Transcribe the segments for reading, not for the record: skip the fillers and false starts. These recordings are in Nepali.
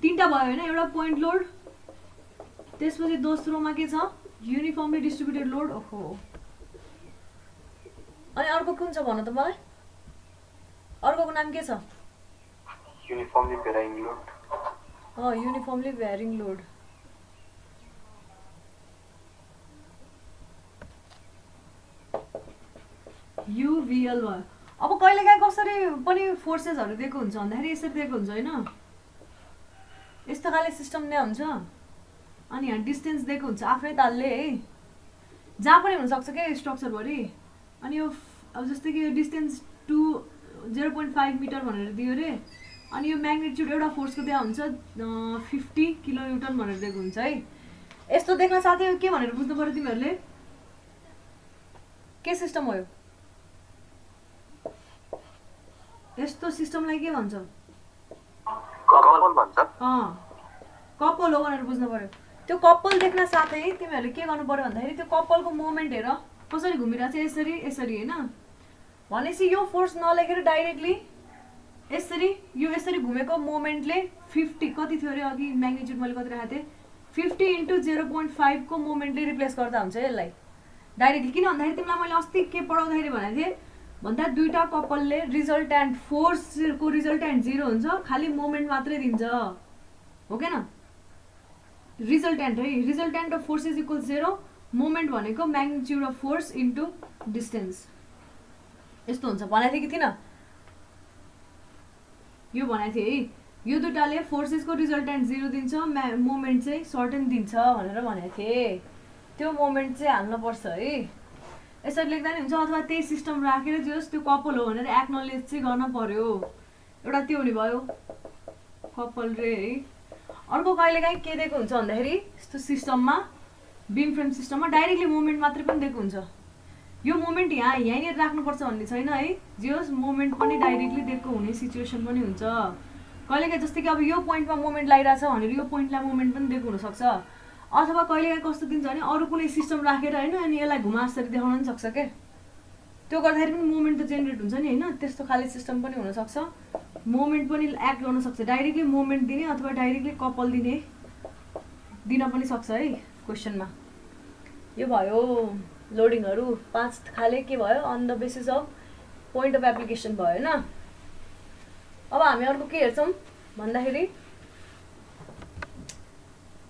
तीनटा भयो हैन एउटा पोइन्ट लोड त्यसपछि दोस्रोमा के छ युनिफर्मली डिस्ट्रिब्युटेड लोड ओहो अनि अर्को कुन छ भन त मलाई अर्कोको नाम के छ uniformly varying load uniformly varying load UVL भयो अब कहिलेकाहीँ कसरी पनि फोर्सेसहरु दिएको हुन्छ भन्दाखेरि यसरी दिएको हुन्छ हैन यस्तो खाले सिस्टम नै हुन्छ अनि यहाँ डिस्टेन्स दिएको हुन्छ आफ्नै तालले है जहाँ पनि हुन सक्छ के स्ट्रक्चर भरि अनि यो अब जस्तै कि डिस्टेन्स टु 0.5 मिटर भनेर दियो रे अनि यो म्याग्निट्युड एउटा फोर्सको दिया हुन्छ 50 किलोन्युटन भनेर दिएको हुन्छ है यस्तो देख्न साथै के भनेर बुझ्नु पर्यो तिमीहरुले के सिस्टम हो यो यस्तो सिस्टमलाई के भन्छ कपल भन्छ कपल हो भनेर बुझ्नु पर्यो त्यो कपल देख्न साथै तिमीहरुले के गर्नु पर्यो भन्दाखेरि त्यो कपलको मोमेन्ट हेर कसरी घुमिरहेछ यसरी यसरी हैन भनेपछि यो फोर्स नलेखेर डाइरेक्टली यसरी यो यसरी घुमेको मोमेन्टले 50 कति थियो रे अघि म्याग्निट्युड मैले कति राखेको थिएँ 50 * 0.5 को मोमेन्टले रिप्लेस गर्दा हुन्छ यसलाई डाइरेक्टली किन भन्दाखेरि तिमीलाई मैले अस्ति के पढाउँदाखेरि भनेको थिएँ भन्दा दुईटा कपलले रिजल्टेन्ट फोर्सको रिजल्टेन्ट 0 हुन्छ खाली मोमेन्ट मात्रै दिन्छ हो के न रिजल्टेन्ट है resultant of force is equal 0 moment भनेको magnitude of force into distance यस्तो हुन्छ भनेको थिएँ कि थिएन यो भनेको थिएँ है यो दुईटाले फोर्सेसको रिजल्टेन्ट 0 दिन्छ मोमेन्ट चाहिँ सर्टेन दिन्छ भनेर भनेको थिएँ त्यो मोमेन्ट चाहिँ हाल्नुपर्छ है यसरी लेख्दा नि हुन्छ अथवा त्यही सिस्टम राखेर जस त्यो कपल हो भनेर एक्नोलेज चाहिँ गर्न पर्यो एउटा त्यो हुने भयो कपल रे है अर्को कहिलेकाहीँ के दिएको हुन्छ भन्दाखेरि यस्तो सिस्टममा बीम फ्रेम सिस्टममा डाइरेक्टली मोमेन्ट मात्रै पनि दिएको हुन्छ यो मोमेन्ट यहीँनिर राख्नुपर्छ भन्ने छैन है जस मोमेन्ट पनि डाइरेक्टली दिएको हुने सिचुएसन पनि हुन्छ कहिलेकाहीँ जस्तै कि अब यो पोइन्टमा मोमेन्ट लागिरहेछ भनेर यो पोइन्टलाई मोमेन्ट पनि दिएको हुनसक्छ अथवा कहिलेकाहीँ कस्तो दिन्छ भने अरू कुनै सिस्टम राखेर हैन अनि यसलाई घुमासरी देखाउन पनि सक्छ के त्यो गर्दाखेरि पनि मोमेन्ट त जेनेरेट हुन्छ नि हैन त्यस्तो खाले सिस्टम पनि हुन सक्छ मोमेन्ट पनि एक्ट गर्न सक्छ डाइरेक्टली मोमेन्ट दिने अथवा डाइरेक्टली कपल दिने दिन पनि सक्छ है क्वेशनमा यो भयो लोडिङहरु 5 खाले के भयो on the basis of point of application भयो हैन अब हामी अर्को के हेर्छौं भन्दाखेरि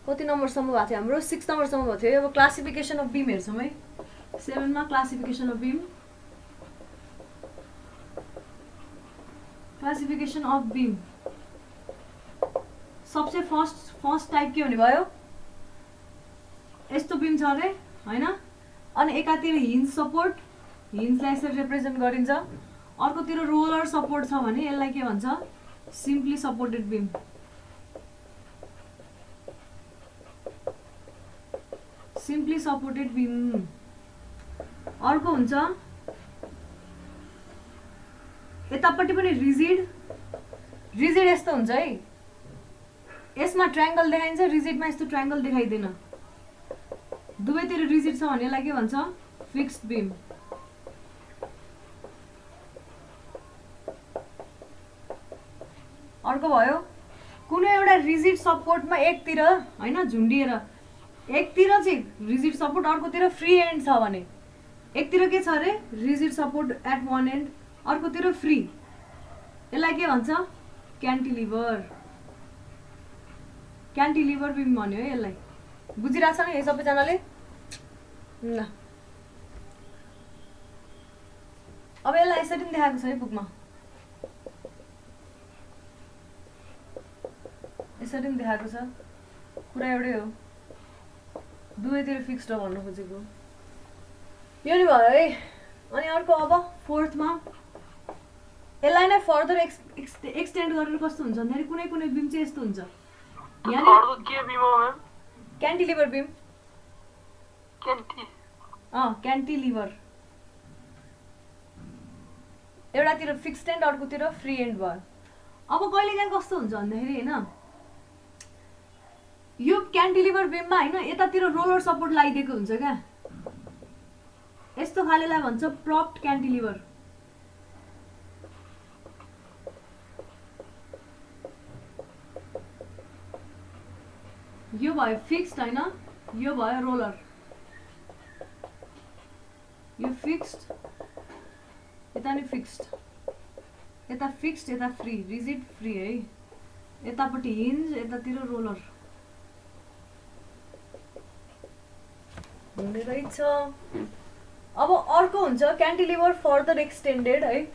कति नम्बरसम्म भएको थियो हाम्रो 6 नम्बरसम्म भएको थियो अब क्लासिफिकेसन अफ बीम हेर्छौं है 7 मा classification of beam classification of beam सबसे फर्स्ट टाइप के हुने भयो यस्तो बीम छ रे हैन अनि एकातिर हिन्ज सपोर्ट हिन्जलाई यसरी रिप्रेजेन्ट गरिन्छ अर्कोतिर रोलर सपोर्ट छ भने यसलाई के भन्छ simply supported beam simply supported beam अर्को हुन्छ यतापट्टि पनि रिजिड यस्तो हुन्छ है यसमा ट्रायंगल देखाइन्छ रिजिडमा यस्तो ट्रायंगल देखाइदैन दुवैतिर रिजिड छ भने यसलाई के भन्छ फिक्स्ड बीम अर्को भयो कुनै एउटा रिजिड सपोर्टमा एकतिर हैन झुन्डिएर एकतिर चाहिँ रिजिड सपोर्ट अर्कोतिर फ्री एन्ड छ भने एकतिर के छ रे rigid support at one end अर्कोतिर फ्री यसलाई के भन्छ क्यान्टिलिभर बीम भन्यो है यसलाई बुझिरहेछ नि यो सबैजनाले ल अब यसलाई यसरी देखाएको छ है बुकमा यसरी देखाएको छ कुरा एउटै हो दुवैतिर फिक्स्ड हो भन्न खोजेको यो नि भयो है अनि अर्को अब फोर्थमा यसलाई नै फर्दर एक्सटेन्ड गरेर कस्तो हुन्छ भन्दाखेरि कुनै कुनै बीम चाहिँ यस्तो हुन्छ अर्को के बीम हो मैम क्यान्टिलिभर बीम क्यान्टिलिभर एउटातिर फिक्स्ड एन्ड अर्कोतिर फ्री एन्ड भयो अब कहिलेकाहीँ कस्तो हुन्छ भन्दाखेरि हैन यो क्यान्टिलिभर बीममा हैन यतातिर रोलर सपोर्ट लगाइदिएको हुन्छ क्या यस्तो खालेलाई भन्छ प्रप्ड क्यान्टिलिभर यो भयो फिक्स्ड हैन, यो भयो रोलर। यो फिक्स्ड, यता नि फिक्स्ड, यता फिक्स्ड, यता फ्री, रिजिड फ्री है। यतापट्टि हिन्ज, यतातिर रोलर हुने रहेछ। अब अर्को हुन्छ क्यान्टिलिभर फर्दर एक्सटेन्डेड है।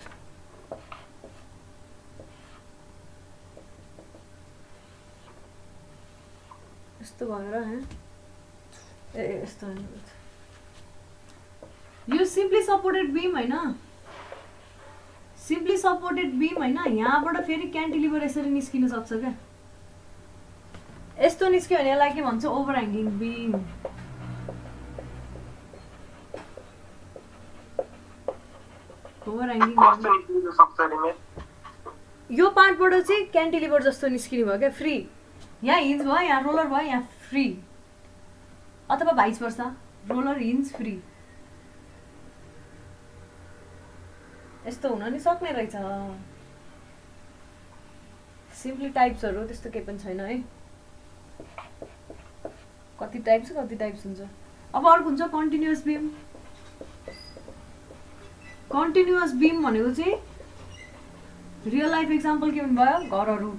यस्तो भएर है, ए यस्तो हैन, यो सिम्पली सपोर्टेड बीम हैन, सिम्पली सपोर्टेड बीम हैन। यहाँबाट फेरि क्यान्टिलिभर यसरी निस्किन सक्छ क्या। यस्तो निस्क्यो भने यसलाई के भन्छ, ओभरह्याङ्गिङ बीम। यो पार्टबाट चाहिँ क्यान्टिलिभर जस्तो निस्किने भयो क्या, फ्री। यहाँ हिन्ज भयो, यहाँ रोलर भयो, यहाँ फ्री, अथवा भाइस वर्सा, रोलर हिन्ज फ्री। यस्तो हुन नि सक्ने रहेछ। सिम्पली टाइप्सहरू त्यस्तो केही पनि छैन है, कति टाइप्स हुन्छ। अब अर्को हुन्छ कन्टिन्युअस बीम। कन्टिन्युअस बीम भनेको चाहिँ रियल लाइफ एक्जाम्पल के भन्नुभयो, घरहरू।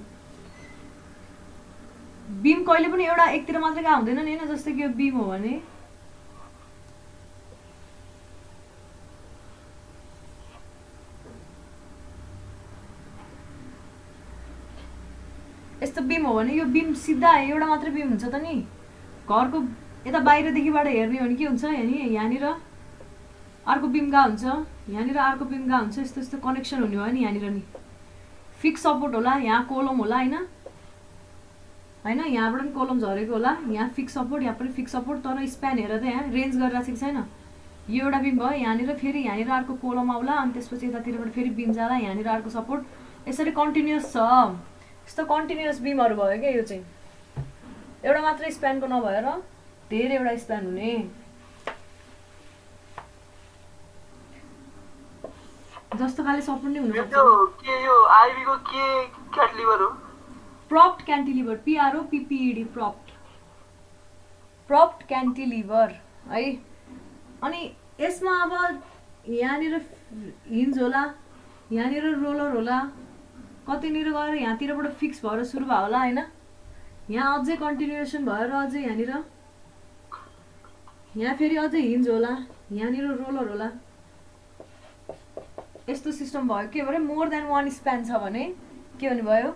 बीम कहिले पनि एउटा एकतिर मात्रै कहाँ हुँदैन नि हैन, जस्तै कि यो बीम हो भने यस्तो बीम हो भने यो बीम सिधा एउटा मात्रै बीम हुन्छ त नि। घरको यता बाहिरदेखिबाट हेर्ने हो भने के हुन्छ, यहाँनिर अर्को बीम कहाँ हुन्छ, यहाँनिर अर्को बीम कहाँ हुन्छ, यस्तो यस्तो कनेक्सन हुने भयो नि। यहाँनिर नि फिक्स सपोर्ट होला, यहाँ कोलम होला हैन, यहाँबाट पनि कोलम झरेको होला, यहाँ फिक्स सपोर्ट, यहाँ पनि फिक्स सपोर्ट। तर स्प्यान हेरेर त यहाँ रेन्ज गरेर राखेको छैन। यो एउटा बीम भयो, यहाँनिर फेरि यहाँनिर अर्को कोलम आउला, अनि त्यसपछि यतातिरबाट फेरि बीम जाला, यहाँनिर अर्को सपोर्ट। यसरी कन्टिन्युअस छ। यस्तो कन्टिन्युअस बीमहरू भयो क्या। यो चाहिँ एउटा मात्रै स्प्यानको नभएर धेरैवटा स्प्यान हुने। जस्तो खाले सपोर्ट नै हुनुपर्छ। यो आईबी को के क्यान्टिलिभर हो? Propped cantilever, PROPPED, propped, propped cantilever है। अनि यसमा अब यहाँनिर हिन्ज होला, यहाँनिर रोलर होला, कतिनिर गएर यहाँतिरबाट फिक्स भएर सुरु भयो होला हैन। यहाँ अझै कन्टिन्युएसन भएर अझै यहाँनिर, यहाँ फेरि अझै हिन्ज होला, यहाँनिर रोलर होला। यस्तो सिस्टम भयो। के भरे मोर देन वान स्प्यान छ भने के हुने भयो,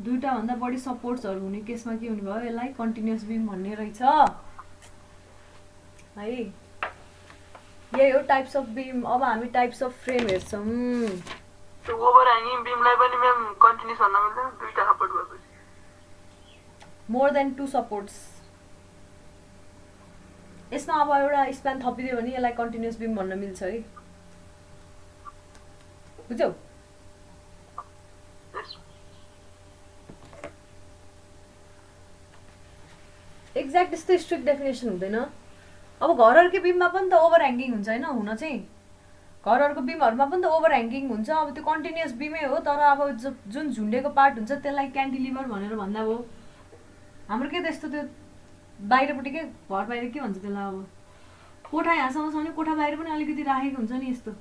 दुईटा भन्दा बढी सपोर्ट्सहरू हुने केसमा के हुने भयो, यसलाई कन्टिन्युअस बीम भन्ने रहेछ है। यही हो टाइप्स अफ बीम। अब हामी टाइप्स अफ फ्रेम हेर्छौँ। त्यो ओभरह्याङ्गिङ बीमलाई पनि म्याम कन्टिन्युअस भन्न मिल्दैन, दुईटा सपोर्ट भएपछि मोर देन 2 सपोर्ट्स। यसमा अब एउटा स्प्यान थपिदियो भने यसलाई कन्टिन्युअस बीम भन्न मिल्छ है, बुझ्यौ? एक्ज्याक्ट यस्तो स्ट्रिक्ट डेफिनेसन हुँदैन। अब घरहरूकै बीममा पनि त ओभरह्याङ्गिङ हुन्छ हैन, हुन चाहिँ घरहरूको बीमहरूमा पनि त ओभरह्याङ्गिङ हुन्छ। अब त्यो कन्टिन्युअस बीमै हो, तर अब जुन झुन्डेको पार्ट हुन्छ त्यसलाई क्यान्टिलिभर भनेर भन्दा भयो। हाम्रो के त्यस्तो त्यो बाहिरपट्टि के घर बाहिर के भन्छ त्यसलाई, अब कोठा यहाँसम्म छ भने कोठा बाहिर पनि अलिकति राखेको हुन्छ नि यस्तो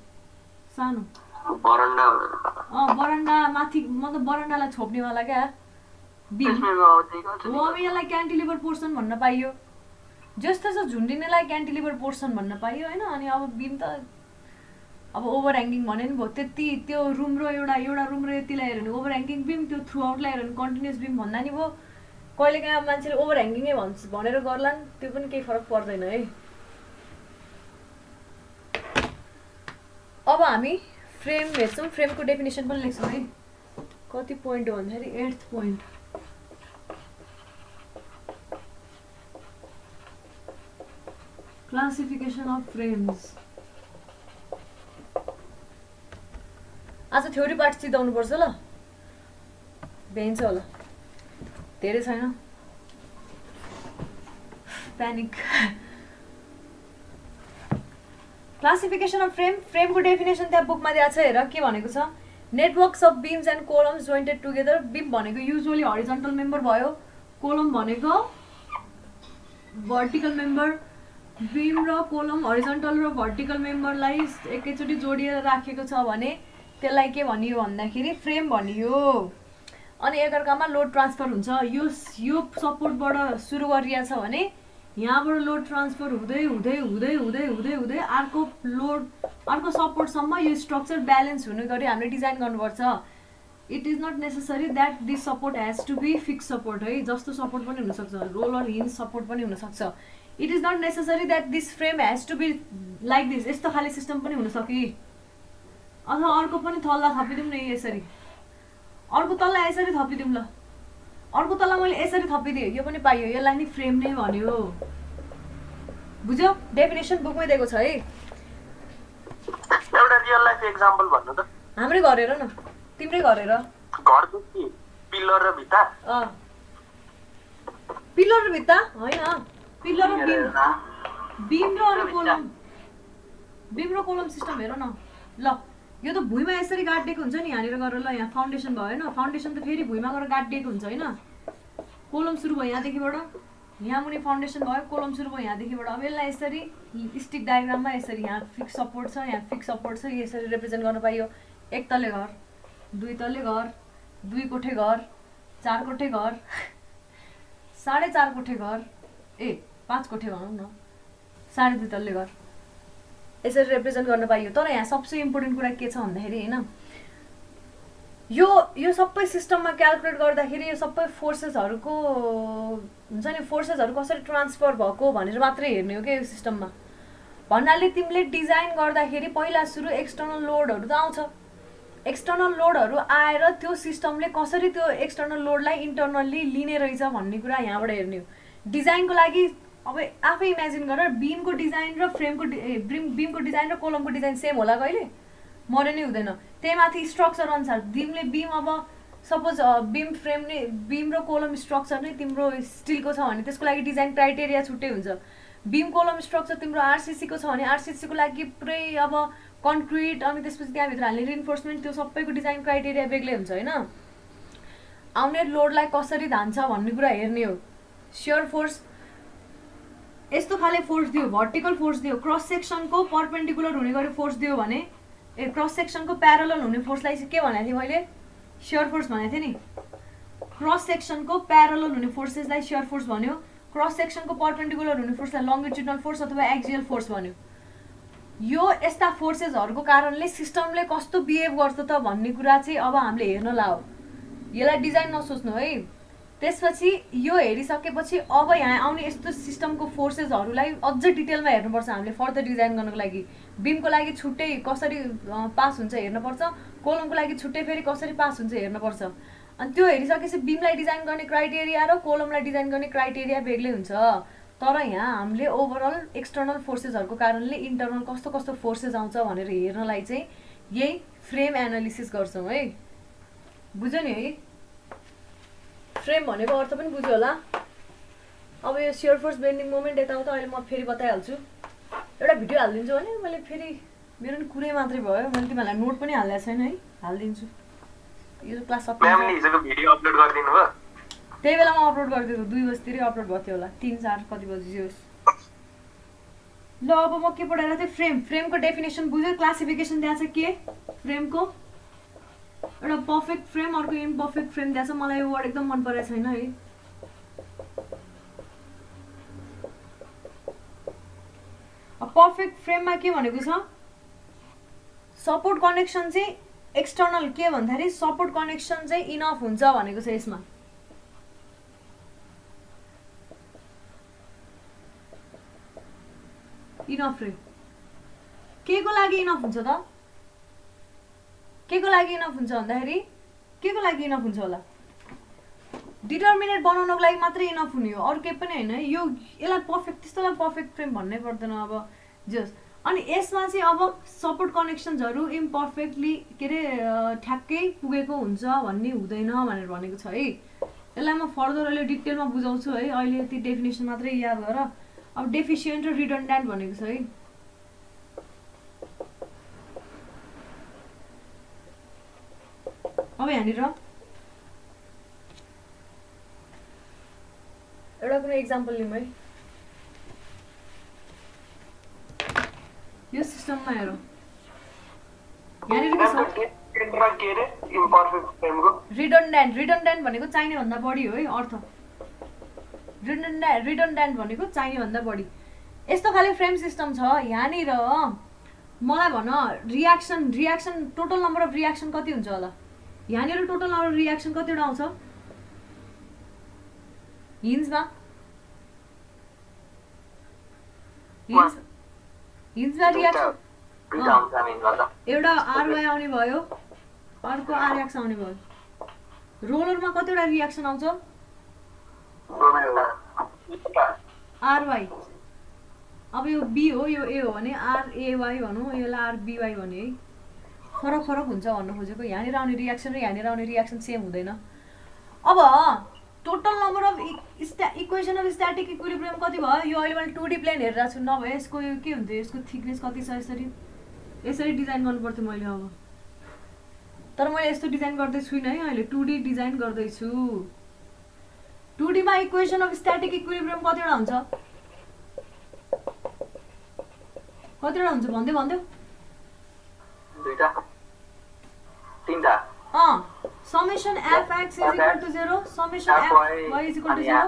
सानो बरन्डा माथि, मतलब बरन्डालाई छोप्नेवाला क्या बीम हो। अब यसलाई क्यान्टिलिभर पोर्सन भन्न पाइयो। जस्तो छ झुन्डिनेलाई क्यान्टिलिभर पोर्सन भन्न पाइयो हैन। अनि अब बीम त अब ओभरह्याङ्गिङ भने नि भयो, त्यति त्यो रुम र एउटा रुम र यतिलाई हेऱ्यो भने ओभरह्याङ्गिङ बीम, त्यो थ्रु आउटलाई हेऱ्यो भने कन्टिन्युअस बीम भन्दा नि भयो। कहिलेकाहीँ अब मान्छेले ओभरह्याङ्गिङै भन्छ भनेर गर्लान्, त्यो पनि केही फरक पर्दैन है। अब हामी फ्रेम हेर्छौँ, फ्रेमको डेफिनेसन पनि लेख्छौँ है। कति पोइन्ट हो भन्दाखेरि 8th point. Classification of frames. आज थ्योरी पार्ट सिधाउनु पर्छ ल, भ्याइन्छ होला, धेरै छैन। प्यानिक। क्लासिफिकेसन अफ फ्रेम, फ्रेमको डेफिनेसन त्यहाँ बुकमा दिएको छ। हेर के भनेको छ, networks of beams and columns jointed together. Beam भनेको युजुअली हरिजन्टल मेम्बर भयो, कोलम भनेको भर्टिकल मेम्बर। बिम र कोलम हरिजन्टल र भर्टिकल मेम्बरलाई एकैचोटि जोडिएर राखेको छ भने त्यसलाई के भनियो भन्दाखेरि फ्रेम भनियो। अनि एकअर्कामा लोड ट्रान्सफर हुन्छ। यो सपोर्टबाट सुरु गरिरहेछ भने यहाँबाट लोड ट्रान्सफर हुँदै हुँदै हुँदै हुँदै हुँदै हुँदै अर्को सपोर्टसम्म यो स्ट्रक्चर ब्यालेन्स हुने गरी हामीले डिजाइन गर्नुपर्छ। It is not necessary that this support has to be fix support है, जस्तो सपोर्ट पनि हुनसक्छ, रोलर हिन्ज सपोर्ट पनि हुनसक्छ। It is not necessary that this frame has to be like this, यस्तो खाले सिस्टम पनि हुनसक्यो। अथवा अर्को पनि तल्ला थपिदिउँ न, यसरी अर्को तल्ला यसरी थपिदिउँ ल, अर्को तल्ला मैले यसरी थपिदिएँ, यो पनि पाइयो, यसलाई नि फ्रेम नै भन्यो। बुझ्यौ? डेफिनेसन बुकमै दिएको छ है। एउटा रियल लाइफ एक्जाम्पल भन्नु त। हाम्रै घर हेर न, तिम्रै घर हेर। घरको पिलर र भित्ता? पिलर र भित्ता होइन, पिलर र बिम र अनि कोलम, बिम र कोलम सिस्टम हेर न। ल यो त भुइँमा यसरी गाडिएको हुन्छ नि, यहाँनिर गरेर ल यहाँ फाउन्डेसन भयो होइन, फाउन्डेसन त फेरि भुइँमा गएर गाडिएको हुन्छ होइन। कोलम सुरु भयो यहाँदेखिबाट, यहाँ मुनि फाउन्डेसन भयो, कोलम सुरु भयो यहाँदेखिबाट। अब यसलाई यसरी स्टिक डायग्राममा यसरी यहाँ फिक्स सपोर्ट छ, यहाँ फिक्स सपोर्ट छ, यसरी रिप्रेजेन्ट गर्न पाइयो। एक तल्ले घर, दुई तल्ले घर, दुई कोठे घर, चार कोठे घर, 4.5 कोठे घर, 5 कोठे भनौँ न, 2.5 तल्ले घर, यसरी रिप्रेजेन्ट गर्न पाइयो। तर यहाँ सबसे इम्पोर्टेन्ट कुरा के छ भन्दाखेरि होइन, यो सबै सिस्टममा क्यालकुलेट गर्दाखेरि यो सबै फोर्सेसहरूको हुन्छ नि, फोर्सेसहरू कसरी ट्रान्सफर भएको भनेर मात्रै हेर्ने हो क्या यो सिस्टममा। भन्नाले तिमीले डिजाइन गर्दाखेरि पहिला सुरु एक्सटर्नल लोडहरू त आउँछ, एक्सटर्नल लोडहरू आएर त्यो सिस्टमले कसरी त्यो एक्सटर्नल लोडलाई इन्टरनल्ली लिने रहेछ भन्ने कुरा यहाँबाट हेर्ने हो। डिजाइनको लागि अब आफै इमेजिन गर, बिमको डिजाइन र बिमको डिजाइन र कोलमको डिजाइन सेम होला कहिले? मरे नै हुँदैन। त्यही माथि स्ट्रक्चर अनुसार तिमीले बिम, अब सपोज बिम फ्रेम नै, बिम र कोलम स्ट्रक्चर नै तिम्रो स्टिलको छ भने त्यसको लागि डिजाइन क्राइटेरिया छुट्टै हुन्छ। बिम कोलम स्ट्रक्चर तिम्रो आरसिसीको छ भने आरसिसीको लागि पुरै अब कन्क्रिट, अनि त्यसपछि त्यहाँभित्र हाल्ने रिइन्फोर्समेन्ट, त्यो सबैको डिजाइन क्राइटेरिया बेग्लै हुन्छ होइन। आउने लोडलाई कसरी धान्छ भन्ने कुरा हेर्ने हो। सियर फोर्स यस्तो खाले फोर्स दियो, भर्टिकल फोर्स दियो, क्रस सेक्सनको परपेन्डिकुलर हुने गरी फोर्स दियो भने, क्रस सेक्सनको प्यारलल हुने फोर्सलाई चाहिँ के भनेको थिएँ मैले? सियर फोर्स भनेको थिएँ नि। क्रस सेक्सनको प्यारलल हुने फोर्सेसलाई सियर फोर्स भन्यो, क्रस सेक्सनको परपेन्डिकुलर हुने फोर्सलाई लङ्गिट्युडनल फोर्स अथवा एक्जियल फोर्स भन्यो। यो यस्ता फोर्सेसहरूको कारणले सिस्टमले कस्तो बिहेभ गर्छ त भन्ने कुरा चाहिँ अब हामीले हेर्न लाओ। यसलाई डिजाइन नसोच्नु है। त्यसपछि यो हेरिसकेपछि अब यहाँ आउने यस्तो सिस्टमको फोर्सेसहरूलाई अझ डिटेलमा हेर्नुपर्छ हामीले फर्दर डिजाइन गर्नको लागि। बिमको लागि छुट्टै कसरी पास हुन्छ हेर्नुपर्छ, कोलमको लागि छुट्टै फेरि कसरी पास हुन्छ हेर्नुपर्छ। अनि त्यो हेरिसकेपछि बिमलाई डिजाइन गर्ने क्राइटेरिया र कोलमलाई डिजाइन गर्ने क्राइटेरिया बेग्लै हुन्छ। तर यहाँ हामीले ओभरअल एक्सटर्नल फोर्सेसहरूको कारणले इन्टरनल कस्तो कस्तो फोर्सेस आउँछ भनेर हेर्नलाई चाहिँ यही फ्रेम एनालिसिस गर्छौँ है। बुझ्यो नि है? फ्रेम भनेको अर्थ पनि बुझ्यो होला। अब यो सियर फोर्स बेन्डिङ मोमेन्ट यताउता अहिले म फेरि बताइहाल्छु। एउटा भिडियो हालिदिन्छु भने मैले फेरि मेरो नि कुरै मात्रै भयो, मैले तिमीहरूलाई नोट पनि हालेको छैन है, हालिदिन्छु। यो क्लास म्यामले हिजोको भिडियो अपलोड गरिदिनु भयो? त्यही बेला म अपलोड गरिदिएको, 2 बजीतिरै अपलोड भएको थियो होला, 3-4 कति बजी होस्। ल अब म के पढाएर थिएँ? फ्रेमको डेफिनेसन बुझ्यो, क्लासिफिकेसन त्यहाँ छ के फ्रेमको। एउटा पर्फेक्ट फ्रेम, अर्को इम्पर्फेक्ट फ्रेम त्यहाँ छ। मलाई यो वर्ड एकदम मन परेको छैन है। पर्फेक्ट फ्रेममा के भनेको छ? सपोर्ट कनेक्सन चाहिँ एक्सटर्नल के भन्दाखेरि सपोर्ट कनेक्सन चाहिँ इनफ हुन्छ भनेको छ यसमा। इनफ रे के को लागि इनफ हुन्छ त? के को लागि इनफ हुन्छ भन्दाखेरि के को लागि इनफ हुन्छ होला? डिटर्मिनेट बनाउनको लागि मात्रै इनफ हुने हो, अरू केही पनि होइन। यो यसलाई पर्फेक्ट, त्यस्तोलाई पर्फेक्ट फ्रेम भन्नै पर्दैन अब जस। अनि यसमा चाहिँ अब सपोर्ट कनेक्सन्सहरू इम्पर्फेक्टली के अरे ठ्याक्कै पुगेको हुन्छ भन्ने हुँदैन भनेर भनेको छ है। यसलाई म फर्दर अहिले डिटेलमा बुझाउँछु है। अहिले यति डेफिनेसन मात्रै याद गर। अब डेफिसिएन्ट र रिडन्डेन्ट भनेको छ है। अब यहाँनिर एउटा कुनै एक्जाम्पल लिउँ है यो सिस्टममा हेरौँ यहाँनिर के छ रिडन्डेन्ट भनेको चाहिने भन्दा बढी हो है अर्थ रिडन्डेन्ट भनेको चाहिने भन्दा बढी यस्तो खाले फ्रेम सिस्टम छ यहाँनिर मलाई भन reaction total number of reaction कति हुन्छ होला यहाँनिर टोटल नम्बर अफ रियाक्सन कतिवटा आउँछ हिन्जमा रियाक्सन एउटा आरवाई आउने भयो अर्को आरएक्स आउने भयो रोलरमा कतिवटा रियाक्सन आउँछ आरवाई अब यो बी हो यो ए हो भने आरएवाई भनौँ यसलाई आरबिवाई भने है फरक हुन्छ भन्नु खोजेको यहाँनिर आउने रियाक्सन र यहाँनिर आउने रियाक्सन सेम हुँदैन अब total number of equation of static equilibrium कति भयो यो अहिले मैले 2D प्लेन हेरिरहेको छु नभए यसको यो के हुन्थ्यो यसको थिकनेस कति छ यसरी डिजाइन गर्नु पर्थ्यो मैले अब तर मैले यस्तो डिजाइन गर्दै छुइनँ है अहिले 2D डिजाइन गर्दैछु 2D मा इक्वेसन अफ स्ट्याटिक इक्विलिब्रियम कतिवटा हुन्छ भन्दै दुईटा तीनटा summation fx is equal to 0 summation fy is equal to 0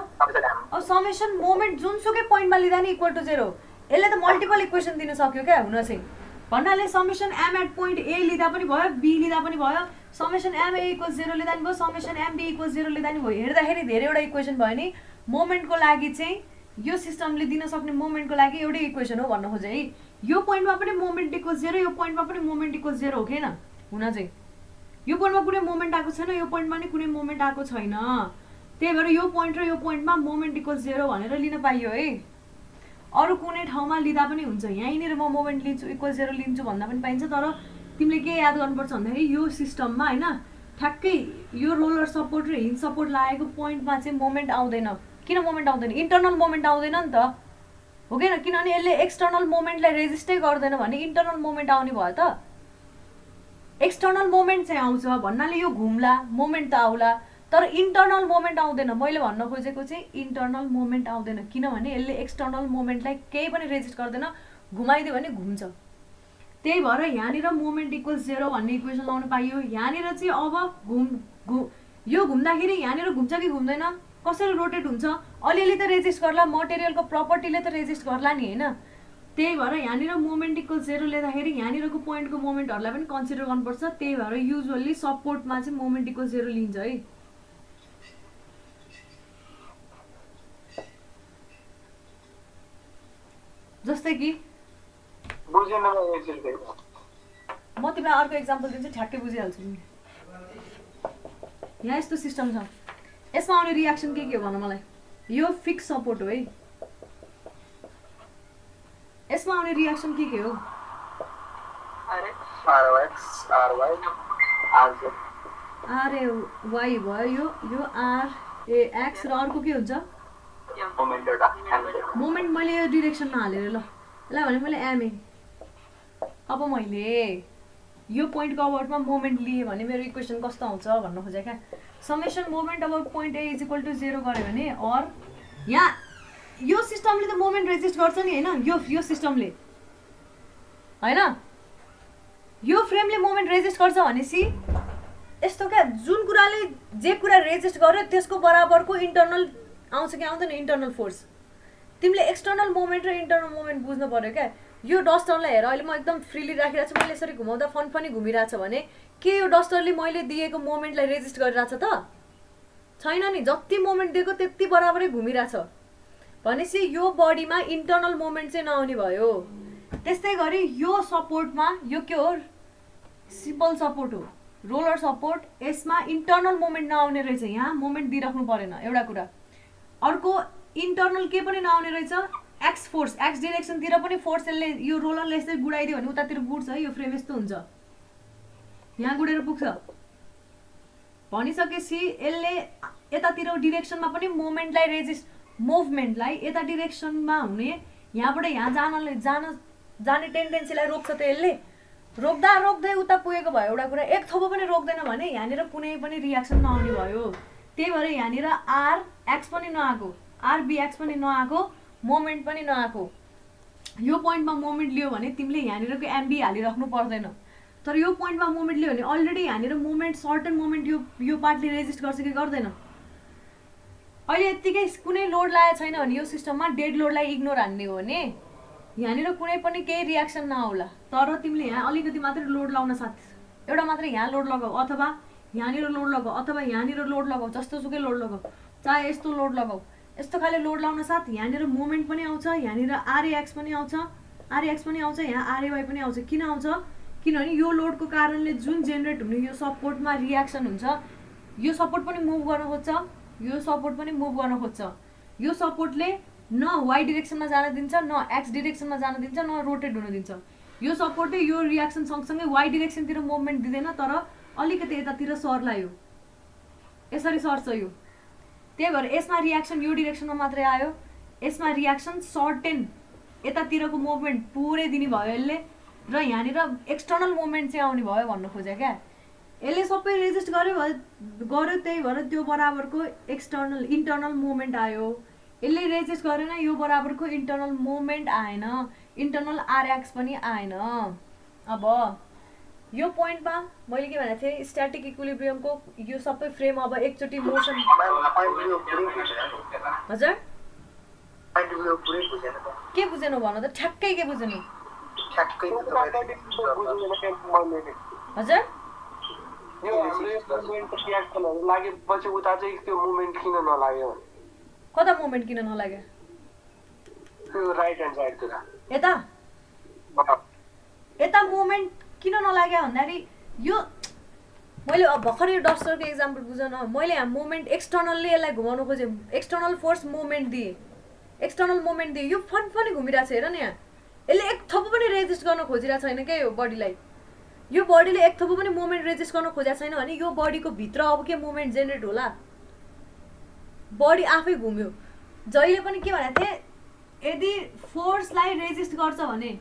अब समेसन मोमेन्ट जुनसुकै पोइन्टमा लिँदा नि इक्वल टु 0 यसले त मल्टिपल इक्वेसन दिन सक्यो क्या हुन चाहिँ भन्नाले summation m at point a लिँदा पनि भयो b लिँदा पनि भयो समेसन m a इक्वल्स 0 लिँदा नि भयो समेसन m b इक्वल्स 0 लिँदा नि भयो हेर्दाखेरि धेरैवटा इक्वेसन भयो नि मोमेन्टको लागि चाहिँ यो सिस्टमले दिन सक्ने मोमेन्टको लागि एउटै इक्वेसन हो भन्न खोजे है यो पोइन्टमा पनि मोमेन्ट इक्वल्स 0 यो पोइन्टमा पनि मोमेन्ट इक्वल्स 0 हो कि हैन हुन चाहिँ यो पोइन्टमा कुनै मोमेन्ट आएको छैन यो पोइन्टमा नि कुनै मोमेन्ट आएको छैन त्यही भएर यो पोइन्ट र यो पोइन्टमा मोमेन्ट इक्वल्स 0 भनेर लिन पाइयो है अरु कुनै ठाउँमा लिँदा पनि हुन्छ यहीँनिर म मोमेन्ट लिन्छु इक्वल्स 0 लिन्छु भन्दा पनि पाइन्छ तर तिमीले के याद गर्नुपर्छ भन्दाखेरि यो सिस्टममा हैन ठ्याक्कै यो रोलर सपोर्ट र हिन्ज सपोर्ट लागेको पोइन्टमा चाहिँ मोमेन्ट आउँदैन किन मोमेन्ट आउँदैन इन्टर्नल मोमेन्ट आउँदैन नि त हो किन किनभने यसले एक्सटर्नल मोमेन्टलाई रेजिस्टै गर्दैन भने इन्टर्नल मोमेन्ट आउने भयो त एक्सटर्नल मोमेन्ट चाहिँ आउँछ भन्नाले यो घुम्ला मोमेन्ट त आउला तर इन्टर्नल मोमेन्ट आउँदैन मैले भन्न खोजेको चाहिँ इन्टर्नल मोमेन्ट आउँदैन किनभने यसले एक्सटर्नल मोमेन्टलाई केही पनि रेजिस्ट गर्दैन घुमाइदियो भने घुम्छ त्यही भएर यहाँनिर मोमेन्ट इक्वल्स 0 भन्ने इक्वेसन लाउन पाइयो यहाँनिर चाहिँ अब यो घुम्दाखेरि यहाँनिर घुम्छ कि घुम्दैन कसरी रोटेट हुन्छ अलिअलि त रेजिस्ट गर्ला मटेरियलको प्रपर्टीले त रेजिस्ट गर्ला नि हैन त्यही भएर यहाँनिर मोमेन्ट इक्वल्स 0 लेख्दाखेरि यहाँनिरको पोइन्टको मोमेन्टहरुलाई पनि कन्सिडर गर्नुपर्छ त्यही भएर युजुअली सपोर्टमा चाहिँ मोमेन्ट इक्वल्स 0 लिन्छ है जस्तै कि बुझेन म यसरी म तिमीलाई अर्को एक्जाम्पल दिन्छु ठ्याक्कै बुझिहाल्छौ नि यहाँ यस्तो सिस्टम छ यसमा आउने रियाक्सन के हो भन मलाई यो फिक्स सपोर्ट हो है यसमा आउने रियाक्सन के हो अरे rx ry rz ry भयो यो r a x र अर्को के हुन्छ मोमेन्ट मैले यो डाइरेक्सनमा हालेर ल भने मैले ma अब मैले यो पोइन्टको अबाउटमा मोमेन्ट लिए भने मेरो इक्वेसन कस्तो आउँछ भन्न खोजे क्या summation moment about point a is equal to 0 गर्यो भने और यहाँ यो सिस्टमले त मोमेन्ट रेजिस्ट गर्छ नि हैन यो सिस्टमले हैन यो फ्रेमले मोमेन्ट रेजिस्ट गर्छ भनेसी यस्तो क्या जुन कुराले जे कुरा रेजिस्ट गर्यो त्यसको बराबरको इन्टर्नल आउँछ कि आउँदैन इन्टर्नल फोर्स तिमीले एक्सटर्नल मोमेन्ट र इन्टर्नल मोमेन्ट बुझ्नु पर्यो क्या यो डस्टरलाई हेर अहिले म एकदम फ्रीली राखिरहेको छु मैले यसरी घुमाउँदा फनी घुमिरहेछ भने के यो डस्टरले मैले दिएको मोमेन्टलाई रेजिस्ट गरिरहेछ त छैन नि जति मोमेन्ट दिएको त्यति बराबरै घुमिरहेछ भनेसी यो बडीमा इन्टर्नल मोमेन्ट चाहिँ नआउने भयो त्यस्तै गरी यो सपोर्टमा यो के हो सिम्पल सपोर्ट हो रोलर सपोर्ट यसमा इन्टर्नल मोमेन्ट नआउने रहेछ यहाँ मोमेन्ट दिइराख्नु परेन एउटा कुरा अर्को इन्टर्नल के पनि नआउने रहेछ एक्स फोर्स एक्स डाइरेक्सनतिर पनि फोर्स यसले यो रोलरले यसरी गुडाइदियो भने उतातिर गुड्छ है यो फ्रेम यस्तो हुन्छ यहाँ गुडेर पुग्छ भनिसकेपछि यसले यतातिर डाइरेक्सनमा पनि मोमेन्टलाई रेजिस्ट मुभमेन्टलाई यता डाइरेक्सनमा हुने यहाँबाट यहाँ जाने टेन्डेन्सीलाई रोक्छ त यसले रोक्दा रोक्दै उता पुगेको भयो एउटा कुरा, एक थोपो पनि रोक्दैन भने यहाँनिर कुनै पनि रियाक्सन नआउने भयो। त्यही भएर यहाँनिर आर एक्स पनि नआएको, आर बी एक्स पनि नआएको, मोमेन्ट पनि नआएको। यो पोइन्टमा मोमेन्ट लियो भने तिमीले यहाँनिरको एमबी हालिराख्नु पर्दैन। तर यो पोइन्टमा मोमेन्ट लियो भने अलरेडी यहाँनिर मोमेन्ट सर्टन मोमेन्ट यो पार्टले रेजिस्ट गर्छ कि गर्दैन। अहिले यत्तिकै कुनै लोड लागेको छैन भने यो सिस्टममा डेड लोडलाई इग्नोर हान्ने हो भने यहाँनिर कुनै पनि केही रियाक्सन नआउला। तर तिमीले यहाँ अलिकति मात्रै लोड लाउन साथ एउटा मात्रै यहाँ लोड लगाऊ, अथवा यहाँनिर लोड लगाऊ, अथवा यहाँनिर लोड लगाऊ, जस्तोसुकै लोड लगाऊ, चाहे यस्तो लोड लगाऊ। यस्तो खाले लोड लाउन साथ यहाँनिर मोमेन्ट पनि आउँछ, यहाँनिर आरएएक्स पनि आउँछ, आरएक्स पनि आउँछ, यहाँ आरएवाई पनि आउँछ। किन आउँछ? किनभने यो लोडको कारणले जुन जेनेरेट हुने यो सपोर्टमा रियाक्सन हुन्छ, यो सपोर्ट पनि मुभ गर्न खोज्छ, यो सपोर्ट पनि मुभ गर्न खोज्छ। यो सपोर्टले न वाई डिरेक्सनमा जान दिन्छ, न एक्स डिरेक्सनमा जान दिन्छ, न रोटेट हुन दिन्छ। यो सपोर्टले यो रियाक्सन सँगसँगै वाई डिरेक्सनतिर मुभमेन्ट दिँदैन, तर अलिकति यतातिर सर्लायो, यसरी सर्छ यो। त्यही भएर यसमा रियाक्सन यो डिरेक्सनमा मात्रै आयो, यसमा रियाक्सन सर्टेन यतातिरको मुभमेन्ट पुरै दिने भयो यसले, र यहाँनिर एक्सटर्नल मुभमेन्ट चाहिँ आउने भयो भन्नु खोज्यो क्या। यसले सबै रेजिस्ट गर्यो, त्यही भएर त्यो बराबरको एक्सटर्नल इन्टर्नल मुभमेन्ट आयो। यसले रेजिस्ट गरेन, यो बराबरको इन्टर्नल मुभमेन्ट आएन, इन्टर्नल आरएक्स पनि आएन। अब यो पोइन्टमा मैले के भनेको थिएँ, स्ट्याटिक इक्विलिब्रियमको यो सबै फ्रेम अब एकचोटि मोसन। हजुर के बुझेनौ भन त, ठ्याक्कै के बुझेनौ? हजुर लागेपछि उता चाहिँ त्यो मुभमेन्ट किन नलाग्यो? कता मुभमेन्ट किन नलाग्यो? त्यो राइट ह्यान्ड साइडतिर यता यता मुभमेन्ट किन नलाग्यो भन्दाखेरि यो मैले अब भर्खर यो डस्टरको एक्जाम्पल बुझ न, मैले यहाँ मुभमेन्ट एक्सटर्नलले यसलाई घुमाउनु खोजेँ, एक्सटर्नल फोर्स मुभमेन्ट दिएँ, एक्सटर्नल मुभमेन्ट दिएँ। यो फन घुमिरहेको छ हेर न, यहाँ यसले एक थोपो पनि रेजिस्ट गर्न खोजिरहेको छैन क्या यो बडीलाई। यो बडीले एक थोपो पनि मुभमेन्ट रेजिस्ट गर्न खोजेको छैन भने यो बडीको भित्र अब के मुभमेन्ट जेनेरेट होला? बडी आफै घुम्यो। जहिले पनि के भनेको थिएँ, यदि फोर्सलाई रेजिस्ट गर्छ भने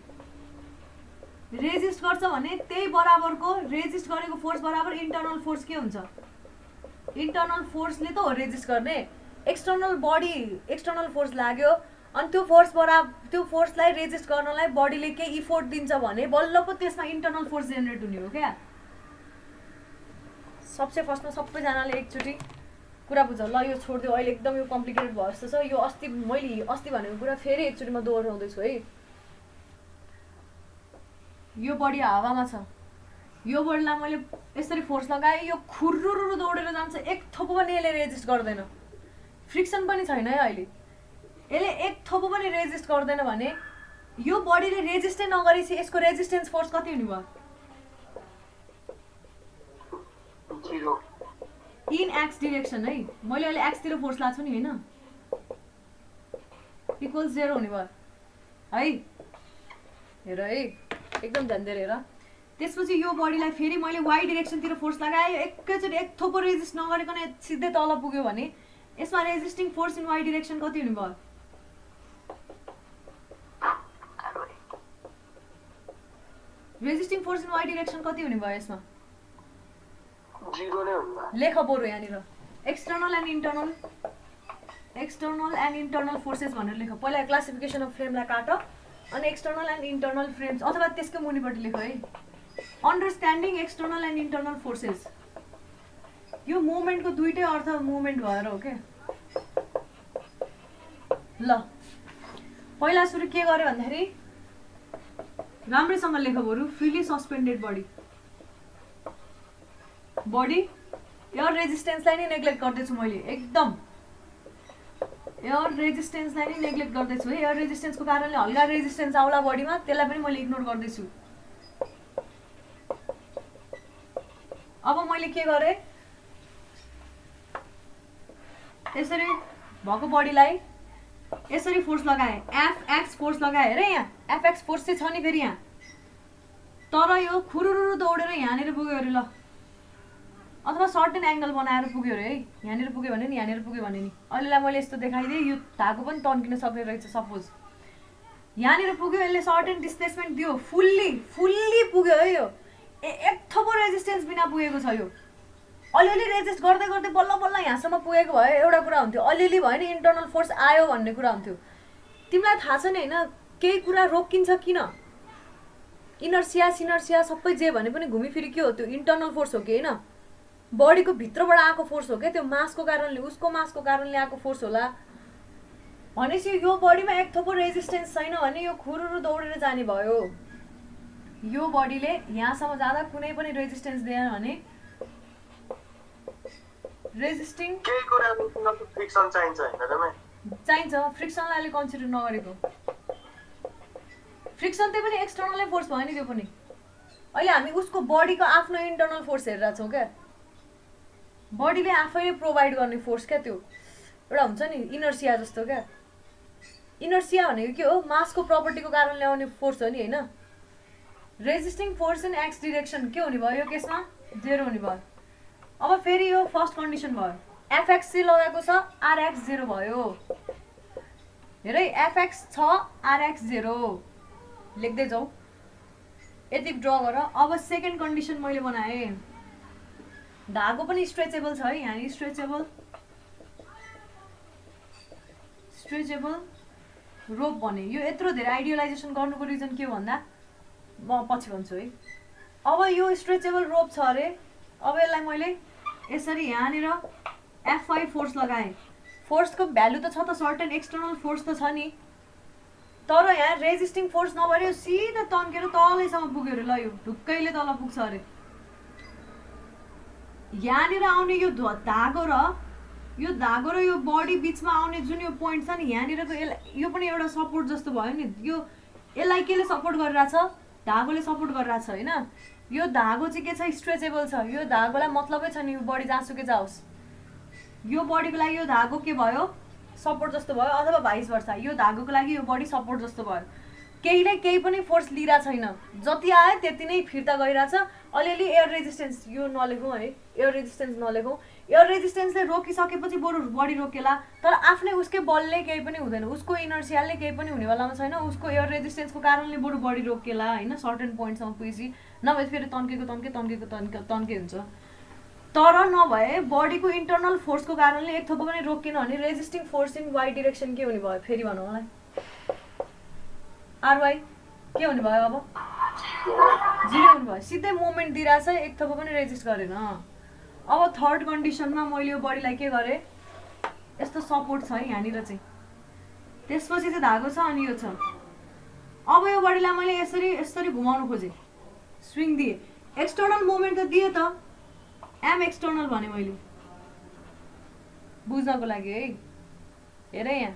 त्यही बराबरको रेजिस्ट गरेको फोर्स बराबर इन्टर्नल फोर्स के हुन्छ? इन्टर्नल फोर्सले त हो रेजिस्ट गर्ने। एक्सटर्नल बडी एक्सटर्नल फोर्स लाग्यो अनि त्यो फोर्सलाई रेजिस्ट गर्नलाई बडीले के इफोर्ट दिन्छ भने बल्ल पो त्यसमा इन्टर्नल फोर्स जेनेरेट हुने हो क्या। सबसे फर्स्टमा सबैजनाले एकचोटि कुरा बुझ ल, यो छोडिदियो, अहिले एकदम यो कम्प्लिकेटेड भयो जस्तो छ। यो मैले अस्ति भनेको कुरा फेरि एकचोटि म दोहोऱ्याउँदैछु है। यो बडी हावामा छ, यो बडीलाई मैले यसरी फोर्स लगाएँ, यो खुर्रुरु दौडेर जान्छ, एक थोपो पनि यसले रेजिस्ट गर्दैन, फ्रिक्सन पनि छैन है अहिले। यसले एक थोपो पनि रेजिस्ट गर्दैन भने यो बडीले रेजिस्टै नगरेपछि यसको रेजिस्टेन्स फोर्स कति हुने भयो? इन एक्स डिरेक्सन है, मैले अहिले एक्सतिर फोर्स लाग्छु नि होइन, इक्वल्स 0 हुने भयो है। हेर है, एकदम ध्यान दिएर हेर। त्यसपछि यो बडीलाई फेरि मैले वाई डिरेक्सनतिर फोर्स लगाएँ, एकैचोटि एक थोपो रेजिस्ट नगरिकन सिधै तल पुग्यो भने यसमा resisting force in Y direction कति हुने भयो? Resisting force in Y direction कति हुने भयो यसमा? 0 नै हुन्छ। लेख बरु यहाँनिर एक्सटर्नल एन्ड इन्टर्नल फोर्सेस भनेर लेख। पहिला क्लासिफिकेसन अफ फ्रेमलाई काट अनि एक्सटर्नल एन्ड इन्टर्नल फ्रेम्स, अथवा त्यसकै मुनिपट्टि लेख है, understanding external and internal forces. यो मुभमेन्टको दुईटै अर्थ मुभमेन्ट भएर हो क्या। ल पहिला सुरु के गर्यो भन्दाखेरि राम्रैसँग लेख बरु, फ्रिली सस्पेन्डेड बडी एयर रेजिस्टेन्सलाई नै नेग्लेक्ट गर्दैछु मैले, एकदम एयर रेजिस्टेन्सलाई नै नेग्लेक्ट गर्दैछु है। एयर रेजिस्टेन्सको कारणले हल्का रेजिस्टेन्स आउला बडीमा, त्यसलाई पनि मैले इग्नोर गर्दैछु। अब मैले के गरेँ, यसरी भएको बडीलाई यसरी फोर्स लगाएँ, एफएक्स फोर्स लगाएँ। हेर यहाँ एफएक्स फोर्स चाहिँ छ नि फेरि यहाँ, तर यो खुरुरु दौडेर यहाँनिर पुग्यो अरे ल, अथवा सर्टेन एङ्गल बनाएर पुग्यो अरे है। यहाँनिर पुग्यो भने नि, यहाँनिर पुग्यो भने नि। अहिलेलाई मैले यस्तो देखाइदिएँ, यो धागो पनि तन्किन सक्ने रहेछ। सपोज यहाँनिर पुग्यो, यसले सर्टेन डिस्प्लेसमेन्ट दियो, फुल्ली पुग्यो है यो। पनि नपुगेको छ यो अलिअलि रेजिस्ट गर्दै गर्दै बल्ल बल्ल यहाँसम्म पुगेको भए एउटा कुरा हुन्थ्यो अलिअलि भयो नि इन्टर्नल फोर्स आयो भन्ने कुरा हुन्थ्यो तिमीलाई थाहा छ नि होइन केही कुरा रोकिन्छ किन इनर्सिया सिनर्सिया सबै जे भने पनि घुमिफिरी के हो त्यो इन्टर्नल फोर्स हो कि होइन बडीको भित्रबाट आएको फोर्स हो क्या त्यो मासको कारणले उसको मासको कारणले आएको फोर्स होला भनेपछि यो बडीमा एक थोपो रेजिस्टेन्स छैन भने यो खुरुरु दौडेर जाने भयो यो बडीले यहाँसम्म जाँदा कुनै पनि रेजिस्टेन्स दिएन भने रेजिस्टिङ केही कुरामा फ्रिक्सन चाहिन्छ हैन त मै चाहिन्छ फ्रिक्सनलाई अहिले कन्सिडर नगरेको फ्रिक्सन त्यही पनि एक्सटर्नलै फोर्स भयो नि त्यो पनि अहिले हामी उसको बडीको आफ्नो इन्टर्नल फोर्स हेरिरहेको छौँ क्या बडीले आफैले प्रोभाइड गर्ने फोर्स क्या त्यो एउटा हुन्छ नि इनर्सिया जस्तो क्या इनर्सिया भनेको के हो मासको प्रपर्टीको कारणले आउने फोर्स हो नि होइन resisting force in x direction के हुने भयो यो केसमा 0 हुने भयो अब फेरि यो फर्स्ट कन्डिसन भयो एफएक्स लगाएको छ आरएक्स 0 भयो हेरै एफएक्स छ आरएक्स 0 लेख्दै जाऊ यति ड्र गर अब सेकेन्ड कन्डिसन मैले बनाएँ धागो पनि स्ट्रेचेबल छ है यहाँ स्ट्रेचेबल रोप भने यो यत्रो धेरै आइडियलाइजेसन गर्नुको रिजन के हो भन्दा म पछि भन्छु है अब यो स्ट्रेचेबल रोप छ अरे अब यसलाई मैले यसरी यहाँनिर F5 फोर्स लगाएँ फोर्सको भ्यालु त छ त सर्टेन एक्सटर्नल फोर्स त छ नि तर यहाँ रेजिस्टिङ फोर्स नभएर यो सिधा तन्केर तलैसम्म पुग्यो अरे ल यो ढुक्कैले तल पुग्छ अरे यहाँनिर आउने यो धागो र यो बडी बिचमा आउने जुन यो पोइन्ट छ नि यहाँनिरको यो पनि एउटा सपोर्ट जस्तो भयो नि यो यसलाई केले सपोर्ट गरिरहेछ धागोले सपोर्ट गरिरहेछ होइन यो धागो चाहिँ के छ स्ट्रेचेबल छ यो धागोलाई मतलबै छ नि यो बडी जहाँसुकै जाओस् यो बडीको लागि यो धागो के भयो सपोर्ट जस्तो भयो अथवा भाइस वर्सा यो धागोको लागि यो बडी सपोर्ट जस्तो भयो केहीले केही पनि फोर्स लिइरहेको छैन जति आयो त्यति नै फिर्ता गइरहेछ अलिअलि एयर रेजिस्टेन्स यो नलेखौँ है एयर रेजिस्टेन्स नलेखौँ एयर रेजिस्टेन्सले रोकिसकेपछि बरु बडी रोकेला तर आफ्नै उसकै बलले केही पनि हुँदैन उसको इनर्सियाले केही पनि हुनेवालामा छैन उसको एयर रेजिस्टेन्सको कारणले बरु बडी रोकेला होइन सर्टेन पोइन्टसम्म पुगेपछि नभए फेरि तन्के हुन्छ तर नभए बडीको इन्टर्नल फोर्सको कारणले एक थोपो पनि रोकिएन भने resisting force in Y direction के हुने भयो फेरि भनौँ मलाई आरवाई के हुने भयो अब 0 हुने भयो सिधै मोमेन्ट दिइरहेछ एक थोपो पनि रेजिस्ट गरेन अब थर्ड कन्डिसनमा मैले यो बडीलाई के गरेँ यस्तो सपोर्ट छ है यहाँनिर चाहिँ त्यसपछि चाहिँ धागो छ अनि यो छ अब यो बडीलाई मैले यसरी घुमाउनु खोजेँ स्विङ दिएँ एक्सटर्नल मोमेन्ट त दिएँ त एम एक्सटर्नल भने मैले बुझ्नको लागि है हेर यहाँ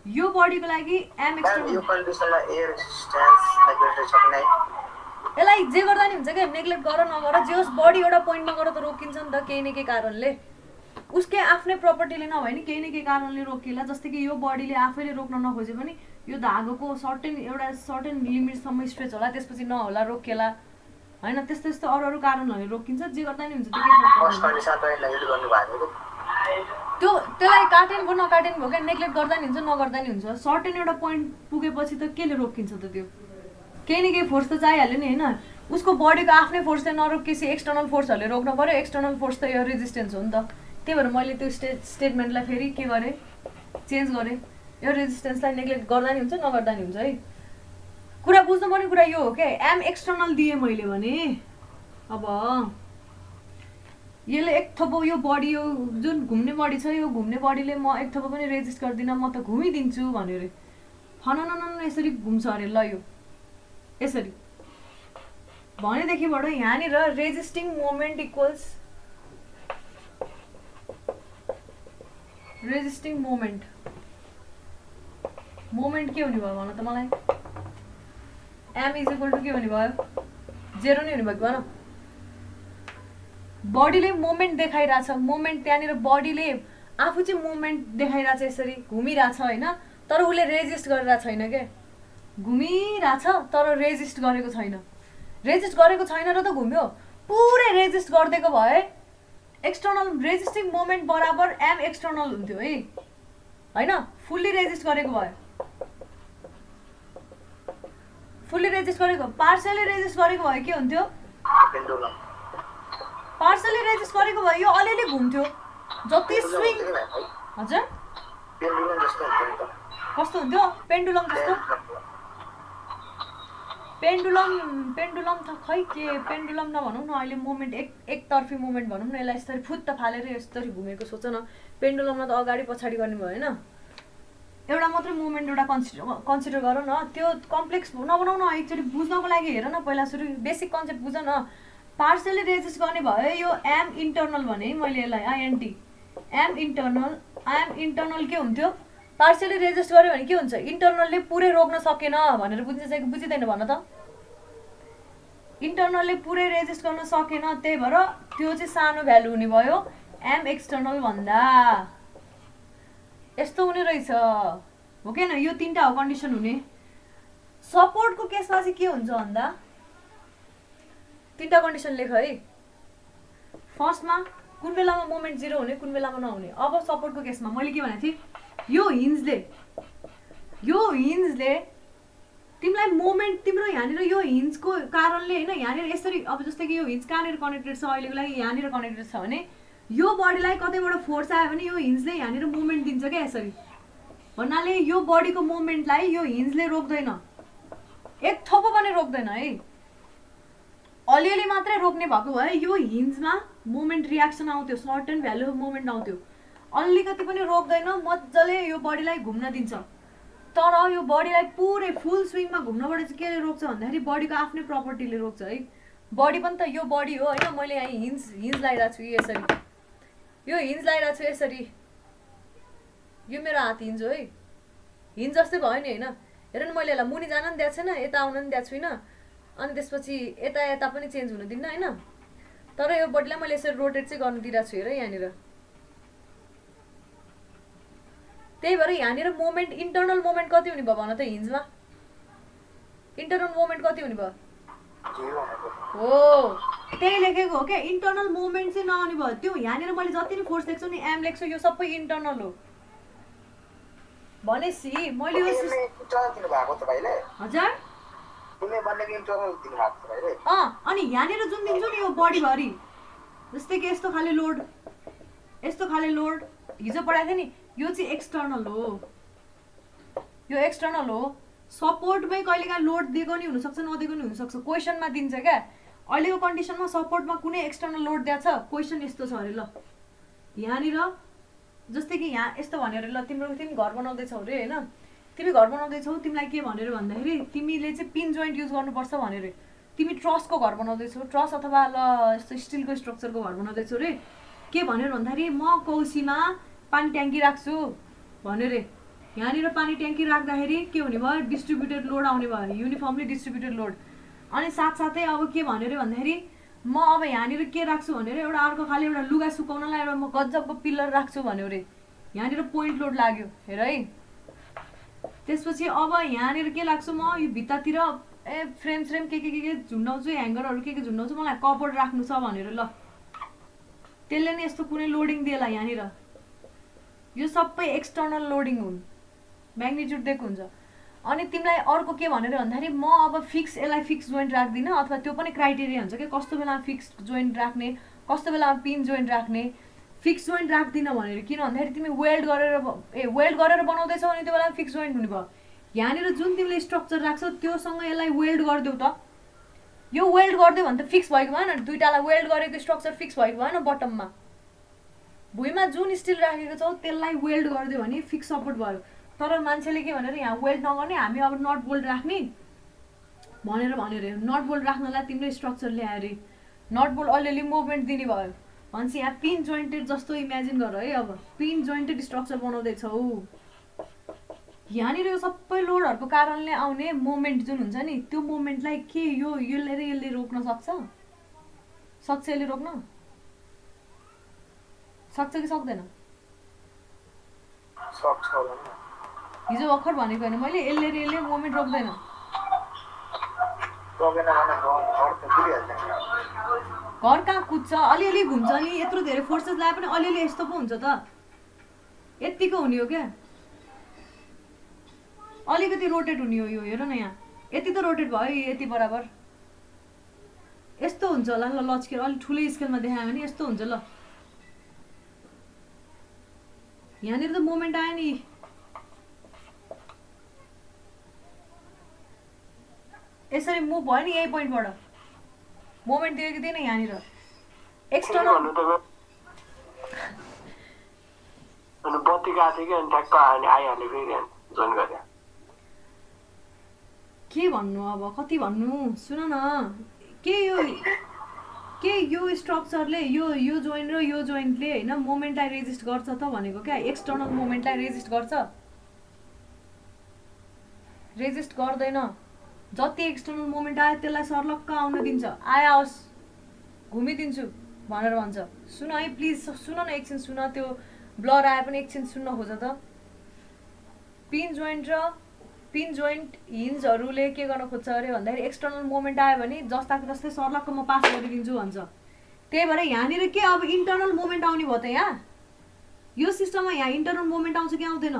यो बडीको लागि एम एक्सटर्नल यो कन्डिसनलाई एयर रेजिस्टेन्स नेग्लेक्ट छ कि यसलाई जे गर्दा नि हुन्छ क्या नेग्लेक्ट गर नगर जे होस् बडी एउटा पोइन्टमा गएर त रोकिन्छ नि त केही न केही कारणले उसकै आफ्नै प्रपर्टीले नभए नि केही न केही कारणले रोकिएला जस्तै कि यो बडीले आफैले रोक्न नखोजे पनि यो धागोको सर्टेन लिमिटसम्म स्ट्रेच होला त्यसपछि नहोला रोकिएला होइन त्यस्तो अरू कारणहरूले रोकिन्छ जे गर्दा नि हुन्छ त्यो त्यसलाई काटेन भयो नकाटेन भयो क्या नेग्लेक्ट गर्दा नि हुन्छ नगर्दा नि हुन्छ सर्टेन एउटा पोइन्ट पुगेपछि त केले रोकिन्छ त त्यो केही न केही फोर्स त चाहिहाल्यो नि होइन उसको बडीको आफ्नै फोर्सले नरोकेपछि एक्सटर्नल फोर्सहरूले रोक्न पऱ्यो एक्सटर्नल फोर्स त यो रेजिस्टेन्स हो नि त त्यही भएर मैले त्यो स्टेटमेन्टलाई फेरि के गरेँ चेन्ज गरेँ यो रेजिस्टेन्सलाई नेग्लेक्ट गर्दा नि हुन्छ नगर्दा नि हुन्छ है कुरा बुझ्नुपर्ने कुरा यो हो क्या एम एक्सटर्नल दिएँ मैले भने अब यसले एक थोपो यो बडी यो जुन घुम्ने बडी छ यो घुम्ने बडीले म एक थोपो पनि रेजिस्ट गर्दिनँ म त घुमिदिन्छु भन्यो अरे फनन यसरी घुम्छ अरे ल यो यसरी भनेदेखिबाट यहाँनिर resisting moment equals resisting moment के हुने भयो भन त मलाई एम इज इक्वल टु के हुने भयो 0 नै हुने भयो भन बडीले मोमेन्ट देखाइरहेछ मोमेन्ट त्यहाँनिर बडीले आफू चाहिँ मोमेन्ट देखाइरहेछ यसरी घुमिरहेछ होइन तर उसले रेजिस्ट गरिरहेको छैन क्या घुमिरहेछ तर रेजिस्ट गरेको छैन र त घुम्यो पुरै रेजिस्ट गरिदिएको भए एक्सटर्नल रेजिस्टिङ मोमेन्ट बराबर एम एक्सटर्नल हुन्थ्यो है होइन फुल्ली रेजिस्ट गरेको भए पार्सियली रेजिस्ट गरेको भए के हुन्थ्यो पार्सली रेजिस्ट गरेको भए यो अलिअलि घुम्थ्यो जति स्विङ हजुर पेन्डुलम जस्तो हुन्छ नि त कस्तो हुन्थ्यो पेन्डुलम जस्तो पेन्डुलम त खै के पेन्डुलम नभनौँ न अहिले मोमेन्ट एकतर्फी मोमेन्ट भनौँ न यसलाई यसरी फुत्त फालेर यसरी घुमेको सोच न पेन्डुलममा त अगाडि पछाडि गर्ने भयो होइन एउटा मात्रै मोमेन्ट एउटा कन्सिडर गर न त्यो कम्प्लेक्स नबनाउ न एकचोटि बुझ्नको लागि हेर न पहिला सुरु बेसिक कन्सेप्ट बुझ न पार्सली रेजिस्ट गर्ने भए यो एम इन्टर्नल भने मैले यसलाई आइएनटी एम इन्टर्नल के हुन्थ्यो पार्सली रेजिस्ट गर्यो भने के हुन्छ इन्टर्नलले पुरै रोक्न सकेन भनेर बुझिन्छ कि बुझिँदैन भन त इन्टर्नलले पुरै रेजिस्ट गर्न सकेन त्यही भएर त्यो चाहिँ सानो भ्यालु हुने भयो एम एक्सटर्नल भन्दा यस्तो हुने रहेछ हो कि न यो तीनटा हो कन्डिसन हुने सपोर्टको केसमा चाहिँ के हुन्छ भन्दा तीनटा कन्डिसन लेख है फर्स्टमा कुन बेलामा मोमेन्ट 0 हुने कुन बेलामा नहुने अब सपोर्टको केसमा मैले के भनेको थिएँ यो हिन्जले तिमीलाई मोमेन्ट तिम्रो यहाँनिर यो हिन्जको कारणले होइन यहाँनिर यसरी अब जस्तै कि यो हिन्ज कहाँनिर कनेक्टेड छ अहिलेको लागि यहाँनिर कनेक्टेड छ भने यो बडीलाई कतैबाट फोर्स आयो भने यो हिन्जले यहाँनिर मोमेन्ट दिन्छ क्या यसरी भन्नाले यो बडीको मोमेन्टलाई यो हिन्जले रोक्दैन एक थोपो पनि रोक्दैन है अलिअलि मात्रै रोक्ने भएको भए यो हिन्जमा मोमेन्ट रियाक्सन आउँथ्यो सर्टेन भ्यालु अफ मोमेन्ट आउँथ्यो अलिकति पनि रोक्दैन मजाले यो बडीलाई घुम्न दिन्छ तर यो बडीलाई पुरै फुल स्विङमा घुम्नबाट चाहिँ के रोक्छ भन्दाखेरि बडीको आफ्नै प्रपर्टीले रोक्छ है बडी पनि त यो बडी हो होइन मैले यहाँ हिन्ज लगाइरहेको छु यसरी यो हिन्ज लगाइरहेको छु यसरी यो मेरो हात हिन्ज हो है हिन्ज जस्तै भयो नि होइन हेर न मैले यसलाई मुनि जान नि दिएको छैन यता आउन नि दिएको छुइनँ अनि त्यसपछि यता पनि चेन्ज हुन दिन्न होइन तर यो बडीलाई मैले यसरी रोटेट चाहिँ गर्नु दिइरहेको छु हेर यहाँनिर त्यही भएर यहाँनिर मोमेन्ट इन्टर्नल मोमेन्ट कति हुने भयो भन त हिन्जमा इन्टर्नल मोमेन्ट कति हुने भयो हो त्यही लेखेको हो क्या इन्टर्नल मोमेन्ट चाहिँ नआउने भयो त्यो यहाँनिर मैले जति नै फोर्स लेख्छु नि एम लेख्छु यो सबै इन्टर्नल हो भनेपछि मैले यो हजुर अनि यहाँनिर जुन दिन्छु नि यो बडीभरि जस्तै कि यस्तो खाले लोड हिजो पढाएको थिएँ नि यो चाहिँ एक्सटर्नल हो यो एक्सटर्नल हो सपोर्टमै कहिलेकाहीँ लोड दिएको नि हुनसक्छ नदिएको नि हुनसक्छ क्वेसनमा दिन्छ क्या अहिलेको कन्डिसनमा सपोर्टमा कुनै एक्सटर्नल लोड दिएको छ क्वेसन यस्तो छ अरे ल यहाँनिर जस्तै कि यहाँ यस्तो भनेर ल तिमी घर बनाउँदैछौ अरे होइन तिमी घर बनाउँदैछौ तिमीलाई के भनेर भन्दाखेरि तिमीले चाहिँ पिन जोइन्ट युज गर्नुपर्छ भनेर तिमी ट्रसको घर बनाउँदैछौ ट्रस अथवा ल यस्तो स्टिलको स्ट्रक्चरको घर बनाउँदैछौ रे के भनेर भन्दाखेरि म कौसीमा पानी ट्याङ्की राख्छु भनेर यहाँनिर पानी ट्याङ्की राख्दाखेरि के हुने भयो डिस्ट्रिब्युटेड लोड आउने भयो युनिफर्मली डिस्ट्रिब्युटेड लोड अनि साथसाथै अब के भनेर भन्दाखेरि म अब यहाँनिर के राख्छु भनेर एउटा अर्को खाले एउटा लुगा सुकाउनलाई एउटा म गजबको पिलर राख्छु भन्यो अरे यहाँनिर पोइन्ट लोड लाग्यो हेर है त्यसपछि अब यहाँनिर के लाग्छु म यो भित्तातिर फ्रेम के झुन्डाउँछु ह्याङ्गरहरू के झुन्डाउँछु मलाई कपड राख्नु छ भनेर ल त्यसले नि यस्तो कुनै लोडिङ दिएला यहाँनिर यो सबै एक्सटर्नल लोडिङ हुन् म्याग्निट्युड दिएको हुन्छ अनि तिमीलाई अर्को के भनेर भन्दाखेरि म अब यसलाई फिक्स जोइन्ट राख्दिनँ अथवा त्यो पनि क्राइटेरिया हुन्छ कि कस्तो बेलामा फिक्स जोइन्ट राख्ने कस्तो बेलामा पिन जोइन्ट राख्ने फिक्स जोइन्ट राख्दिनँ भनेर किन भन्दाखेरि तिमी वेल्ड गरेर बनाउँदैछौ अनि त्यो बेला फिक्स जोइन्ट हुने भयो यहाँनिर जुन तिमीले स्ट्रक्चर राख्छौ त्योसँग यसलाई वेल्ड गरिदेऊ त यो वेल्ड गरिदियो भने त फिक्स भएको भएन दुईटालाई वेल्ड गरेको स्ट्रक्चर फिक्स भएको भएन बटममा भुइँमा जुन स्टिल राखेको छौ त्यसलाई वेल्ड गरिदियो भने फिक्स सपोर्ट भयो तर मान्छेले के भनेर यहाँ वेल्ड नगर्ने हामी अब नट बोल्ट राख्ने भनेर नट बोल्ट राख्नलाई तिमीले स्ट्रक्चर ल्यायो अरे नट बोल्ट अलिअलि मुभमेन्ट दिने भयो भनेपछि यहाँ पिन जोइन्टेड जस्तो इमेजिन गर है अब पिन जोइन्टेड स्ट्रक्चर बनाउँदैछौ यहाँनिर यो सबै लोडहरूको कारणले आउने मोमेन्ट जुन हुन्छ नि त्यो मोमेन्टलाई के यसले रोक्न सक्छ यसले रोक्न सक्छ कि सक्दैन हिजो भर्खर भनेको होइन मैले यसले मोमेन्ट रोक्दैन घर कहाँ कुद्छ अलिअलि घुम्छ नि यत्रो धेरै फोर्सेस लाए पनि अलिअलि यस्तो पो हुन्छ त यतिको हुने हो क्या अलिकति रोटेट हुने हो यो हेर न यहाँ यति त रोटेट भयो यति बराबर यस्तो हुन्छ होला ल स्केल अलिक ठुलै स्केलमा देखायो भने यस्तो हुन्छ ल यहाँनिर त मोमेन्ट आयो नि यसरी मुभ भयो नि यही पोइन्टबाट मोमेन्ट दियो कि दिएन यहाँनिर एक्सटर्नल भन्नु त अनि बत्ती गएको थियो कि अनि ठ्याक्क आइहाल्यो फेरि जोइन गरे के भन्नु अब कति भन्नु सुन न के यो स्ट्रक्चरले यो जोइन र यो जोइन्टले होइन मोमेन्टलाई रेजिस्ट गर्छ त भनेको क्या एक्सटर्नल मोमेन्टलाई रेजिस्ट गर्छ रेजिस्ट गर्दैन जति एक्सटर्नल मोमेन्ट आयो त्यसलाई सर्लक्क आउन दिन्छ आओस् घुमिदिन्छु भनेर भन्छ सुन है प्लिज सुन न एकछिन सुन त्यो ब्लर आए पनि एकछिन सुन्न खोज त पिन जोइन्ट हिन्जहरूले के गर्न खोज्छ अरे भन्दाखेरि एक्सटर्नल मोमेन्ट आयो भने जस्ताको जस्तै सर्लक्क म पास गरिदिन्छु भन्छ त्यही भएर यहाँनिर के अब इन्टर्नल मोमेन्ट आउने भयो त यहाँ यो सिस्टममा यहाँ इन्टर्नल मोमेन्ट आउँछ कि आउँदैन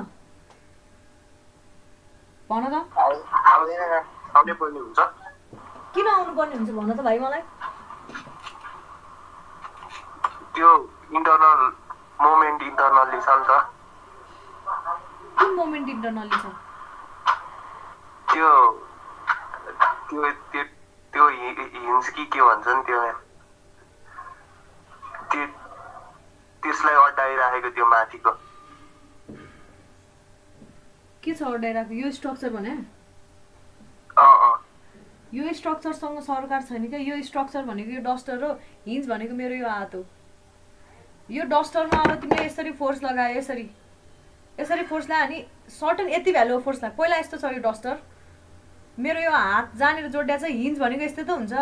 भन त आउने पर्ने हुन्छ किन आउनु पर्ने हुन्छ भन त भाइ मलाई त्यो इन्टर्नल मोमेन्ट इन्टर्नल्ली छ नि त कुन मोमेन्ट इन्टर्नल्ली छ त्यो त्यो त्यो त्यो हिन्स कि के भन्छ नि त्यो त्यसलाई अड्डाइराखेको त्यो माथिको के छ अड्डाइराखेको यो स्ट्रक्चर भने यो स्ट्रक्चरसँग सरकार छैन क्या यो स्ट्रक्चर भनेको यो डस्टर हो हिन्ज भनेको मेरो यो हात हो यो डस्टरमा अब तिमीले यसरी फोर्स लगायो यसरी फोर्स लगायो भने सर्टन यति भ्यालु फोर्स लाग्यो पहिला यस्तो छ यो डस्टर मेरो यो हात जहाँनिर जोड्या छ हिन्ज भनेको यस्तै त हुन्छ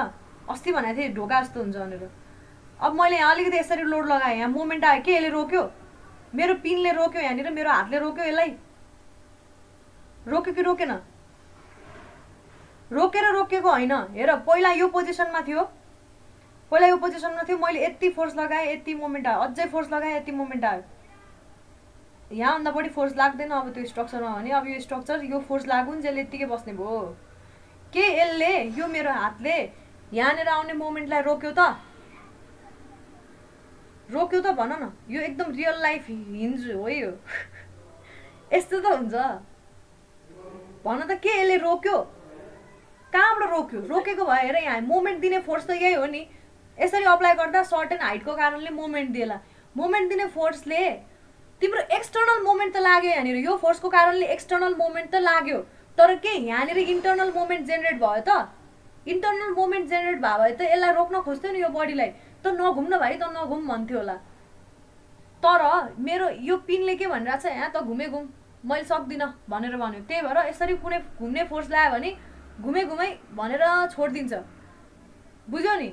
अस्ति भनेको थिएँ ढोका जस्तो हुन्छ भनेर अब मैले यहाँ अलिकति यसरी लोड लगाएँ यहाँ मोमेन्ट आयो के यसले रोक्यो मेरो पिनले रोक्यो यहाँनिर मेरो हातले रोक्यो यसलाई रोक्यो कि रोकेन रोकेर रोकेको होइन हेर पहिला यो पोजिसनमा थियो मैले यति फोर्स लगाएँ यति मोमेन्ट आयो अझै फोर्स लगाएँ यति मोमेन्ट आयो यहाँभन्दा बढी फोर्स लाग्दैन अब त्यो स्ट्रक्चरमा भने अब यो स्ट्रक्चर यो फोर्स लागुन् जसले यत्तिकै बस्ने भयो के यसले यो मेरो हातले यहाँनिर आउने मोमेन्टलाई रोक्यो त भन न यो एकदम रियल लाइफ हिन्ज हो यो यस्तो त हुन्छ भन त के यसले रोक्यो कहाँबाट रोकेको भयो हेर यहाँ मोमेन्ट दिने फोर्स त यही हो नि यसरी अप्लाई गर्दा सर्टेन हाइटको कारणले मोमेन्ट दिएला मोमेन्ट दिने फोर्सले तिम्रो एक्सटर्नल मोमेन्ट त लाग्यो यहाँनिर यो फोर्सको कारणले एक्सटर्नल मोमेन्ट त लाग्यो तर के यहाँनिर इन्टर्नल मोमेन्ट जेनेरेट भयो त इन्टर्नल मोमेन्ट जेनेरेट भयो भए त यसलाई रोक्न खोज्थ्यो नि यो बडीलाई त नघुम्न भाइ त नघुम भन्थ्यो होला तर मेरो यो पिनले के भनिरहेको छ यहाँ त घुम मैले सक्दिनँ भनेर भन्यो त्यही भएर यसरी कुनै घुम्ने फोर्स लगायो भने घुमै भनेर छोडिदिन्छ बुझ्यौ नि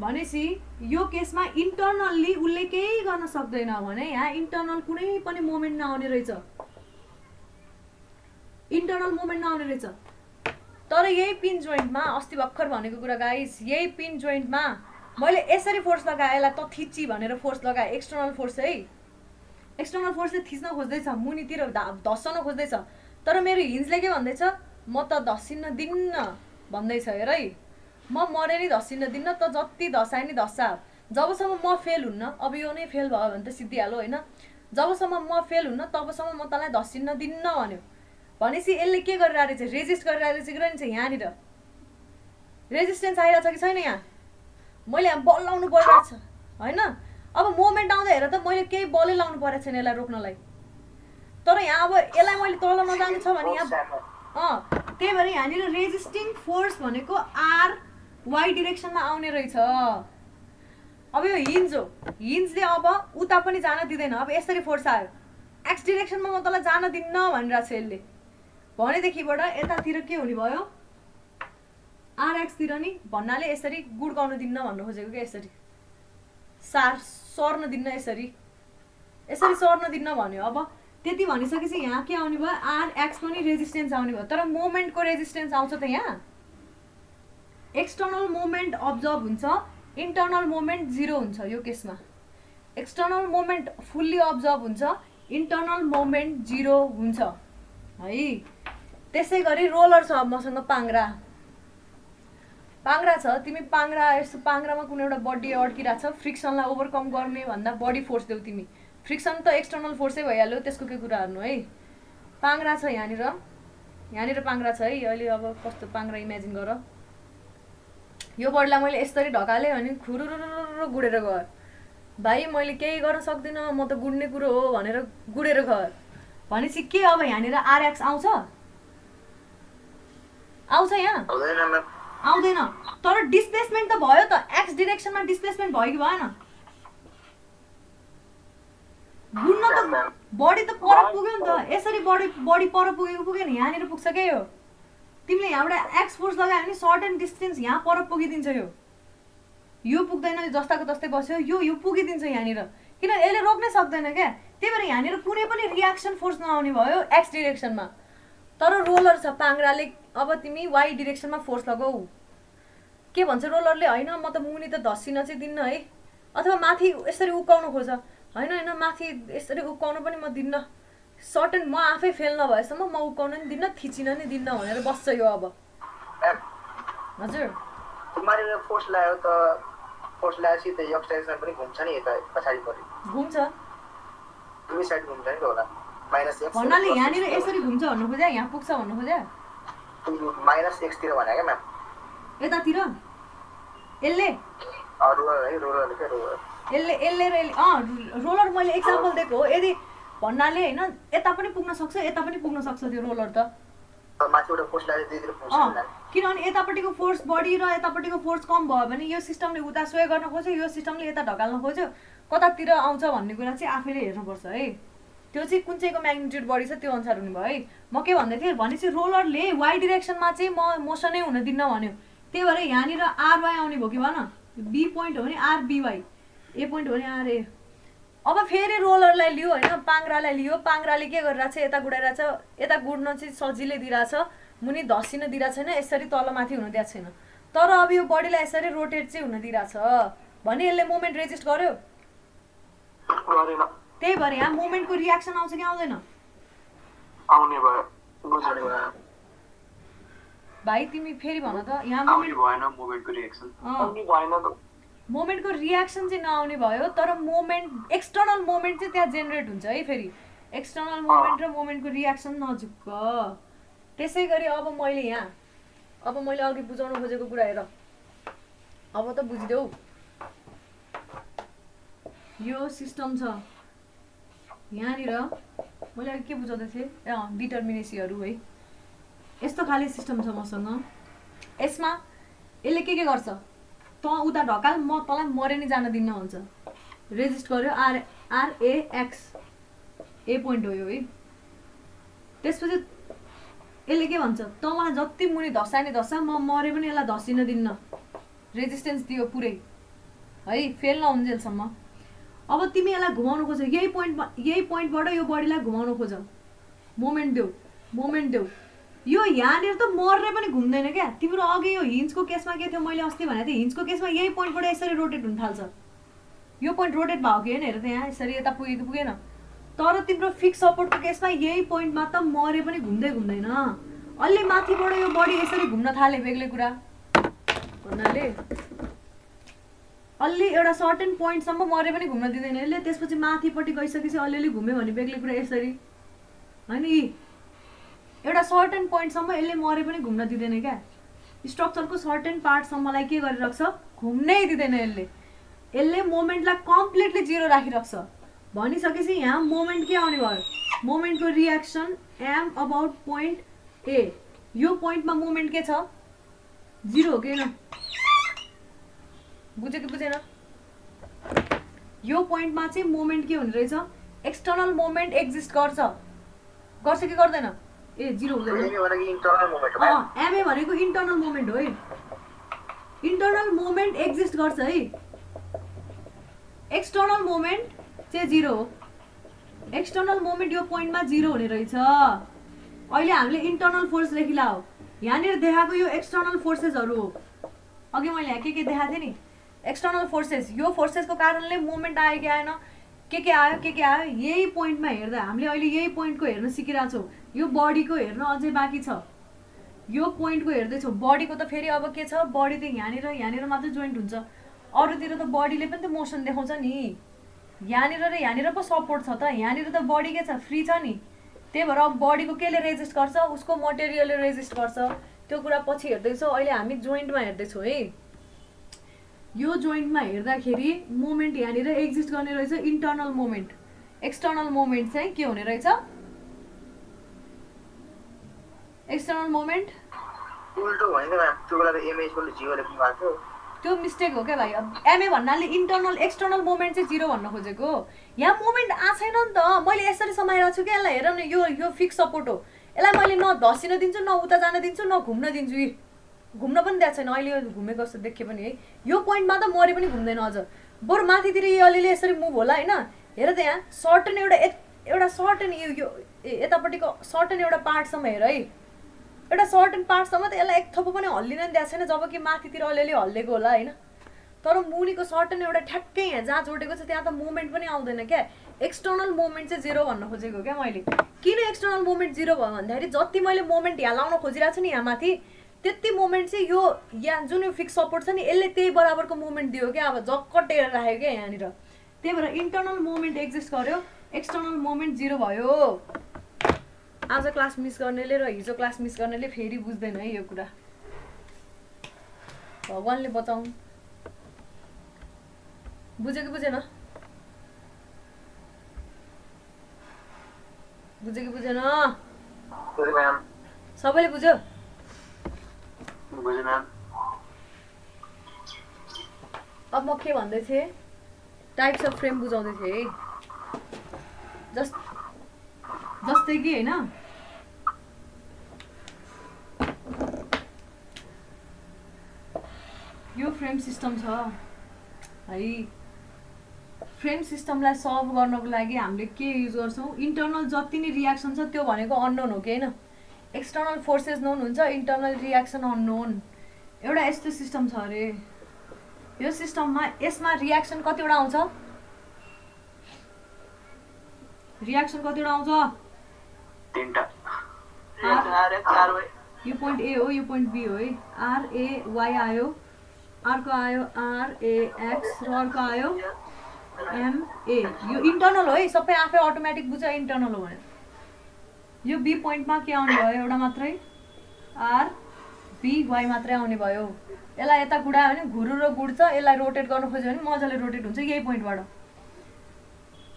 भनेपछि यो केसमा इन्टर्नल्ली उसले केही गर्न सक्दैन भने यहाँ इन्टर्नल कुनै पनि मोमेन्ट नआउने रहेछ तर यही पिन जोइन्टमा अस्ति भर्खर भनेको कुरा गाइस यही पिन जोइन्टमा मैले यसरी फोर्स लगाएँ यसलाई त थिची भनेर फोर्स लगाएँ एक्सटर्नल फोर्स है एक्सटर्नल फोर्सले थिच्न खोज्दैछ मुनितिर धस्सन खोज्दैछ तर मेरो हिन्जले के भन्दैछ म त धस्सिन्न दिन्न भन्दैछ हेर है म मरे नि धस्सिन्न दिन्न त जति धसाए नि धस्सा जबसम्म म फेल हुन्न अब यो नै फेल भयो भने त सिद्धिहाल्यो होइन जबसम्म म फेल हुन्न तबसम्म म तँलाई धस्सिन्न दिन्न भन्यो भनेपछि यसले के गरिरहेको रहेछ रेजिस्ट गरिरहेको रहेछ कि यहाँनिर रेजिस्टेन्स आइरहेको छ कि छैन यहाँ मैले यहाँ बल लाउनु परिरहेको छ होइन अब मोमेन्ट आउँदा हेर त मैले केही बलै लाउनु परेको छैन यसलाई रोक्नलाई तर यहाँ अब यसलाई मैले तल नजानु छ भने यहाँ त्यही भएर यहाँनिर रेजिस्टिङ फोर्स भनेको आर वाइ डिरेक्सनमा आउने रहेछ अब यो हिन्ज हो हिन्जले अब उता पनि जान दिँदैन अब यसरी फोर्स आयो एक्स डिरेक्सनमा म तँलाई जान दिन्न भनिरहेको छ यसले भनेदेखिबाट यतातिर के हुने भयो आरएक्सतिर नि भन्नाले यसरी गुड्काउन दिन्न भन्नु खोजेको क्या यसरी सर्न दिन्न यसरी सर्न दिन्न भन्यो अब त्यति भनिसकेपछि यहाँ के आउने भयो आरएक्स पनि रेजिस्टेन्स आउने भयो तर मोमेन्टको रेजिस्टेन्स आउँछ त यहाँ एक्सटर्नल मोमेन्ट अब्जर्भ हुन्छ इन्टर्नल मोमेन्ट 0 हुन्छ यो केसमा एक्सटर्नल मोमेन्ट फुल्ली अब्जर्भ हुन्छ इन्टर्नल मोमेन्ट 0 हुन्छ है त्यसै गरी रोलर छ मसँग पाङ्ग्रा पाङ्रा छ, तिमी पाङ्रा यस्तो पाङ्रामा कुनै एउटा बडी अड्किरहेको छ, फ्रिक्सनलाई ओभरकम गर्ने भन्दा बडी फोर्स देऊ तिमी। फ्रिक्सन त एक्सटर्नल फोर्सै भइहाल्यो, त्यसको के कुरा गर्नु है। पाङ्रा छ यहाँनिर पाङ्रा छ है। अहिले अब कस्तो पाङ्रा इमेजिन गर। यो बडीलाई मैले यसरी ढकालेँ अनि खुरुरुरुरु गुडेर गयो। भाइ मैले केही गर्न सक्दिनँ, म त गुड्ने कुरो हो भनेर गुडेर गयो भनेपछि के अब यहाँनिर आरएक्स आउँछ यहाँ? आउँदैन। तर डिस्प्लेसमेन्ट त भयो त, एक्स डिरेक्सनमा डिस्प्लेसमेन्ट भयो कि भएन? गुड्न त बडी त पर पुग्यो नि त। यसरी बडी पर पुगेको पुगेन, यहाँनिर पुग्छ क्या यो। तिमीले यहाँबाट एक्स फोर्स लगायो भने सर्टेन डिस्टेन्स यहाँ पर पुगिदिन्छ। यो पुग्दैन, जस्ताको तस्तै बस्यो, यो पुगिदिन्छ यहाँनिर, किन यसले रोक्नै सक्दैन क्या। त्यही भएर यहाँनिर कुनै पनि रियाक्सन फोर्स नआउने भयो एक्स डिरेक्सनमा। तर रोलर छ पाङ्राले, अब तिमी वाइ डिरेक्सनमा फोर्स लगाऊ। के भन्छ रोलरले, होइन म त मुनि त धस्सिन चाहिँ दिन्न है, अथवा माथि यसरी उक्काउन खोज्छ, होइन माथि यसरी उक्काउन पनि म दिन्न, सर्टेन म आफै फेल नभएसम्म म उक्काउन नि दिन्न, थिचिन नि दिन्न भनेर बस्छ यो। अब हजुर तिमीले फोर्स ल्यायो त, फोर्स ल्याएपछि त एक्स डाइरेक्सन पनि घुम्छ नि, यता पछाडिपट्टि घुम्छ, दुवै साइड घुम्छ नि त होला। माइनस एक्स भन्नाले यहाँनिर यसरी घुम्छ भन्नु खोज्या, यहाँ पुग्छ भन्नु खोज्या, माइनस एक्स तिर भने क्या म्याम, यतातिर यसले रोलर है, रोलर के रोलर यसले रोलर मैले एक्जाम्पल दिएको हो। यदि भन्नाले होइन यता पनि पुग्न सक्छ, यता पनि पुग्न सक्छ त्यो रोलर त। माथिबाट फोर्स ल्याए दुईतिर पुग्छ नि। किनभने यतापट्टिको फोर्स बढी र यतापट्टिको फोर्स कम भयो भने यो सिस्टमले उता स्वे गर्न खोज्यो, यो सिस्टमले यता ढकाल्न खोज्यो, कतातिर आउँछ भन्ने कुरा चाहिँ आफैले हेर्नुपर्छ है। त्यो चाहिँ कुन चाहिँको म्याग्निट्युड बढी छ त्यो अनुसार हुने भयो है। म के भन्दै थिएँ भनेपछि रोलरले वाइ डिरेक्सनमा चाहिँ म मोसनै हुन दिन्न भन्यो। त्यही भएर यहाँनिर आरवाई आउने भयो कि भन, बी पोइन्ट हो भने आरबिवाई, ए पोइन्ट हो भने आरए। अब फेरि रोलरलाई लियो होइन, पाङ्रालाई लियो, पाङ्राले के गरिरहेछ, यता गुडाइरहेछ, यता गुड्न चाहिँ सजिलै दिइरहेछ, मुनि धस्सिन दिइरहेको छैन, यसरी तलमाथि हुन दिएको छैन। तर अब यो बडीलाई यसरी रोटेट चाहिँ हुन दिइरहेछ भने यसले मोमेन्ट रेजिस्ट गर्यो, त्यही भएर यहाँ मोमेन्टको रियाक्सन आउँछ कि आउँदैन? आउने भयो, बुझ्ने भयो। भाइ तिमी फेरि भन त, यहाँ आउने भएन मोमेन्टको रियाक्सन, आउने भएन त। मोमेन्टको रियाक्सन चाहिँ नआउने भयो, तर मोमेन्ट एक्सटर्नल मोमेन्ट चाहिँ त्यहाँ जेनेरेट हुन्छ है। फेरि एक्सटर्नल मोमेन्ट र मोमेन्टको रियाक्सन नझुक्क। त्यसै गरी अब मैले अघि बुझाउन खोजेको कुरा हेर, अब त बुझिदेऊ। यो सिस्टम छ यहाँनिर, मैले अघि के बुझाउँदै थिएँ, डिटर्मिनेसीहरू है। यस्तो खाले सिस्टम छ मसँग। यसमा यसले के गर्छ, त उता ढकाल, म तँलाई मरे नि जान दिन्न भन्छ, रेजिस्ट गर्यो। आरएएक्स ए पोइन्ट हो यो है। त्यसपछि यसले के भन्छ, त मलाई जति मुनि धस्सा नि धस्सा, म मरे पनि यसलाई धस्सिन दिन्न, रेजिस्टेन्स दियो पुरै है, फेल नहुन्जेलसम्म। अब तिमी यसलाई घुमाउनु खोज, यही पोइन्टबाट यो बडीलाई घुमाउनु खोज, मोमेन्ट देऊ। यो यहाँनिर त मर्ने पनि घुम्दैन क्या। तिम्रो अघि यो हिन्जको केसमा के थियो, मैले अस्ति भनेको थिएँ, हिन्जको केसमा यही पोइन्टबाट यसरी रोटेट हुन थाल्छ। यो पोइन्ट रोटेट भएको कि होइन हेर त, यहाँ यसरी यता पुगेन। तर तिम्रो फिक्स सपोर्टको केसमा यही पोइन्टमा त मरे पनि घुम्दैन। अलि माथिबाट यो बडी यसरी घुम्न थाले, बेग्लै कुरा भन्नाले अलि एउटा सर्टेन पोइन्टसम्म मरे पनि घुम्न दिँदैन यसले। त्यसपछि माथिपट्टि गइसकेपछि अलिअलि घुम्यो भने बेग्लै कुरा यसरी होइन, एउटा सर्टेन पोइन्टसम्म यसले मरे पनि घुम्न दिँदैन क्या। स्ट्रक्चरको सर्टेन पार्टसम्मलाई के गरिराख्छ, घुम्नै दिँदैन यसले मोमेन्टलाई कम्प्लिटली जिरो राखिराख्छ। भनिसकेपछि यहाँ मोमेन्ट के आउने भयो, मोमेन्टको रियाक्सन एम अबाउट पोइन्ट ए। यो पोइन्टमा मोमेन्ट के छ, जिरो हो कि होइन, बुझ्यो कि बुझेन? यो पोइन्टमा चाहिँ मोमेन्ट के हुने रहेछ, एक्सटर्नल मोमेन्ट एक्जिस्ट गर्छ कि गर्दैन? ए जिरो हुँदैन। एमए भनेको इन्टर्नल मोमेन्ट हो है, इन्टर्नल मोमेन्ट एक्जिस्ट गर्छ है, एक्सटर्नल मोमेन्ट चाहिँ जिरो हो। एक्सटर्नल मोमेन्ट यो पोइन्टमा जिरो हुने रहेछ। अहिले हामीले इन्टर्नल फोर्स लेखिला हो, यहाँनिर देखाएको यो एक्सटर्नल फोर्सेसहरू हो। अघि मैले यहाँ के देखाएको थिएँ नि, एक्सटर्नल फोर्सेस, यो फोर्सेसको कारणले मोमेन्ट आयो कि आएन, के आयो, यही पोइन्टमा हेर्दा हामीले अहिले यही पोइन्टको हेर्न सिकिरहेको छौँ। यो बडीको हेर्न अझै बाँकी छ। यो पोइन्टको हेर्दैछौ बडीको त फेरि अब के छ बडी त यहाँनिर मात्र जोइन्ट हुन्छ अरूतिर त बडीले पनि त मोसन देखाउँछ नि यहाँनिर र यहाँनिर पो सपोर्ट छ त यहाँनिर त बडी के छ फ्री छ नि त्यही भएर अब बडीको केले रेजिस्ट गर्छ उसको मटेरियलले रेजिस्ट गर्छ त्यो कुरा पछि हेर्दैछौ अहिले हामी जोइन्टमा हेर्दैछौ है यो जोइन्टमा हेर्दाखेरि मोमेन्ट यहाँनिर एक्जिस्ट गर्ने रहेछ इन्टर्नल मोमेन्ट एक्सटर्नल मोमेन्ट चाहिँ के हुने रहेछ एक्सटर्नल मोमेन्ट उल्टो होइन म्याम त्यो बेला त एमए इक्वल टु 0 लेख्नु भएको थियो त्यो मिस्टेक हो क्या भाइ अब एमए भन्नाले इन्टर्नल एक्सटर्नल मोमेन्ट चाहिँ 0 भन्न खोजेको यहाँ मोमेन्ट आएको छैन नि त मैले यसरी समाइरहेको छु क्या यसलाई हेर न यो फिक्स सपोर्ट हो यसलाई मैले न धसिन दिन्छु न उता जान दिन्छु न घुम्न दिन्छु घुम्न पनि दिएको छैन अहिले यो घुमेको जस्तो देखे पनि है यो पोइन्टमा त मरे पनि घुम्दैन अझ बरु माथितिर यो अलिअलि यसरी मुभ होला होइन हेर त यहाँ सर्टन एउटा सर्टन यो यतापट्टिको सर्टन एउटा पार्टसम्म हेर है एउटा सर्टन पार्टसम्म त यसलाई एक थप्पो पनि हल्लिन दिएको छैन जब कि माथितिर अलिअलि हल्लेको होला होइन तर मुनिको सर्टन एउटा ठ्याक्कै यहाँ जहाँ जोडेको छ त्यहाँ त मुभमेन्ट पनि आउँदैन क्या एक्सटर्नल मोमेन्ट चाहिँ 0 भन्न खोजेको क्या मैले किन एक्सटर्नल मोमेन्ट 0 भयो भन्दाखेरि जति मैले मोमेन्ट यहाँ लाउन खोजिरहेको छु नि यहाँ माथि त्यति मोमेन्ट चाहिँ यो यहाँ जुन यो फिक्स सपोर्ट छ नि यसले त्यही बराबरको मोमेन्ट दियो क्या अब जक्कटेर राख्यो क्या यहाँनिर त्यही भएर इन्टर्नल मोमेन्ट एक्जिस्ट गर्यो एक्सटर्नल मोमेन्ट 0 भयो आज क्लास मिस गर्नेले र हिजो क्लास मिस गर्नेले फेरि बुझ्दैन है यो कुरा भगवान्ले बचाउँ बुझ्यो कि बुझेन बुझ्यो कि बुझेन बुझेँ म्याम सबैले बुझ्यो बुझेँ म्याम अब म के भन्दै थिएँ टाइप्स अफ फ्रेम बुझाउँदै थिएँ है जस्तै कि होइन यो फ्रेम सिस्टम छ है फ्रेम सिस्टमलाई सल्भ गर्नको लागि हामीले के युज गर्छौँ इन्टर्नल जति नै रियाक्सन छ त्यो भनेको अननोन हो कि होइन एक्सटर्नल फोर्सेस नोन हुन्छ इन्टर्नल रियाक्सन अननोन एउटा यस्तो सिस्टम छ अरे यो सिस्टममा यसमा रियाक्सन कतिवटा आउँछ रियाक्सन कतिवटा आउँछ 3टा यो पोइन्ट ए हो यो पोइन्ट बी हो है आरएवाई आयो अर्को आयो आरएएक्स र अर्को आयो एमए यो इन्टर्नल हो है सबै आफै अटोमेटिक बुझ्छ इन्टर्नल हो भने यो बी पोइन्टमा के आउने भयो एउटा मात्रै आरबिवाई मात्रै आउने भयो यसलाई यता गुडायो भने घुरुर गुड्छ यसलाई रोटेट गर्नु खोज्यो भने मजाले रोटेट हुन्छ यही पोइन्टबाट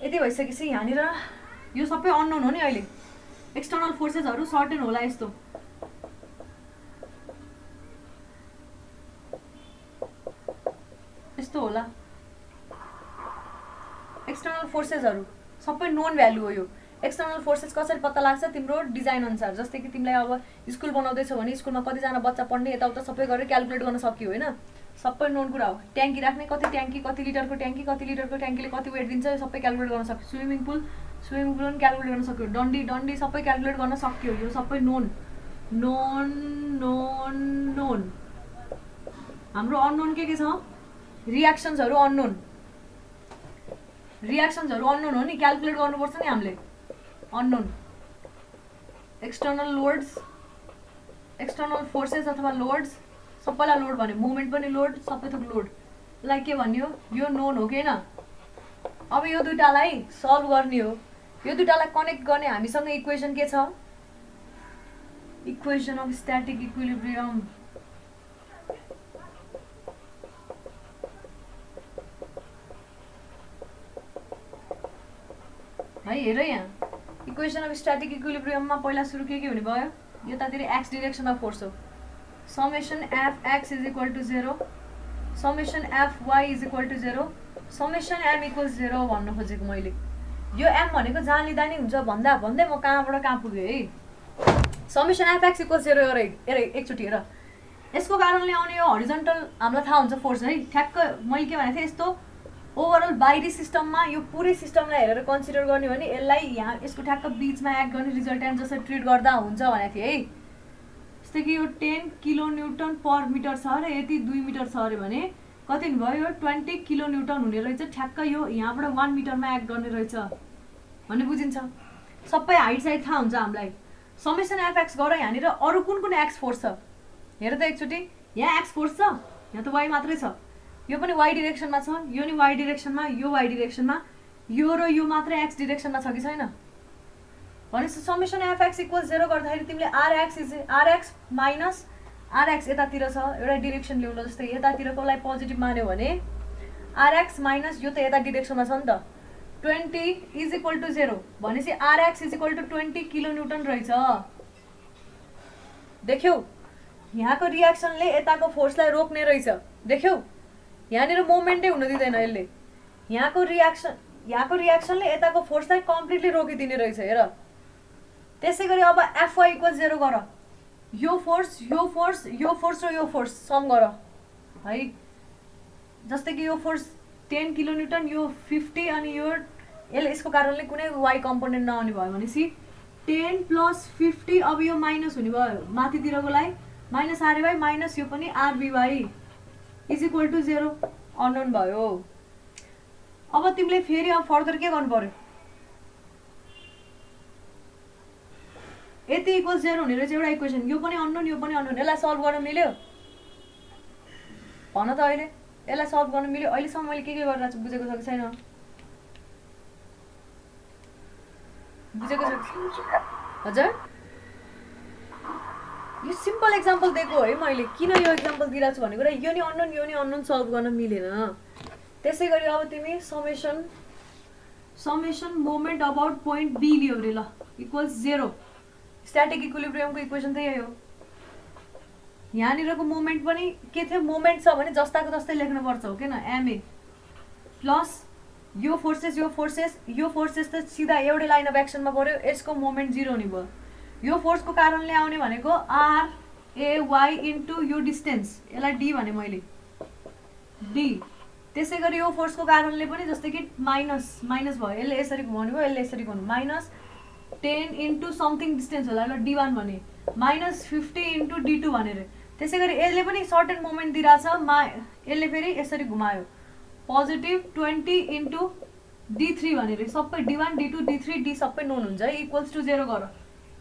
यति भइसकेपछि यहाँनिर यो सबै अननोन हो नि अहिले एक्सटर्नल फोर्सेसहरू सर्टेन होला यस्तो यस्तो होला एक्सटर्नल फोर्सेसहरू सबै नोन भ्यालु हो यो एक्सटर्नल फोर्सेस कसरी पत्ता लाग्छ तिम्रो डिजाइन अनुसार जस्तै कि तिमीलाई अब स्कुल बनाउँदैछौ भने स्कुलमा कतिजना बच्चा पढ्ने यताउता सबै गरेर क्यालकुलेट गर्न सक्यो होइन सबै नोन कुरा हो ट्याङ्की राख्ने कति लिटरको ट्याङ्कीले कति वेट दिन्छ यो सबै क्यालकुलेट गर्न सक्यो स्विमिङ पुल पनि क्यालकुलेट गर्न सक्यो डन्डी सबै क्यालकुलेट गर्न सक्यो यो सबै नोन नोन नोन नोन हाम्रो अननोन के छ रियाक्सन्सहरू अननोन हो नि क्यालकुलेट गर्नुपर्छ नि हामीले unknown external loads external forces अथवा लोड्स सबैलाई लोड भन्यो मुभमेन्ट पनि लोड सबै थोक लोड यसलाई के भन्यो यो नोन हो कि होइन अब यो दुइटालाई सल्भ गर्ने हो यो दुइटालाई कनेक्ट गर्ने हामीसँग इक्वेसन के छ इक्वेसन अफ स्ट्याटिक इक्विलिब्रियम है हेर यहाँ इक्वेसन अफ स्ट्याटिक इक्विलिब्रियममा पहिला सुरु के हुने भयो यतातिर एक्स डिरेक्सनमा फोर्स हो summation F X is equal to 0 summation F Y is equal to 0 summation M equals 0 भन्न खोजेको मैले यो एम भनेको जहाँ लिँदा नि हुन्छ भन्दा भन्दै म कहाँबाट कहाँ पुग्यो है समेसन एफ एक्स इक्वल्स 0 हेर एकचोटि हेर यसको कारणले आउने यो हरिजन्टल हामीलाई थाहा हुन्छ फोर्स है ठ्याक्क मैले के भनेको थिएँ यस्तो ओभरअल बाहिरी सिस्टममा यो पुरै सिस्टमलाई हेरेर कन्सिडर गर्ने भने यसलाई यहाँ यसको ठ्याक्क बिचमा एक्ट गर्ने रिजल्टेन्ट जसरी ट्रिट गर्दा हुन्छ भनेको थिएँ है जस्तै कि यो 10 किलो न्युटन पर मिटर छ अरे यति 2 मिटर छ अरे भने कति भयो 20 किलो न्युटन हुने रहेछ ठ्याक्क यो यहाँबाट 1 मिटरमा एक्ट गर्ने रहेछ भन्ने बुझिन्छ सबै हाइट साइड थाहा हुन्छ हामीलाई समेसन एफएक्स गर यहाँनिर अरू कुन कुन एक्स फोर्स छ हेर त एकचोटि यहाँ एक्स फोर्स छ यहाँ त वाइ मात्रै छ यो पनि वाइ डिरेक्सनमा छ यो नि वाइ डिरेक्सनमा यो वाइ डिरेक्सनमा यो र यो मात्रै एक्स डिरेक्सनमा छ कि छैन भनेपछि समेसन एफएक्स इक्वल्स 0 गर्दाखेरि तिमीले आरएक्स माइनस आरएक्स यतातिर छ एउटा डिरेक्सन ल्याउन जस्तै यतातिरकोलाई पोजिटिभ मान्यो भने आरएक्स माइनस यो त यता डिरेक्सनमा छ नि त 20 इज इक्वल टु 0 भनेपछि RX is equal to 20 kilonewton रहेछ देख्यौ यहाँको रियाक्सनले यताको फोर्सलाई रोक्ने रहेछ देख्यौ यहाँनिर मोमेन्टै हुन दिँदैन यसले यहाँको रियाक्सनले यताको फोर्सलाई कम्प्लिटली रोकिदिने रहेछ हेर त्यसै गरी अब एफवाई इक्वल्स 0 गर यो फोर्स यो फोर्स यो फोर्स र यो फोर्स सम गर है जस्तै कि यो फोर्स 10 किलोन्युटन यो 50 अनि यो यसको कारणले कुनै वाइ कम्पोनेन्ट नआउने भयो भनेपछि 10 प्लस 50 अब यो माइनस हुने भयो माथितिरकोलाई माइनस आरएवाई माइनस यो पनि आरबिवाई इज इक्वल टु 0 अननोन भयो अब तिमीले फेरि अब फर्दर के गर्नु पर्यो यति इक्वल 0 हुने रहेछ एउटा इक्वेसन यो पनि अननोन यसलाई सल्भ गर्न मिल्यो भन त अहिले यसलाई सल्भ गर्न मिल्यो अहिलेसम्म मैले के गरिरहेको छु बुझेको छ कि छैन बुझेको छ हजुर यो सिम्पल एक्जाम्पल दिएको है मैले किन यो एक्जाम्पल दिइरहेको छु भनेको कुरा यो नि अननोन सल्भ गर्न मिलेन त्यसै गरी अब तिमी summation moment about point B लियो रे ल इक्वल्स 0 स्ट्याटिक इक्विलिब्रियमको इक्वेसन चाहिँ यही हो यहाँनिरको मोमेन्ट पनि के थियो मोमेन्ट छ भने जस्ताको जस्तै लेख्नुपर्छ हो किन एमए प्लस यो फोर्सेस त सिधा एउटै लाइन अफ एक्सनमा पर्यो यसको मोमेन्ट 0 हुने भयो यो फोर्सको कारणले आउने भनेको आर ए वाइ इन्टु यो डिस्टेन्स यसलाई डी भने मैले डी त्यसै गरी यो फोर्सको कारणले पनि जस्तै कि माइनस भयो यसले यसरी घुमाउनु भयो यसले यसरी घुमाउनु माइनस 10 इन्टु समथिङ डिस्टेन्स होला ल D1 भने माइनस 50 इन्टु D2 भनेर त्यसै गरी यसले पनि सर्टेन मोमेन्ट दिइरहेछ यसले फेरि यसरी घुमायो पोजिटिभ 20 इन्टु D3 भनेर सबै D1 D2 D3 D सबै नोन हुन्छ है इक्वल्स टु 0 गर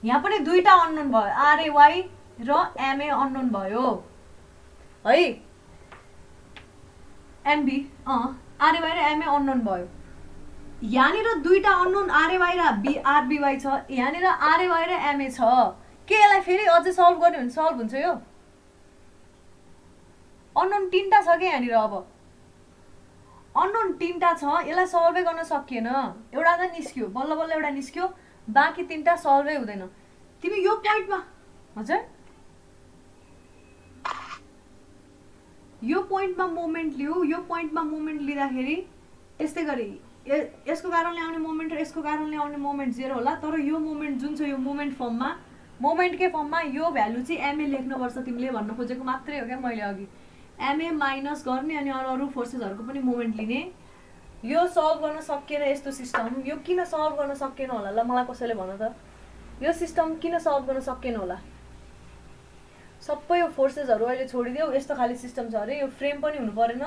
यहाँ पनि दुईटा अननोन भयो आरएवाई र एमए अननोन भयो है एमबी आरएवाई र एमए अननोन भयो यहाँनिर दुईटा अननोन आरएवाई र आरबिवाई छ यहाँनिर आरएवाई र एमए छ के यसलाई फेरि अझै सल्भ गर्यो भने सल्भ हुन्छ यो अननोन तीनटा छ के यहाँनिर अब अननोन तीनटा छ यसलाई सल्भै गर्न सकिएन एउटा त निस्क्यो बल्ल बल्ल एउटा निस्क्यो बाँकी तीनटा सल्भै हुँदैन तिमी यो पोइन्टमा हजुर यो पोइन्टमा मोमेन्ट लिऊ यो पोइन्टमा मोमेन्ट लिँदाखेरि त्यस्तै गरी यसको कारणले आउने मोमेन्ट र यसको कारणले आउने मोमेन्ट 0 होला तर यो मोमेन्ट जुन छ यो मोमेन्ट फर्ममा मोमेन्टकै फर्ममा यो भ्यालु चाहिँ एमए लेख्नुपर्छ तिमीले भन्न खोजेको मात्रै हो क्या मैले अघि एमए माइनस गर्ने अनि अरू फोर्सेसहरूको पनि मोमेन्ट लिने यो सल्भ गर्न सकिएन यस्तो सिस्टम यो किन सल्भ गर्न सकिएन होला ल मलाई कसैले भन त यो सिस्टम किन सल्भ गर्न सकिएन होला सबै यो फोर्सेसहरू अहिले छोडिदेऊ यस्तो खाली सिस्टम छ अरे यो फ्रेम पनि हुनु परेन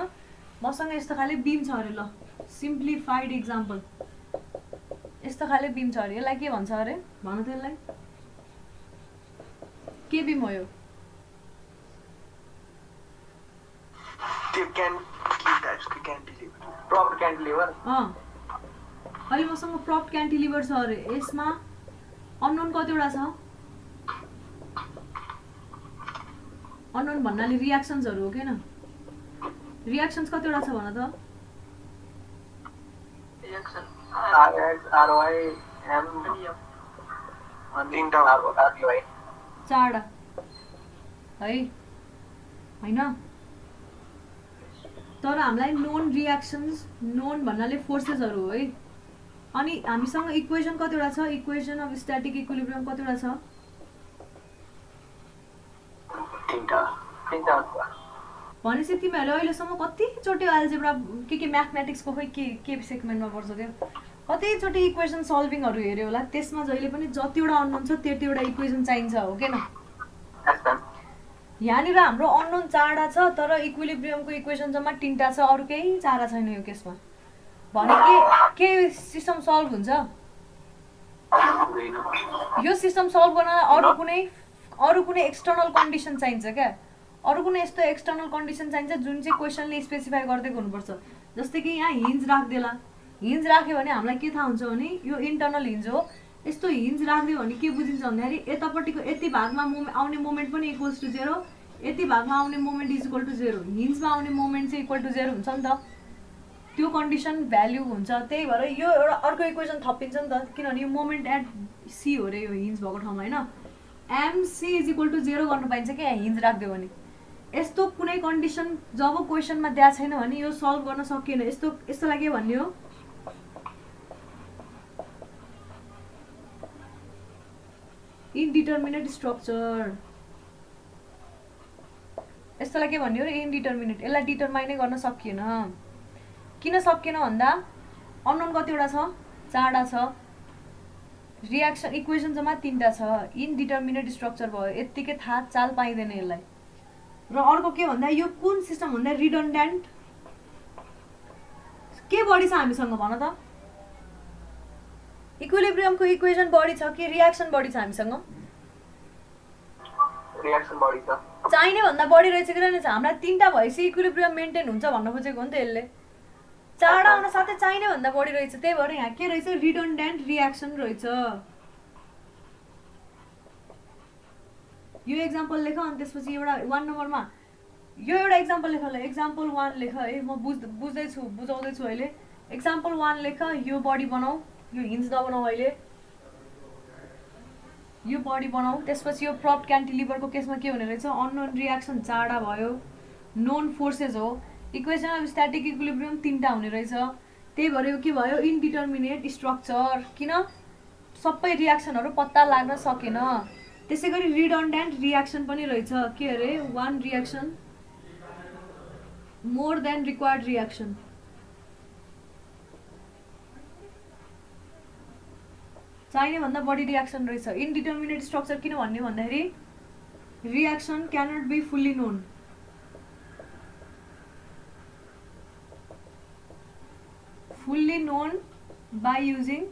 मसँग यस्तो खाली बीम छ अरे ल सिम्प्लिफाइड एक्जाम्पल यस्तो खाले बीम छ अरे यसलाई के भन्छ अरे भन त यसलाई के बीम हो यो प्रॉप्ड क्यान्टिलिभर अहिले मसँग प्रॉप्ड क्यान्टिलिभर छ अरे यसमा अननोन कतिवटा छ अननोन भन्नाले रियाक्सन्सहरु हो किन रियाक्सन्स कतिवटा छ भन त रियाक्सन RX RY M तीनटा RY चारवटा है हैन तर हामीलाई नोन रियाक्सन्स नोन भन्नाले फोर्सेसहरु हो है अनि हामीसँग इक्वेसन कतिवटा छ इक्वेसन अफ स्ट्याटिक इक्विलिब्रियम कतिवटा छ तीनटा भनेपछि तिमीहरूले अहिलेसम्म कतिचोटि अल्जेब्रा के म्याथमेटिक्सको खोइ के सेगमेन्टमा पर्छ त्यो कतिचोटि इक्वेसन सल्भिङहरू हेऱ्यो होला त्यसमा जहिले पनि जतिवटा अननोन छ त्यतिवटा इक्वेसन चाहिन्छ हो के न यहाँनिर हाम्रो अननोन चारवटा छ तर इक्विलिब्रियमको इक्वेसन जम्मा तीनटा छ अरू केही चारा छैन यो केसमा भने के सिस्टम सल्भ हुन्छ हुँदैन। यो सिस्टम सल्भ गर्न अरू कुनै एक्सटर्नल कन्डिसन चाहिन्छ क्या, अरू कुनै यस्तो एक्सटर्नल कन्डिसन चाहिन्छ जुन चाहिँ क्वेसनले स्पेसिफाई गरिदिएको हुनुपर्छ। जस्तै कि यहाँ हिन्ज राखिदिएला, हिन्ज राख्यो भने हामीलाई के थाहा हुन्छ भने यो इन्टर्नल हिन्ज हो। यस्तो हिन्ज राखिदियो भने के बुझिन्छ भन्दाखेरि यतापट्टिको यति भागमा आउने मोमेन्ट पनि इक्वल्स टु 0, यति भागमा आउने मोमेन्ट इज इक्वल टु 0, हिन्जमा आउने मोमेन्ट चाहिँ इक्वल टु 0 हुन्छ नि त। त्यो कन्डिसन भ्याल्यु हुन्छ। त्यही भएर यो एउटा अर्को इक्वेसन थपिन्छ नि त, किनभने यो मोमेन्ट एट सी हो रे, यो हिन्ज भएको ठाउँमा होइन। एमसी इज इक्वल टु 0 गर्नु पाइन्छ क्या हिन्ज राखिदियो भने। यस्तो कुनै कन्डिसन जब क्वेसनमा दिएको छैन भने यो सल्भ गर्न सकिएन। यस्तोलाई के भन्ने हो, इनडिटर्मिनेट स्ट्रक्चर। यस्तोलाई के भन्ने हो र इनडिटर्मिनेट। यसलाई डिटर्माइनै गर्न सकिएन। किन सकिएन भन्दा अननोन कतिवटा छ, 4वटा छ। रियाक्सन इक्वेसन जम्मा 3टा छ। इनडिटर्मिनेट स्ट्रक्चर भयो, यत्तिकै थाहा चाल पाइँदैन यसलाई। र अर्को के भन्दा यो कुन सिस्टम भन्दा रिडन्डेन्ट के बढी छ हामीसँग भन त? इक्विलिब्रियमको इक्वेसन बढी छ कि रियाक्सन बढी छ हामीसँग? रियाक्सन बढी छ। चाहिने भन्दा बढी रहेछ कि रहेछ? हामीलाई 3टा भएपछि इक्विलिब्रियम मेन्टेन हुन्छ भन्न खोजेको हो नि त यसले। 4वटा आउन साथै चाहिने भन्दा बढी रहेछ। त्यही भएर यहाँ के रहेछ, रिडन्डेन्ट रियाक्सन रहेछ। यो एक्जाम्पल लेख अनि त्यसपछि एउटा 1 नम्बरमा यो एउटा एक्जाम्पल लेख। एक्जाम्पल 1 लेख है, म बुझाउँदैछु अहिले। एक्जाम्पल 1 लेख, यो बडी बनाऊ, यो हिन्ज नबनाऊ अहिले, यो बडी बनाऊ। त्यसपछि यो प्रप्ड क्यान्टिलिभरको केसमा के हुने रहेछ, अननोन रियाक्सन 4वटा भयो, नोन फोर्सेस हो, इक्वेसन अफ स्ट्याटिक इक्विलिब्रियम 3टा हुने रहेछ। त्यही भएर यो के भयो, इनडिटर्मिनेट स्ट्रक्चर। किन? सबै रियाक्सनहरू पत्ता लाग्न सकेन। त्यसै गरी रिडन्डेन्ट रियाक्सन पनि रहेछ। के अरे, 1 reaction more than required reaction. चाहिने भन्दा बढी रियाक्सन रहेछ। इनडिटर्मिनेट स्ट्रक्चर किन भन्ने भन्दाखेरि reaction cannot be fully known. Fully known by using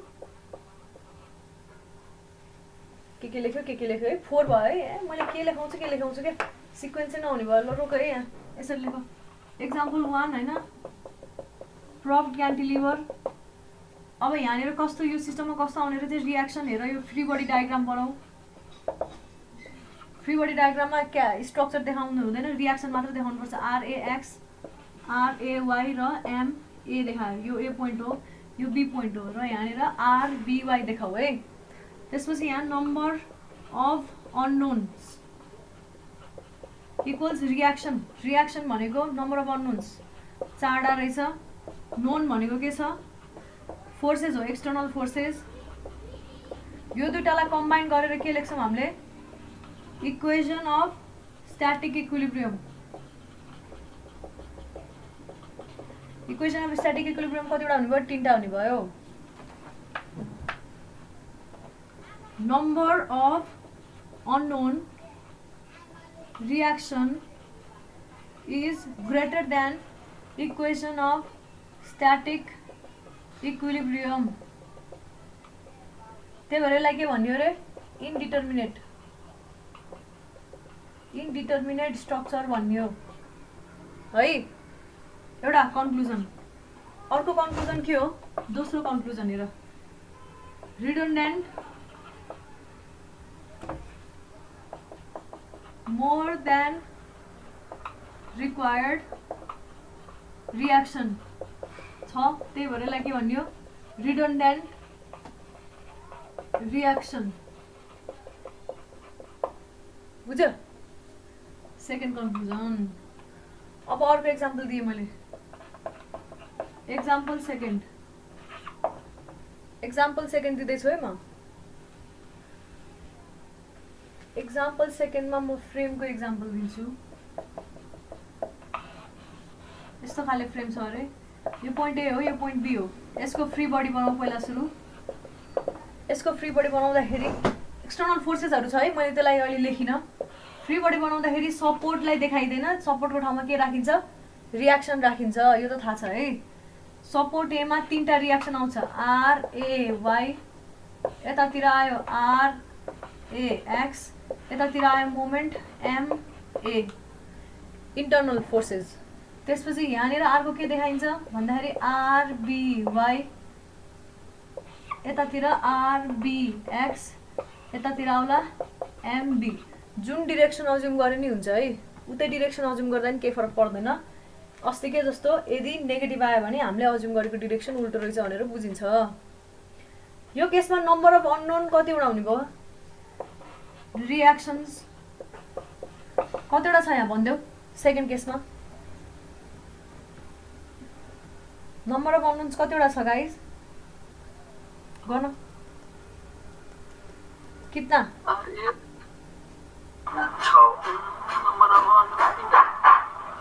के लेख्यो है, 4 भयो है। मैले के लेखाउँछु क्या, सिक्वेन्स चाहिँ नहुने भयो। ल रोक है, यहाँ यसरी लेख। एक्जाम्पल 1 होइन, प्रप्ड क्यान्टिलिभर। अब यहाँनिर कस्तो, यो सिस्टममा कस्तो आउने रहेछ रियाक्सन हेर। यो फ्री बडी डायग्राम बनाऊ। फ्री बडी डायग्राममा क्या स्ट्रक्चर देखाउनु हुँदैन, रियाक्सन मात्र देखाउनुपर्छ। RAX RAY र MA देखायो। यो A पोइन्ट हो, यो B पोइन्ट हो, र यहाँनिर RBY देखाऊ है। त्यसपछि यहाँ number of unknowns equals reaction. Reaction भनेको नम्बर अफ अननोन्स 4वटा रहेछ। नोन भनेको के छ, फोर्सेस हो, एक्सटर्नल फोर्सेस। यो दुईटालाई कम्बाइन गरेर के लेख्छौँ हामीले, equation of static equilibrium. Equation of static equilibrium कतिवटा हुने भयो, 3टा हुने भयो। Number of unknown reaction is greater than equation of static equilibrium. त्यही भएर यसलाई के भन्यो अरे, इनडिटर्मिनेट स्ट्रक्चर भन्यो है। एउटा कन्क्लुजन। अर्को कन्क्लुजन के हो, दोस्रो कन्क्लुजन हेर, रिडन्डेन्ट मोर देन रिक्वायर्ड रियाक्सन छ। त्यही भएर यसलाई के भन्यो, रिडन्डेन्ट रियाक्सन। बुझ्यो? Second conclusion. अब अर्को एक्जाम्पल दिएँ मैले। एक्जाम्पल सेकेन्ड दिँदैछु है म। एक्जाम्पल सेकेन्डमा म फ्रेमको एक्जाम्पल दिन्छु। यस्तो खाले फ्रेम छ अरे, यो पोइन्ट ए हो, यो पोइन्ट बी हो। यसको फ्री बडी बनाऊ पहिला सुरु। यसको फ्री बडी बनाउँदाखेरि एक्सटर्नल फोर्सेसहरू छ है, मैले त्यसलाई अहिले लेखिनँ। फ्री बडी बनाउँदाखेरि सपोर्टलाई देखाइँदैन, सपोर्टको ठाउँमा के राखिन्छ, रियाक्सन राखिन्छ। यो त थाहा छ है। सपोर्ट एमा 3टा रियाक्सन आउँछ, RAY यतातिर आयो आर ए एक्स, यतातिर आयो moment M A, internal forces. त्यसपछि यहाँनिर अर्को के देखाइन्छ भन्दाखेरि आरबिवाई, यतातिर आरबिएक्स, यतातिर आउला एमबी। जुन डिरेक्सन अज्युम गरे नि हुन्छ है, उतै डिरेक्सन अज्युम गर्दा नि केही फरक पर्दैन। अस्तिकै जस्तो यदि नेगेटिभ आयो भने हामीले अज्युम गरेको डिरेक्सन उल्टो रहेछ भनेर बुझिन्छ। यो केसमा नम्बर अफ अननोन कतिवटा हुने भयो, रियाक्सन्स कतिवटा छ यहाँ भनिदेऊ। सेकेन्ड केसमा नम्बर अफ अननोन्स कतिवटा छ गाइस, गर्न कितना?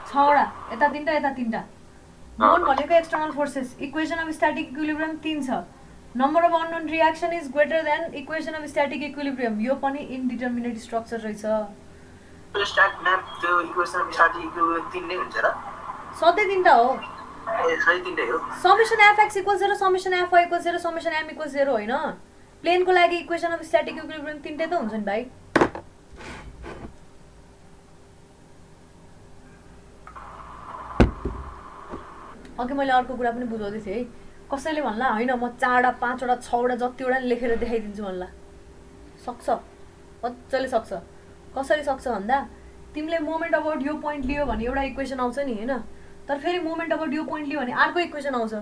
छवटा, यता तिनटा यता तिनटा। नोन भनेको external forces, equation of static equilibrium 3 छ। Number of unknown reaction is greater than equation of static equilibrium. यो पनि इनडिटर्मिनेट स्ट्रक्चर रहेछ। सधैँ तिनटा हो। Summation FX equals 0, summation FY equals 0, summation M equals 0 होइन। प्लेनको लागि इक्वेसन अफ स्ट्याटिक इक्विलिब्रियम तिनटै त हुन्छ नि भाइ। अघि मैले अर्को कुरा पनि बुझाउँदै थिएँ है, कसैले भन्ला होइन म 4वटा 5वटा 6वटा जतिवटा नि लेखेर देखाइदिन्छु भन्ला। सक्छ, मजाले सक्छ। कसरी सक्छ भन्दा तिमीले मोमेन्ट अबाउट यो पोइन्ट लियो भने एउटा इक्वेसन आउँछ नि होइन, तर फेरि मोमेन्ट अबाउट यो पोइन्ट लियो भने अर्को इक्वेसन आउँछ,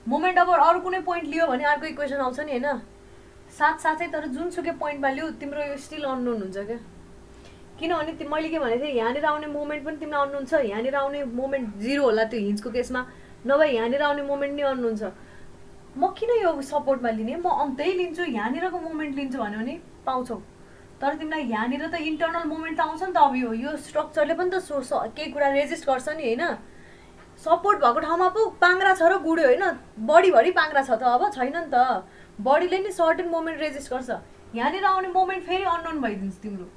मोमेन्ट अबाउट अरू कुनै पोइन्ट लियो भने अर्को इक्वेसन आउँछ नि होइन। साथसाथै तर जुनसुकै पोइन्टमा लियो तिम्रो यो स्टिल अननोन हुन्छ क्या। किनभने मैले के भनेको थिएँ, यहाँनिर आउने मोमेन्ट पनि तिमीलाई अननोन छ, यहाँनिर आउने मोमेन्ट 0 होला त्यो हिन्जको केसमा, नभए यहाँनिर आउने मोमेन्ट नि अननोन छ। म किन यो सपोर्टमा लिने, म अन्तै लिन्छु, यहाँनिरको मोमेन्ट लिन्छु भन्यो भने पाउँछौ। तर तिमीलाई यहाँनिर त इन्टर्नल मोमेन्ट त आउँछ नि त। अब यो स्ट्रक्चरले पनि त केही कुरा रेजिस्ट गर्छ नि होइन। सपोर्ट भएको ठाउँमा पो पाङ्ग्रा छ र गुड्यो होइन, बडीभरि पाङ्ग्रा छ त, अब छैन नि त। बडीले नि सर्टेन मोमेन्ट रेजिस्ट गर्छ, यहाँनिर आउने मोमेन्ट फेरि अननोन भइदिन्छ तिम्रो।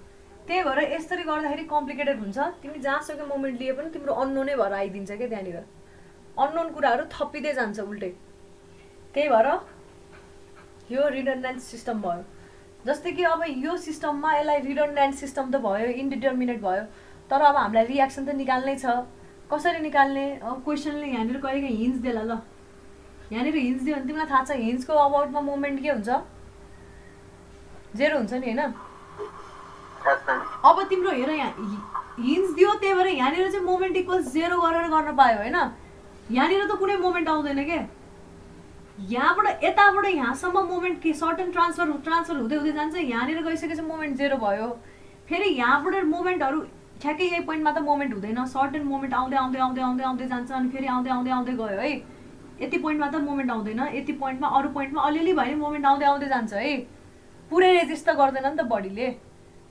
त्यही भएर यसरी गर्दाखेरि कम्प्लिकेटेड हुन्छ। तिमी जहाँसुकै मोमेन्ट लिए पनि तिम्रो अननोनै भएर आइदिन्छ क्या, त्यहाँनिर अननोन कुराहरू थपिँदै जान्छ उल्टै। त्यही भएर यो रिडन्डेन्ट सिस्टम भयो। जस्तै कि अब यो सिस्टममा यसलाई रिडन्डेन्ट सिस्टम त भयो, इन्डिटर्मिनेट भयो, तर अब हामीलाई रियाक्सन त निकाल्नै छ। कसरी निकाल्ने? अब क्वेसनले यहाँनिर कहिलेकाहीँ हिन्ज देला ल, यहाँनिर हिन्ज दियो भने तिमीलाई थाहा छ हिन्जको अबाउटमा मोमेन्ट के हुन्छ, 0 हुन्छ नि होइन। अब तिम्रो हेर यहाँ हिन्ज दियो, त्यही भएर यहाँनिर चाहिँ मोमेन्ट इक्वल्स 0 गरेर गर्न पायो होइन। यहाँनिर त कुनै मोमेन्ट आउँदैन के, यहाँबाट यताबाट यहाँसम्म मोमेन्ट के सर्टन ट्रान्सफर हुँदै हुँदै जान्छ। यहाँनिर गइसकेपछि मोमेन्ट 0 भयो। फेरि यहाँबाट मोमेन्टहरू ठ्याक्कै यही पोइन्टमा त मोमेन्ट हुँदैन, सर्टन मोमेन्ट आउँदै आउँदै आउँदै आउँदै आउँदै जान्छ, अनि फेरि आउँदै आउँदै आउँदै गयो है। यति पोइन्टमा त मोमेन्ट आउँदैन, यति पोइन्टमा अरू पोइन्टमा अलिअलि भए मोमेन्ट आउँदै आउँदै जान्छ है। पुरै रेजिस्ट त गर्दैन नि त बडीले।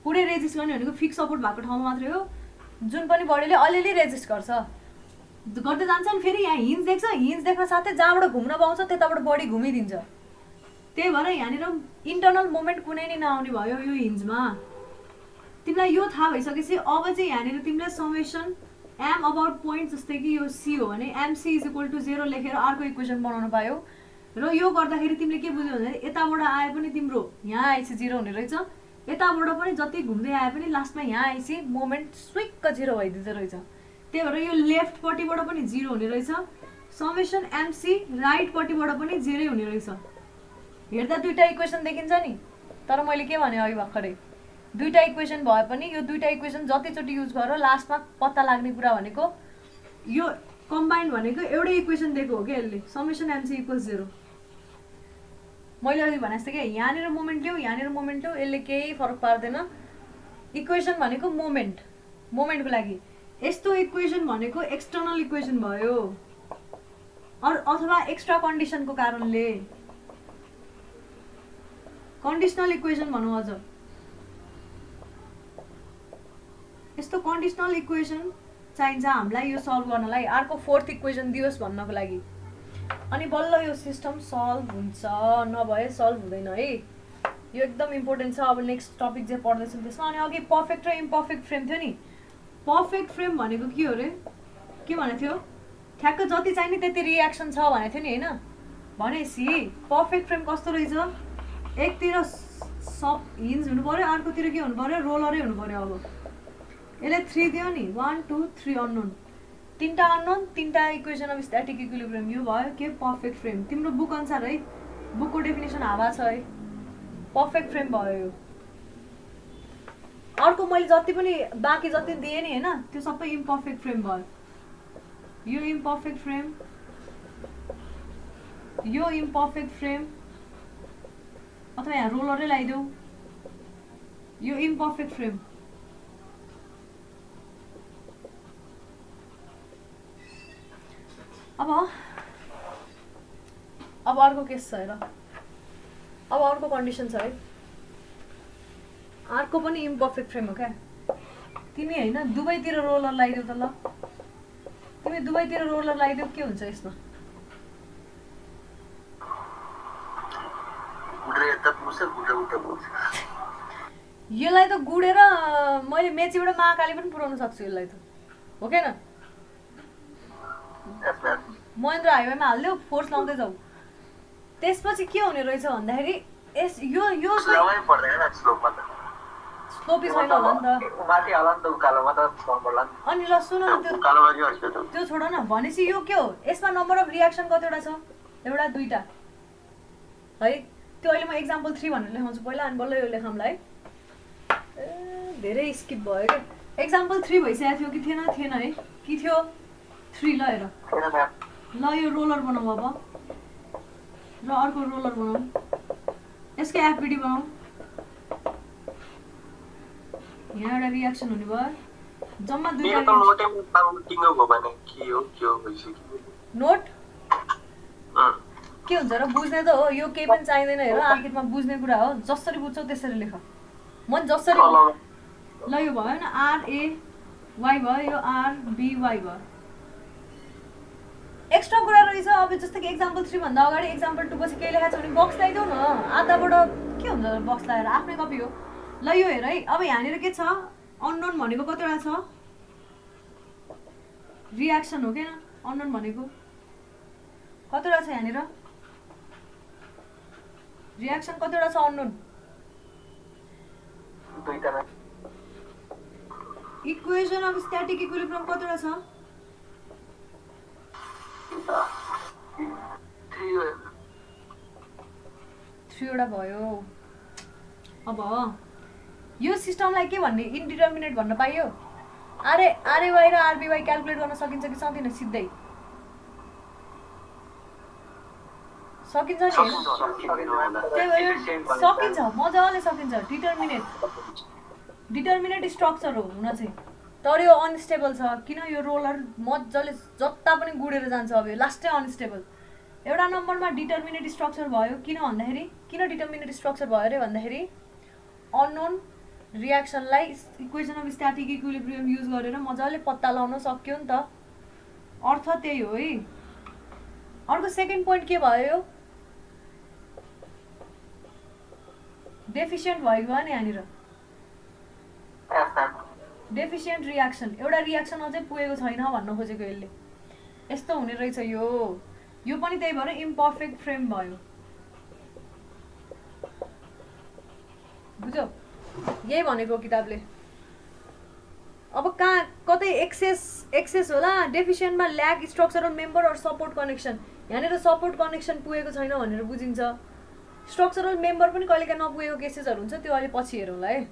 पुरै रेजिस्ट गर्ने भनेको फिक्स सपोर्ट भएको ठाउँमा मात्रै हो, जुन पनि बडीले अलिअलि रेजिस्ट गर्दै जान्छ। अनि फेरि यहाँ हिन्ज देख्छ, हिन्ज देख्न साथै जहाँबाट घुम्न पाउँछ त्यताबाट बडी घुमिदिन्छ। त्यही भएर यहाँनिर इन्टर्नल मोमेन्ट कुनै नै नआउने भयो यो हिन्जमा। तिमीलाई यो थाहा भइसकेपछि अब चाहिँ यहाँनिर तिमीले समेसन एम अबाउट पोइन्ट, जस्तै कि यो सी हो भने एमसी इज इक्वल टु 0 लेखेर अर्को इक्वेसन बनाउन पायो। र यो गर्दाखेरि तिमीले के बुझ्यौ भने यताबाट आए पनि तिम्रो यहाँ आएपछि 0 हुने रहेछ, यताबाट पनि जति घुम्दै आए पनि लास्टमा यहाँ आएपछि मोमेन्ट स्विक्क 0 भइदिँदो रहेछ। त्यही भएर यो लेफ्टपट्टिबाट पनि 0 हुने रहेछ, समेसन एमसी राइटपट्टिबाट पनि 0 हुने रहेछ। हेर्दा दुईटा इक्वेसन देखिन्छ नि, तर मैले के भने अघि भर्खरै दुईटा इक्वेसन भए पनि यो दुईटा इक्वेसन जतिचोटि युज गरेर लास्टमा पत्ता लाग्ने कुरा भनेको यो कम्बाइन भनेको एउटै इक्वेसन दिएको हो कि यसले, समेसन एमसी इक्वल्स 0। मैले अघि भने जस्तै कि यहाँनिर मोमेन्ट लियो, यहाँनिर मोमेन्ट लियो, यसले केही फरक पार्दैन। इक्वेसन भनेको मोमेन्टको लागि, यस्तो इक्वेसन भनेको एक्सटर्नल इक्वेसन भयो अथवा एक्स्ट्रा कन्डिसनको कारणले कन्डिसनल इक्वेसन भनौँ। अझ यस्तो कन्डिसनल इक्वेसन चाहिन्छ हामीलाई यो सल्भ गर्नलाई, अर्को 4th इक्वेसन दियोस् भन्नको लागि, अनि बल्ल यो सिस्टम सल्भ हुन्छ, नभए सल्भ हुँदैन है। यो एकदम इम्पोर्टेन्ट छ। अब नेक्स्ट टपिक चाहिँ पढ्दैछौँ त्यसमा। अनि अघि पर्फेक्ट र इम्पर्फेक्ट फ्रेम थियो नि, पर्फेक्ट फ्रेम भनेको के हो रे, के भनेको थियो, ठ्याक्क जति चाहिने त्यति रियाक्सन छ भनेको थियो नि होइन। भनेपछि पर्फेक्ट फ्रेम कस्तो रहेछ, एकतिर सब हिन्ज हुनु पर्यो, अर्कोतिर के हुनु पर्यो, रोलरै हुनु पर्यो। अब यसले 3 दियो नि, 1 2 3 अननोन, 3टा अननोन, 3टा इक्वेसन अफ स्ट्याटिक इक्विलिब्रियम। यो भयो के पर्फेक्ट फ्रेम। तिम्रो बुक अनुसार है, बुकको डेफिनेसन हावा छ है, पर्फेक्ट फ्रेम भयो यो। अर्को मैले जति पनि बाँकी जति दिएँ नि होइन, त्यो सबै इम्पर्फेक्ट फ्रेम भयो। यो इम्पर्फेक्ट फ्रेम, यो इम्पर्फेक्ट फ्रेम, अथवा यहाँ रोलरै लगाइदेऊ, यो इम्पर्फेक्ट फ्रेम। अब अर्को केस छ हेर, अब अर्को कन्डिसन छ है, अर्को पनि इम्पर्फेक्ट फ्रेम हो क्या। तिमी होइन दुवैतिर रोलर लगाइदेऊ त ल, तिमी दुवैतिर रोलर लगाइदेऊ, के हुन्छ यसमा? यसलाई त गुडेर मैले मेचीबाट महाकाली पनि पुऱ्याउन सक्छु यसलाई त, हो कि न? महेन्द्र हाइवेमा हालिदेऊ, फोर्स लाउँदै जाऊ। त्यसपछि के हुने रहेछ भन्दाखेरि यो स्लोपी छैन होला नि त। अनि ल सुन न, त्यो छोड न। भनेपछि यो के हो, यसमा नम्बर अफ रियाक्सन कतिवटा छ? एउटा 2टा है। त्यो अहिले म एक्जाम्पल 3 भनेर लेखाउँछु पहिला, अनि बल्ल यो लेखाउँला है। धेरै स्किप भयो क्या। एक्जाम्पल 3 भइसकेको थियो कि थिएन? थिएन है, कि थियो 3? ल हेर, ल यो रोलर बनाऊ अब, र अर्को रोलर बनाऊ, यसको एफबिडी बनाऊ। यहाँ एउटा रियाक्सन हुने भयो, जम्मा 2टा नोट के हुन्छ र? बुझ्ने त हो, यो केही पनि चाहिँदैन। हेर आखिरमा बुझ्ने कुरा हो, जसरी बुझ्छौ त्यसरी लेख। मन जसरी ल यो भयो न, RAY भयो, यो RBY भयो। एक्स्ट्रा कुरा रहेछ। अब जस्तो कि एक्जाम्पल 3 भन्दा अगाडि एक्जाम्पल 2 पछि केही लेखाएको छ भने बक्स लगाइदेऊ न, आधाबाट के हुन्छ बक्स लगाएर, आफ्नै कपी हो। ल यो हेर है, अब यहाँनिर के छ, अननोन भनेको कतिवटा छ? रियाक्सन हो कि न? अननोन भनेको कतिवटा छ यहाँनिर? रियाक्सन कतिवटा छ अननोन? 2टा। इक्वेसन अफ स्ट्याटिक इक्विलिब्रियम कतिवटा छ? 3वटा भयो। अब यो सिस्टमलाई के भन्ने, इन्डिटर्मिनेट भन्न पाइयो? आरएवाई र आरबिवाई क्याल्कुलेट गर्न सकिन्छ कि सक्दैन? सिधै सकिन्छ नि, सकिन्छ, मजाले सकिन्छ। डिटर्मिनेट स्ट्रक्चर हो हुन चाहिँ, तर यो अनस्टेबल छ। किन? यो रोलर मजाले जता पनि गुडेर जान्छ। अब यो लास्टै अनस्टेबल। एउटा नम्बरमा डिटर्मिनेट स्ट्रक्चर भयो, किन भन्दाखेरि, किन डिटर्मिनेट स्ट्रक्चर भयो अरे भन्दाखेरि अननोन रियाक्सनलाई equation of static equilibrium use गरेर मजाले पत्ता लगाउन सक्यो नि त। अर्थ त्यही हो है। अर्को सेकेन्ड पोइन्ट के भयो, डेफिसियन्ट भएको नि यहाँनिर, डेफिसियन्ट रियाक्सन। एउटा रियाक्सन अझै पुगेको छैन भन्न खोजेको यसले। यस्तो हुने रहेछ यो पनि त्यही भएर इम्पर्फेक्ट फ्रेम भयो। बुझ्यौ? यही भनेको किताबले। अब कहाँ कतै एक्सेस होला, डेफिसियन्टमा ल्याग स्ट्रक्चरल मेम्बर और सपोर्ट कनेक्सन। यहाँनिर सपोर्ट कनेक्सन पुगेको छैन भनेर बुझिन्छ। स्ट्रक्चरल मेम्बर पनि कहिलेकाहीँ नपुगेको केसेसहरू हुन्छ, त्यो अहिले पछि हेरौँला है।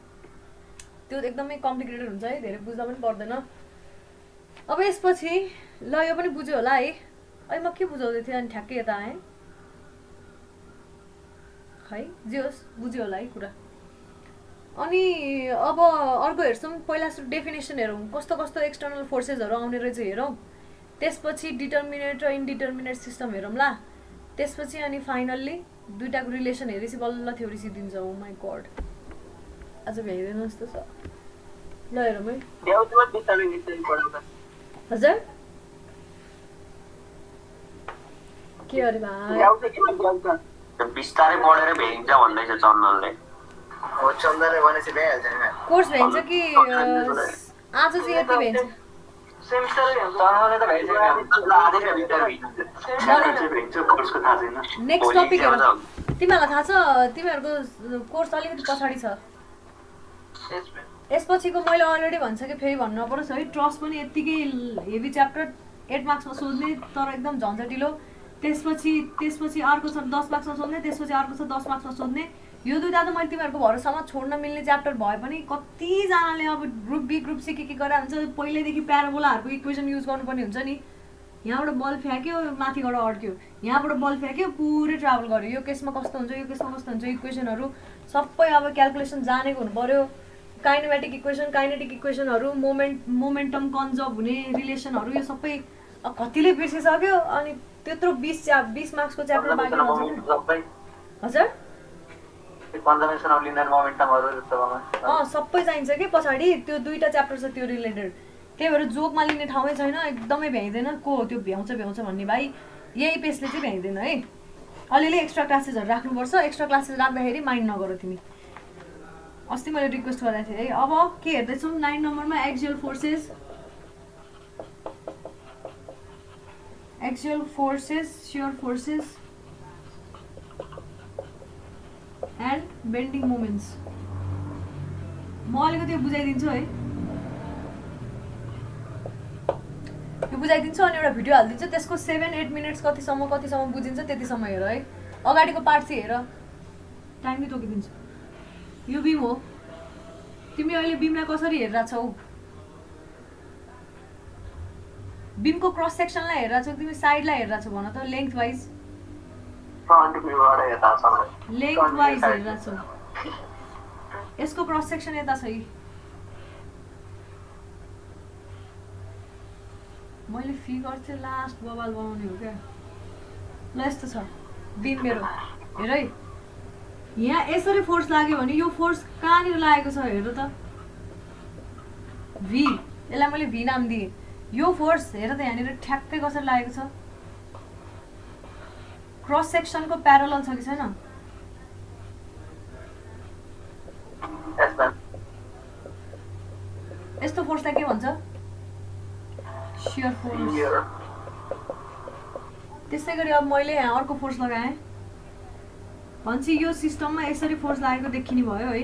त्यो एकदमै कम्प्लिकेटेड हुन्छ है, धेरै बुझ्दा पनि पर्दैन। अब यसपछि ल यो पनि बुझ्यो होला है। अहिले म के बुझाउँदै थिएँ अनि ठ्याक्कै यता आएँ है। जे होस् बुझ्यो होला है कुरा। अनि अब अर्को हेर्छौँ, पहिला डेफिनेसन हेरौँ, कस्तो कस्तो एक्सटर्नल फोर्सेसहरू आउने रहेछ हेरौँ। त्यसपछि डिटर्मिनेट र इन्डिटर्मिनेट सिस्टम हेरौँ ला। त्यसपछि अनि फाइनल्ली 2टाको रिलेसन हेरेपछि बल्ल थ्योरी सिद्धिन्छ। ओ माई गड, आज भ्याइँदैन जस्तो छ। ल हेरौँ है। हजुर के अरे भाइ, बिस्तारै पढेर भ्याइन्छ भन्दैछ चन्दनले। हो चन्दनले भनेपछि भ्याइहाल्छ नि। कोर्स भ्याइन्छ कि आज चाहिँ यति भ्याइन्छ? नेक्स्ट टपिक हेरौँ। तिमीहरूलाई थाहा छ तिमीहरूको कोर्स अलिकति पछाडि छ यसपछिको मैले अलरेडी भनिसकेँ फेरि भन्नु नपरोस् है ट्रस्ट पनि यत्तिकै हेभी च्याप्टर 8 मार्क्समा सोध्ने तर एकदम झन्झटिलो त्यसपछि अर्को छ 10 मार्क्समा सोध्ने त्यसपछि अर्को छ 10 मार्क्समा सोध्ने यो दुईटा त मैले तिमीहरूको भरोसामा छोड्न मिल्ने च्याप्टर भए पनि कतिजनाले अब ग्रुप बी ग्रुप सी के गरे हुन्छ पहिल्यैदेखि प्याराबोलाहरूको इक्वेसन युज गर्नुपर्ने हुन्छ नि यहाँबाट बल फ्याँक्यो माथिबाट अड्क्यो यहाँबाट बल फ्याँक्यो पुरै ट्राभल गर्यो यो केसमा कस्तो हुन्छ यो केसमा कस्तो हुन्छ इक्वेसनहरू सबै अब क्यालकुलेसन जानेको हुनु पर्यो काइनेमेटिक इक्वेसन काइनेटिक इक्वेसनहरू मोमेन्टम कन्जर्भ हुने रिलेसनहरू यो सबै कतिले बिर्सिसक्यो अनि त्यत्रो 20 मार्क्सको च्याप्टर बाँकी हुन्छ हजुर कन्जर्भेसन अफ लिनियर मोमेन्टमहरु जस्तो सबै चाहिन्छ कि पछाडि त्यो दुईटा च्याप्टर छ त्यो रिलेटेड त्यही भएर जोकमा लिने ठाउँै छैन एकदमै भ्याइदैन को त्यो भ्याउँछ भन्ने भाइ यही पेसले चाहिँ भ्याइदैन है अलिअलि एक्स्ट्रा क्लासेसहरू राख्नुपर्छ एक्स्ट्रा क्लासेस राख्दाखेरि माइन्ड नगर तिमी अस्ति मैले रिक्वेस्ट गरेको थिएँ है अब के हेर्दैछौँ 9 नम्बरमा axial forces shear forces and bending moments म अलिकति बुझाइदिन्छु है यो बुझाइदिन्छु अनि एउटा भिडियो हालिदिन्छु त्यसको 7-8 मिनट्स कतिसम्म बुझिन्छ त्यतिसम्म हेर है अगाडिको पार्ट चाहिँ हेर टाइमै तोकिदिन्छु यो बिम हो तिमी अहिले बिमलाई कसरी हेरिरहेछौ बिमको क्रस सेक्सनलाई हेरिरहेछौ तिमी साइडलाई हेरिरहेछौ भन त लेन्थ वाइज हेरिरहेछौ यसको क्रस सेक्सन यता छ मैले फिगर चाहिँ लास्ट बबाल बनाउने हो क्या ल यस्तो छ बिम मेरो हेर है यहाँ यसरी फोर्स लाग्यो भने यो फोर्स कहाँनिर लागेको छ हेर त भी यसलाई मैले भी नाम दिएँ यो फोर्स हेर त यहाँनिर ठ्याक्कै कसरी लागेको छ क्रस सेक्सनको प्यारलल छ कि छैन यस्तो फोर्सलाई के भन्छ शियर फोर्स त्यसै गरी अब मैले यहाँ अर्को फोर्स लगाएँ भन्छ यो सिस्टममा यसरी फोर्स लागेको देखिने भयो है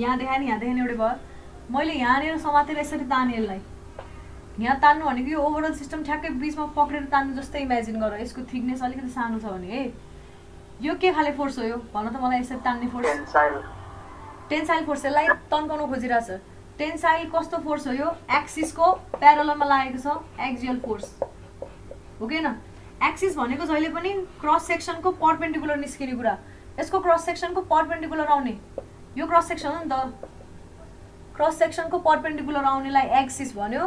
यहाँ देखाएँ एउटै भयो मैले यहाँनिर समातेर यसरी ताने यसलाई यहाँ तान्नु भनेको यो ओभरअल सिस्टम ठ्याक्कै बिचमा पक्रेर तान्नु जस्तै इमेजिन गर यसको थिकनेस अलिकति सानो छ भने है यो के खाले फोर्स हो यो भन त मलाई यसरी तान्ने फोर्स टेन्साइल फोर्स यसलाई तन्काउन खोजिरहेछ टेन्साइल कस्तो फोर्स हो यो एक्सिसको प्यारललमा लागेको छ एक्सियल फोर्स हो कि हैन एक्सिस भनेको जहिले पनि क्रस सेक्सनको परपेन्डिकुलर निस्किने कुरा यसको क्रस सेक्सनको परपेन्डिकुलर आउने यो क्रस सेक्सन हो नि त क्रस सेक्सनको परपेन्डिकुलर आउनेलाई एक्सिस भन्यो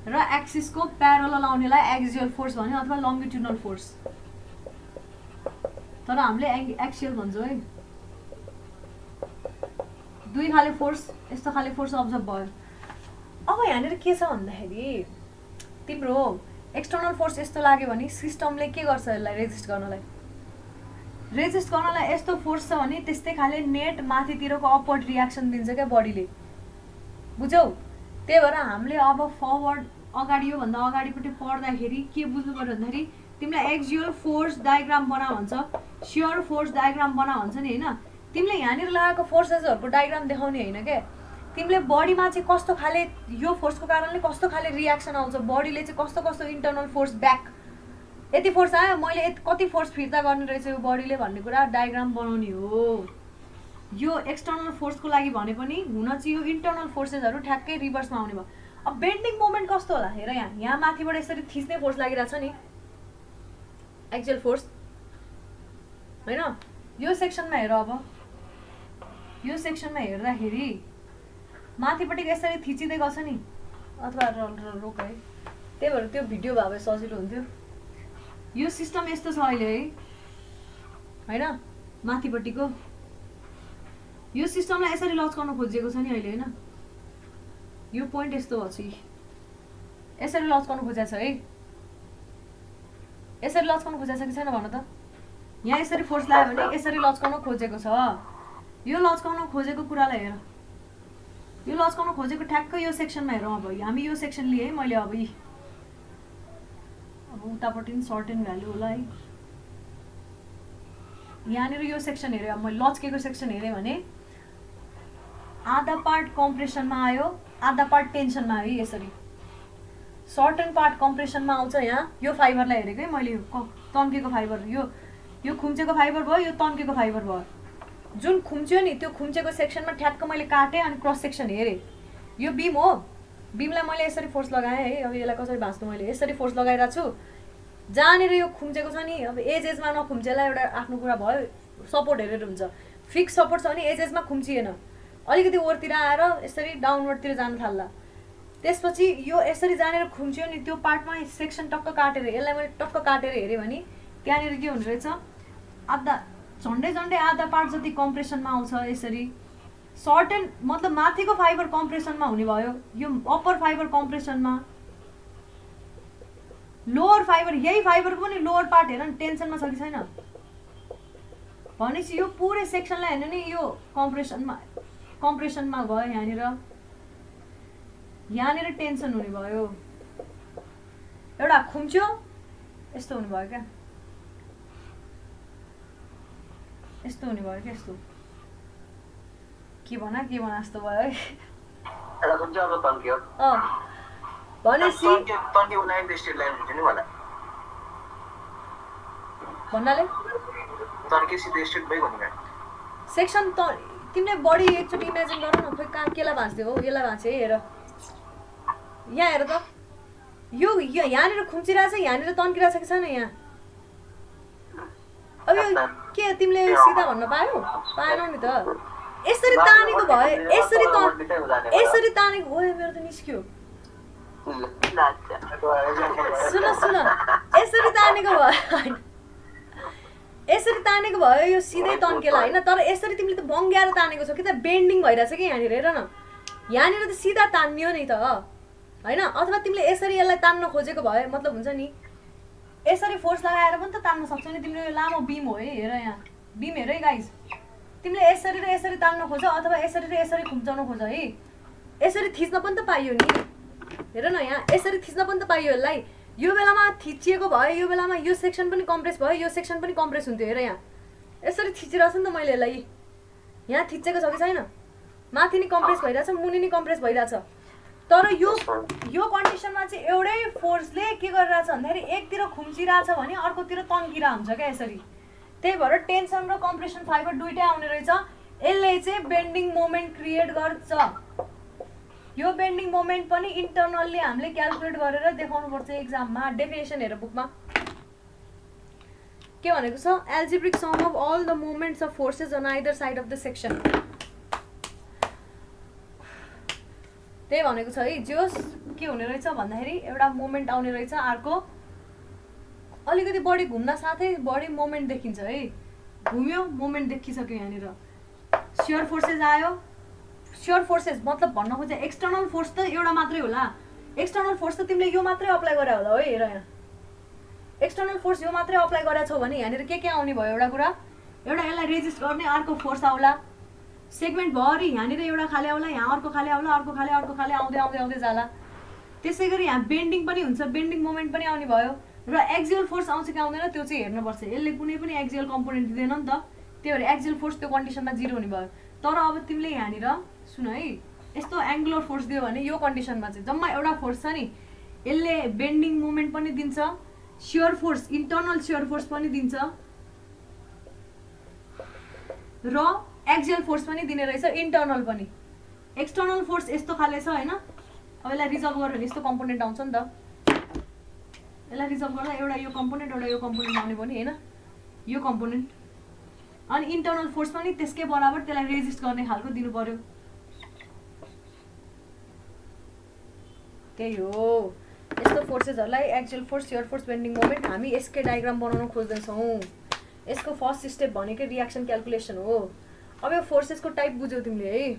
र एक्सिसको प्यारलल आउनेलाई एक्सियल फोर्स भन्यो अथवा लङ्गिट्युडनल फोर्स तर हामीले एक्सियल भन्छौँ है दुई खाले फोर्स यस्तो खाले फोर्स अब्जर्भ भयो अब यहाँनिर के छ भन्दाखेरि तिम्रो एक्सटर्नल फोर्स यस्तो लाग्यो भने सिस्टमले के गर्छ यसलाई रेजिस्ट गर्नलाई यस्तो फोर्स छ भने त्यस्तै खाले नेट माथितिरको अपवर्ड रियाक्सन दिन्छ क्या बडीले बुझ्यौ त्यही भएर हामीले अब फरवर्ड अगाडि योभन्दा अगाडिपट्टि पढ्दाखेरि के बुझ्नु पर्यो भन्दाखेरि तिमीलाई एक्सियल फोर्स डायग्राम बना भन्छ शियर फोर्स डायग्राम बना भन्छ नि होइन तिमीले यहाँनिर लगाएको फोर्सेसहरूको डायग्राम देखाउने होइन क्या तिमीले बडीमा चाहिँ कस्तो खाले यो फोर्सको कारणले कस्तो खाले रियाक्सन आउँछ बडीले चाहिँ कस्तो कस्तो इन्टर्नल फोर्स ब्याक यति फोर्स आयो मैले कति फोर्स फिर्ता गर्ने रहेछ यो बडीले भन्ने कुरा डायग्राम बनाउने हो यो एक्सटर्नल फोर्सको लागि भने पनि हुन चाहिँ यो इन्टर्नल फोर्सेसहरू ठ्याक्कै रिभर्समा आउने भयो अब बेन्डिङ मोमेन्ट कस्तो होला हेर यहाँ माथिबाट यसरी थिच्ने फोर्स लागिरहेछ नि एक्सियल फोर्स होइन यो सेक्सनमा हेर अब यो सेक्सनमा हेर्दाखेरि माथिपट्टि यसरी थिचिँदै गर्छ नि अथवा रोक है त्यही भएर त्यो भिडियो भए भए सजिलो हुन्थ्यो यो सिस्टम यस्तो छ अहिले है होइन माथिपट्टिको यो सिस्टमलाई यसरी लचकाउन खोजिएको छ नि अहिले होइन यो पोइन्ट यस्तो भयो यसरी लचकाउन खोजेको छ है यसरी लचकाउन खोजेको छ कि छैन भन त यहाँ यसरी फोर्स लाग्यो भने यसरी लचकाउन खोजेको छ यो लचकाउन खोजेको कुरालाई हेर यो लचकाउन खोजेको ठ्याक्कै यो सेक्सनमा हेरौँ अब हामी यो सेक्सन लिएँ मैले अब उतापट्टि सर्टेन भ्यालु होला है यहाँनिर यो सेक्सन हेऱ्यो, मैले लच्केको सेक्सन हेरेँ भने आधा पार्ट कम्प्रेसनमा आयो, आधा पार्ट टेन्सनमा आयो। यसरी सर्टन पार्ट कम्प्रेसनमा आउँछ। यहाँ यो फाइबरलाई हेरेको है मैले, तन्केको फाइबर, यो खुम्चेको फाइबर भयो, यो तन्केको फाइबर भयो। जुन खुम्च्यो नि त्यो खुम्चेको सेक्सनमा ठ्याक्क मैले काटेँ अनि क्रस सेक्सन हेरेँ। यो बिम हो, बिमलाई मैले यसरी फोर्स लगाएँ है। अब यसलाई कसरी भाँच्नु, मैले यसरी फोर्स लगाइरहेको छु। जहाँनिर यो खुम्चेको छ नि, अब एजमा नखुम्चेलाई एउटा आफ्नो कुरा भयो, सपोर्ट हेरेर हुन्छ। फिक्स सपोर्ट छ भने एजमा खुम्चिएन, अलिकति ओरतिर आएर यसरी डाउनवर्डतिर जान थाल्ला। त्यसपछि यो यसरी जानेर खुम्च्यो नि, त्यो पार्टमा सेक्सन टक्क काटेर, यसलाई मैले टक्क काटेर हेरेँ भने त्यहाँनिर के हुने रहेछ, आधा झन्डै आधा पार्ट जति कम्प्रेसनमा आउँछ। यसरी सर्टेन मतलब माथिको फाइबर कम्प्रेसनमा हुने भयो, यो अप्पर फाइबर कम्प्रेसनमा, लोअर फाइबर, यही फाइबरको पनि लोअर पार्ट हेर न टेन्सनमा छ कि छैन। भनेपछि यो पुरै सेक्सनलाई हेर्नु नि, यो कम्प्रेसनमा भयो। यहाँनिर टेन्सन हुने भयो, एउटा खुम्च्यो यस्तो हुने भयो क्या, यस्तो हुने भयो क्या, यस्तो के भना जस्तो भयो है। एउटा खुम्च्यो अब तन्क्यो। भनेपछि तन्क्यो लाइन त स्ट्रेट लाइन हुन्छ नि होला, भन्नाले तन्क्यो सिधै स्ट्रेट भइ हुने सेक्सन त तिमीले बडी एकचोटि इमेजिन गर न। खोइ कहाँ केलाई भाँच्दियो हो, यसलाई भाँचे है। हेर यहाँ हेर त, यो यहाँनिर खुम्चिरहेछ, यहाँनिर तन्किरहेछ कि छैन यहाँ। अब यो के तिमीले सिधा भन्न पायौ, पाएनौ नि त। यसरी तानेको भए, यसरी तानेको हो। मेरो त निस्क्यो, सुन यसरी तानेको भयो, यसरी तानेको भयो, यो सिधै तन्केला होइन। तर यसरी तिमीले त बङ्ग्याएर तानेको छौ कि त, बेन्डिङ भइरहेछ कि यहाँनिर। हेर न, यहाँनिर त सिधा तान्नियो नि त होइन। अथवा तिमीले यसरी यसलाई तान्न खोजेको भए मतलब हुन्छ नि, यसरी फोर्स लगाएर पनि त तान्न सक्छौ नि तिमीले। यो लामो बिम हो है, हेर यहाँ बिम हेर है गाइस। तिमीले यसरी र यसरी तान्न खोज अथवा यसरी र यसरी खुम्चाउन खोज है। यसरी थिच्न पनि त पाइयो नि, हेर न यहाँ यसरी थिच्न पनि त पाइयो। यसलाई यो बेलामा थिचिएको भए, यो बेलामा यो सेक्सन पनि कम्प्रेस भयो, यो सेक्सन पनि कम्प्रेस हुन्थ्यो। हेर यहाँ यसरी थिचिरहेछ नि त मैले यसलाई, यहाँ थिचेको छ कि छैन। माथि नि कम्प्रेस भइरहेछ, मुनि नि कम्प्रेस भइरहेछ। तर यो कन्डिसनमा चाहिँ एउटै फोर्सले के गरिरहेछ भन्दाखेरि एकतिर खुम्चिरहेछ भने अर्कोतिर तन्किरा हुन्छ क्या यसरी। त्यही भएर टेन्सन र कम्प्रेसन फाइबर दुइटै आउने रहेछ। यसले चाहिँ बेन्डिङ मोमेन्ट क्रिएट गर्छ। यो बेन्डिङ मोमेन्ट पनि इन्टरनल्ली हामीले क्याल्कुलेट गरेर देखाउनु पर्छ एक्जाममा। डेफिनेसन हेर बुकमा के भनेको छ, algebraic sum of all the moments of forces on either side of the section. त्यही भनेको छ है। जोस के हुने रहेछ भन्दाखेरि एउटा मोमेन्ट आउने रहेछ, अर्को अलिकति बढी घुम्न साथै बढी मोमेन्ट देखिन्छ है। घुम्यो मोमेन्ट देखिसक्यो। यहाँनिर सियर फोर्सेस आयो। सियर फोर्सेस मतलब भन्न खोजे एक्सटर्नल फोर्स त एउटा मात्रै होला। एक्सटर्नल फोर्स त तिमीले यो मात्रै अप्लाई गरे होला है। हेर यहाँ एक्सटर्नल फोर्स यो मात्रै अप्लाई गरेको छौ भने यहाँनिर के आउने भयो, एउटा कुरा, एउटा यसलाई रेजिस्ट गर्ने अर्को फोर्स आउला। सेगमेन्ट भरि यहाँनिर एउटा खाले आउला, यहाँ अर्को खाले आउला, अर्को खाले आउँदै आउँदै आउँदै जाला। त्यसै गरी यहाँ बेन्डिङ पनि हुन्छ, बेन्डिङ मोमेन्ट पनि आउने भयो। र एक्जियल फोर्स आउँछ कि आउँदैन त्यो चाहिँ हेर्नुपर्छ। यसले कुनै पनि एक्जियल कम्पोनेन्ट दिँदैन नि त, त्यही भएर एक्जियल फोर्स त्यो कन्डिसनमा 0 हुने भयो। तर अब तिमीले यहाँनिर सुन है, यस्तो एङ्गुलर फोर्स दियो भने यो कन्डिसनमा चाहिँ जम्मा एउटा फोर्स छ नि, यसले बेन्डिङ मोमेन्ट पनि दिन्छ, share force internal share force पनि दिन्छ र एक्जियल फोर्स पनि दिने रहेछ, इन्टर्नल पनि। एक्सटर्नल फोर्स यस्तो खाले छ होइन। अब यसलाई रिजल्भ गर्यो भने यस्तो कम्पोनेन्ट आउँछ नि त। यसलाई रिजल्भ गर्दा एउटा यो कम्पोनेन्ट एउटा यो कम्पोनेन्ट आउने पनि होइन, यो कम्पोनेन्ट। अनि इन्टर्नल फोर्स पनि त्यसकै बराबर त्यसलाई रेजिस्ट गर्ने खालको दिनु पर्यो। त्यही हो, यस्तो फोर्सेसहरूलाई axial force, shear force, bending moment हामी यसकै डायग्राम बनाउन खोज्दैछौँ। यसको फर्स्ट स्टेप भनेकै रियाक्सन क्याल्कुलेसन हो। अब यो फोर्सेसको टाइप बुझ्यौ तिमीले है।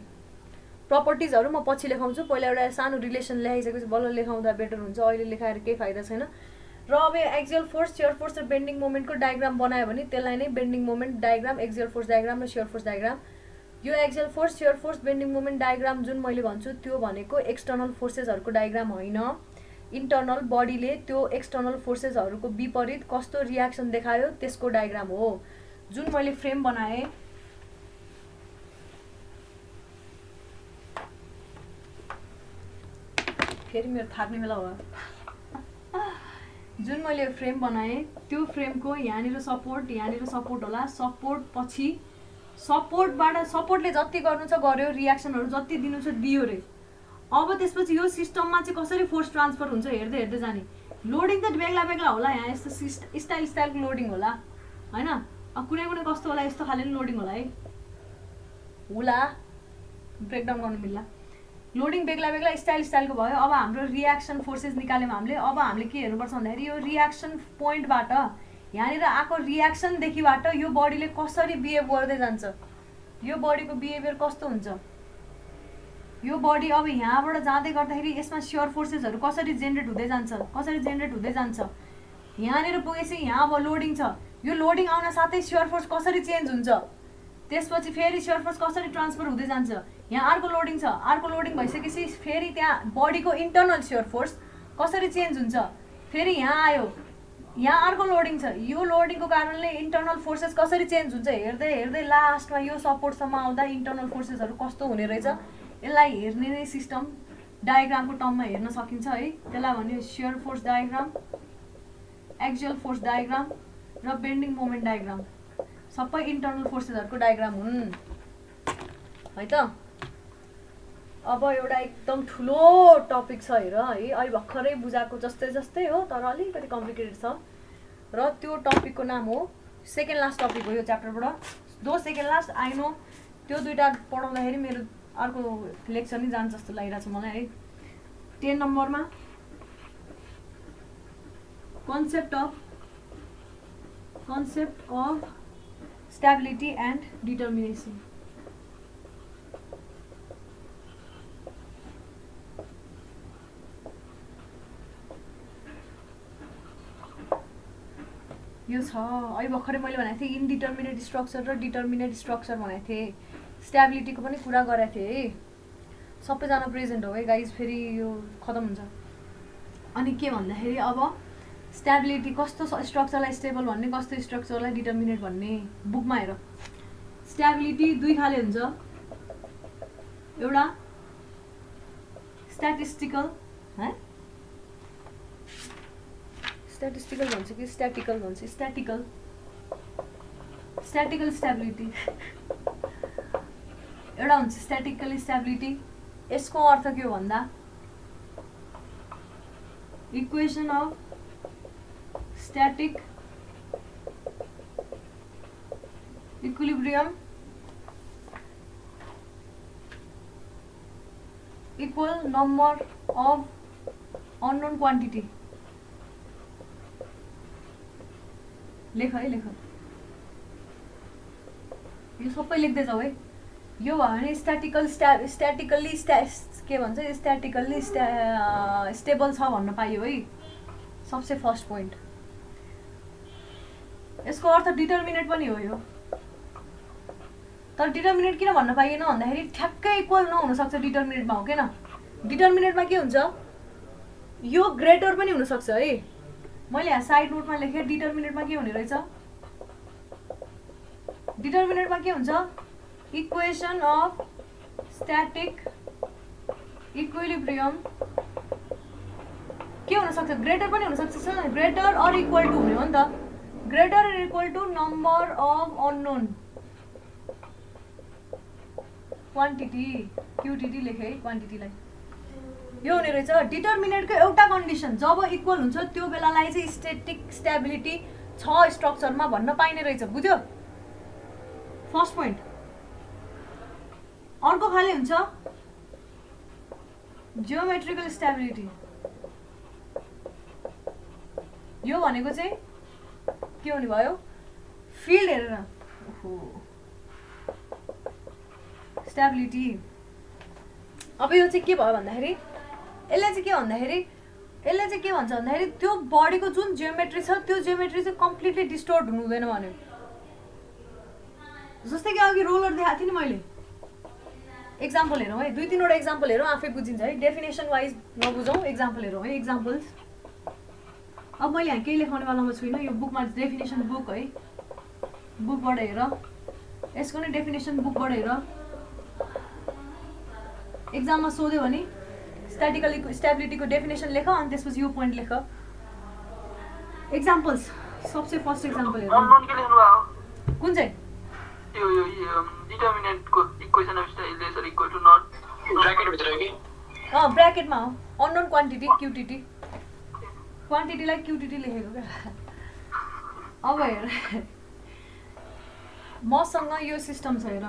प्रपर्टिजहरू म पछि लेखाउँछु, पहिला एउटा सानो रिलेसन लेखाइसकेपछि बल्ल लेखाउँदा बेटर हुन्छ। अहिले लेखाएर केही फाइदा छैन। र अब यो एक्जियल फोर्स, सियर फोर्स र बेन्डिङ मोमेन्टको डायग्राम बनायो भने त्यसलाई नै bending moment diagram, axial force diagram र सियर फोर्स डायग्राम। यो axial force, shear force, bending moment diagram जुन मैले भन्छु त्यो भनेको एक्सटर्नल फोर्सेसहरूको डायग्राम होइन। इन्टर्नल बडीले त्यो एक्सटर्नल फोर्सेसहरूको विपरीत कस्तो रियाक्सन देखायो त्यसको डायग्राम हो। जुन मैले फ्रेम बनाएँ फेरि मेरो थाक्ने बेला भयो जुन मैले फ्रेम बनाएँ त्यो फ्रेमको यहाँनिर सपोर्ट होला सपोर्ट पछि सपोर्टले जति गर्नु छ गर्यो रियाक्सनहरू जति दिनु छ दियो रे अब त्यसपछि यो सिस्टममा चाहिँ कसरी फोर्स ट्रान्सफर हुन्छ हेर्दै हेर्दै जाने लोडिङ त बेग्ला बेग्ला होला यहाँ यस्तो स्टाइलको लोडिङ होला हैन अब कुनै कुनै कस्तो होला यस्तो खाले लोडिङ होला है होला ब्रेकडाउन गर्नु मिल्ला लोडिङ बेग्ला बेग्ला स्टाइलको भयो अब हाम्रो रियाक्सन फोर्सेस निकाल्यौँ हामीले अब हामीले के हेर्नुपर्छ भन्दाखेरि यो रियाक्सन पोइन्टबाट यहाँनिर आएको रियाक्सनदेखिबाट यो बडीले कसरी बिहेभ गर्दै जान्छ यो बडीको बिहेभियर कस्तो हुन्छ यो बडी अब यहाँबाट जाँदै गर्दाखेरि यसमा सियर फोर्सेसहरू कसरी जेनेरेट हुँदै जान्छ यहाँनिर पुगेपछि यहाँ अब लोडिङ छ यो लोडिङ आउन साथै सियर फोर्स कसरी चेन्ज हुन्छ त्यसपछि फेरि सियर फोर्स कसरी ट्रान्सफर हुँदै जान्छ यहाँ अर्को लोडिङ भइसकेपछि फेरि त्यहाँ बडीको इन्टर्नल सियर फोर्स कसरी चेन्ज हुन्छ फेरि यहाँ आयो यहाँ अर्को लोडिङ छ यो लोडिङको कारणले इन्टर्नल फोर्सेस कसरी चेन्ज हुन्छ हेर्दै हेर्दै लास्टमा यो सपोर्टसम्म आउँदा इन्टर्नल फोर्सेसहरू कस्तो हुने रहेछ यसलाई हेर्ने नै सिस्टम डायग्रामको टर्ममा हेर्न सकिन्छ है त्यसलाई भन्यो share force diagram axial force diagram र बेन्डिङ मोमेन्ट डायग्राम सबै इन्टर्नल फोर्सेसहरूको डायग्राम हुन् है त अब एउटा एकदम ठुलो टपिक छ हेर है अहिले भर्खरै बुझाएको जस्तै हो तर अलिकति कम्प्लिकेटेड छ र त्यो टपिकको नाम हो सेकेन्ड लास्ट टपिक हो यो च्याप्टरबाट सेकेन्ड लास्ट आई नो त्यो दुईटा पढाउँदाखेरि मेरो अर्को लेक्चर नै जान्छ जस्तो लागिरहेको छ मलाई है 10 नम्बरमा concept of stability and determination यो छ अहिले भर्खरै मैले भनेको थिएँ इनडिटर्मिनेट स्ट्रक्चर र डिटर्मिनेट स्ट्रक्चर भनेको थिएँ स्टेबिलिटीको पनि कुरा गरेको थिएँ है सबैजना प्रेजेन्ट हो है गाइज फेरि यो खतम हुन्छ अनि के भन्दाखेरि अब स्टेबिलिटी कस्तो स्ट्रक्चरलाई स्टेबल भन्ने कस्तो स्ट्रक्चरलाई डिटर्मिनेट भन्ने बुकमा हेर स्टेबिलिटी दुई खाले हुन्छ एउटा स्ट्याटिस्टिकल भन्छ कि स्ट्याटिकल भन्छ स्ट्याटिकल स्टेबिलिटी एउटा हुन्छ स्ट्याटिकल स्टेबिलिटी यसको अर्थ के हो भन्दा equation of static equilibrium equal number of unknown quantity लेख यो सबै लेख्दै जाऊ है यो भयो भने स्ट्याटिकल्ली के भन्छ स्ट्याटिकल्ली स्टेबल छ भन्न पाइयो है सबसे फर्स्ट पोइन्ट यसको अर्थ डिटर्मिनेट पनि हो यो तर डिटर्मिनेट किन भन्न पाइएन भन्दाखेरि ठ्याक्कै इक्वल नहुन सक्छ डिटर्मिनेटमा हो किन डिटर्मिनेटमा के हुन्छ यो ग्रेटर पनि हुन सक्छ है मैले यहाँ साइड नोटमा लेखेँ डिटर्मिनेटमा के हुने रहेछ डिटर्मिनेटमा के हुन्छ इक्वेसन अफ स्ट्याटिक इक्विलिब्रियम के हुन सक्छ ग्रेटर पनि हुन सक्छ ग्रेटर अर इक्वल टु हुने हो नि त greater or equal to number of unknown quantity quantity लेखेँ है क्वान्टिटीलाई यो हुने रहेछ डिटर्मिनेटको एउटा कन्डिसन जब इक्वल हुन्छ त्यो बेलालाई चाहिँ स्ट्याटिक स्टेबिलिटी छ स्ट्रक्चरमा भन्न पाइने रहेछ बुझ्यो फर्स्ट पोइन्ट अर्को खाले हुन्छ जियोमेट्रिकल स्टेबिलिटी यो भनेको चाहिँ के हुने भयो फिल्ड हेरेर स्टेबिलिटी अब यो चाहिँ के भयो भन्दाखेरि यसले चाहिँ के भन्छ भन्दाखेरि त्यो बडीको जुन जियोमेट्री छ त्यो जियोमेट्री चाहिँ कम्प्लिटली डिस्टोर्ट हुनु हुँदैन भन्यो जस्तै कि अघि रोलर देखाएको थिएँ नि मैले एक्जाम्पल हेरौँ है 2-3वटा एक्जाम्पल हेरौँ आफै बुझिन्छ है डेफिनेसन वाइज नबुझौँ एक्जाम्पल हेरौँ है एक्जाम्पल्स अब मैले यहाँ केही लेखाउनेवालामा छुइनँ यो बुकमा डेफिनेसन बुक है बुकबाट हेर, यसको नै डेफिनेसन बुकबाट हेर। एक्जाममा सोध्यो भने स्ट्याबिलिटीको डेफिनेसन लेख अनि त्यसपछि यो पोइन्ट लेख। एक्जाम्पल्स, सबसे फर्स्ट एक्जाम्पल हेर। अननोन के लेख्नु भएको? कुन चाहिँ? यो डिटर्मिनेन्टको equation of style equal to not bracket भित्र हो कि ब्र्याकेटमा हो। अननोन क्वान्टिटी क्युटिटी, क्वान्टिटीलाई क्युटिटी लेखेको क्या। अब हेर, मसँग यो सिस्टम छ हेर,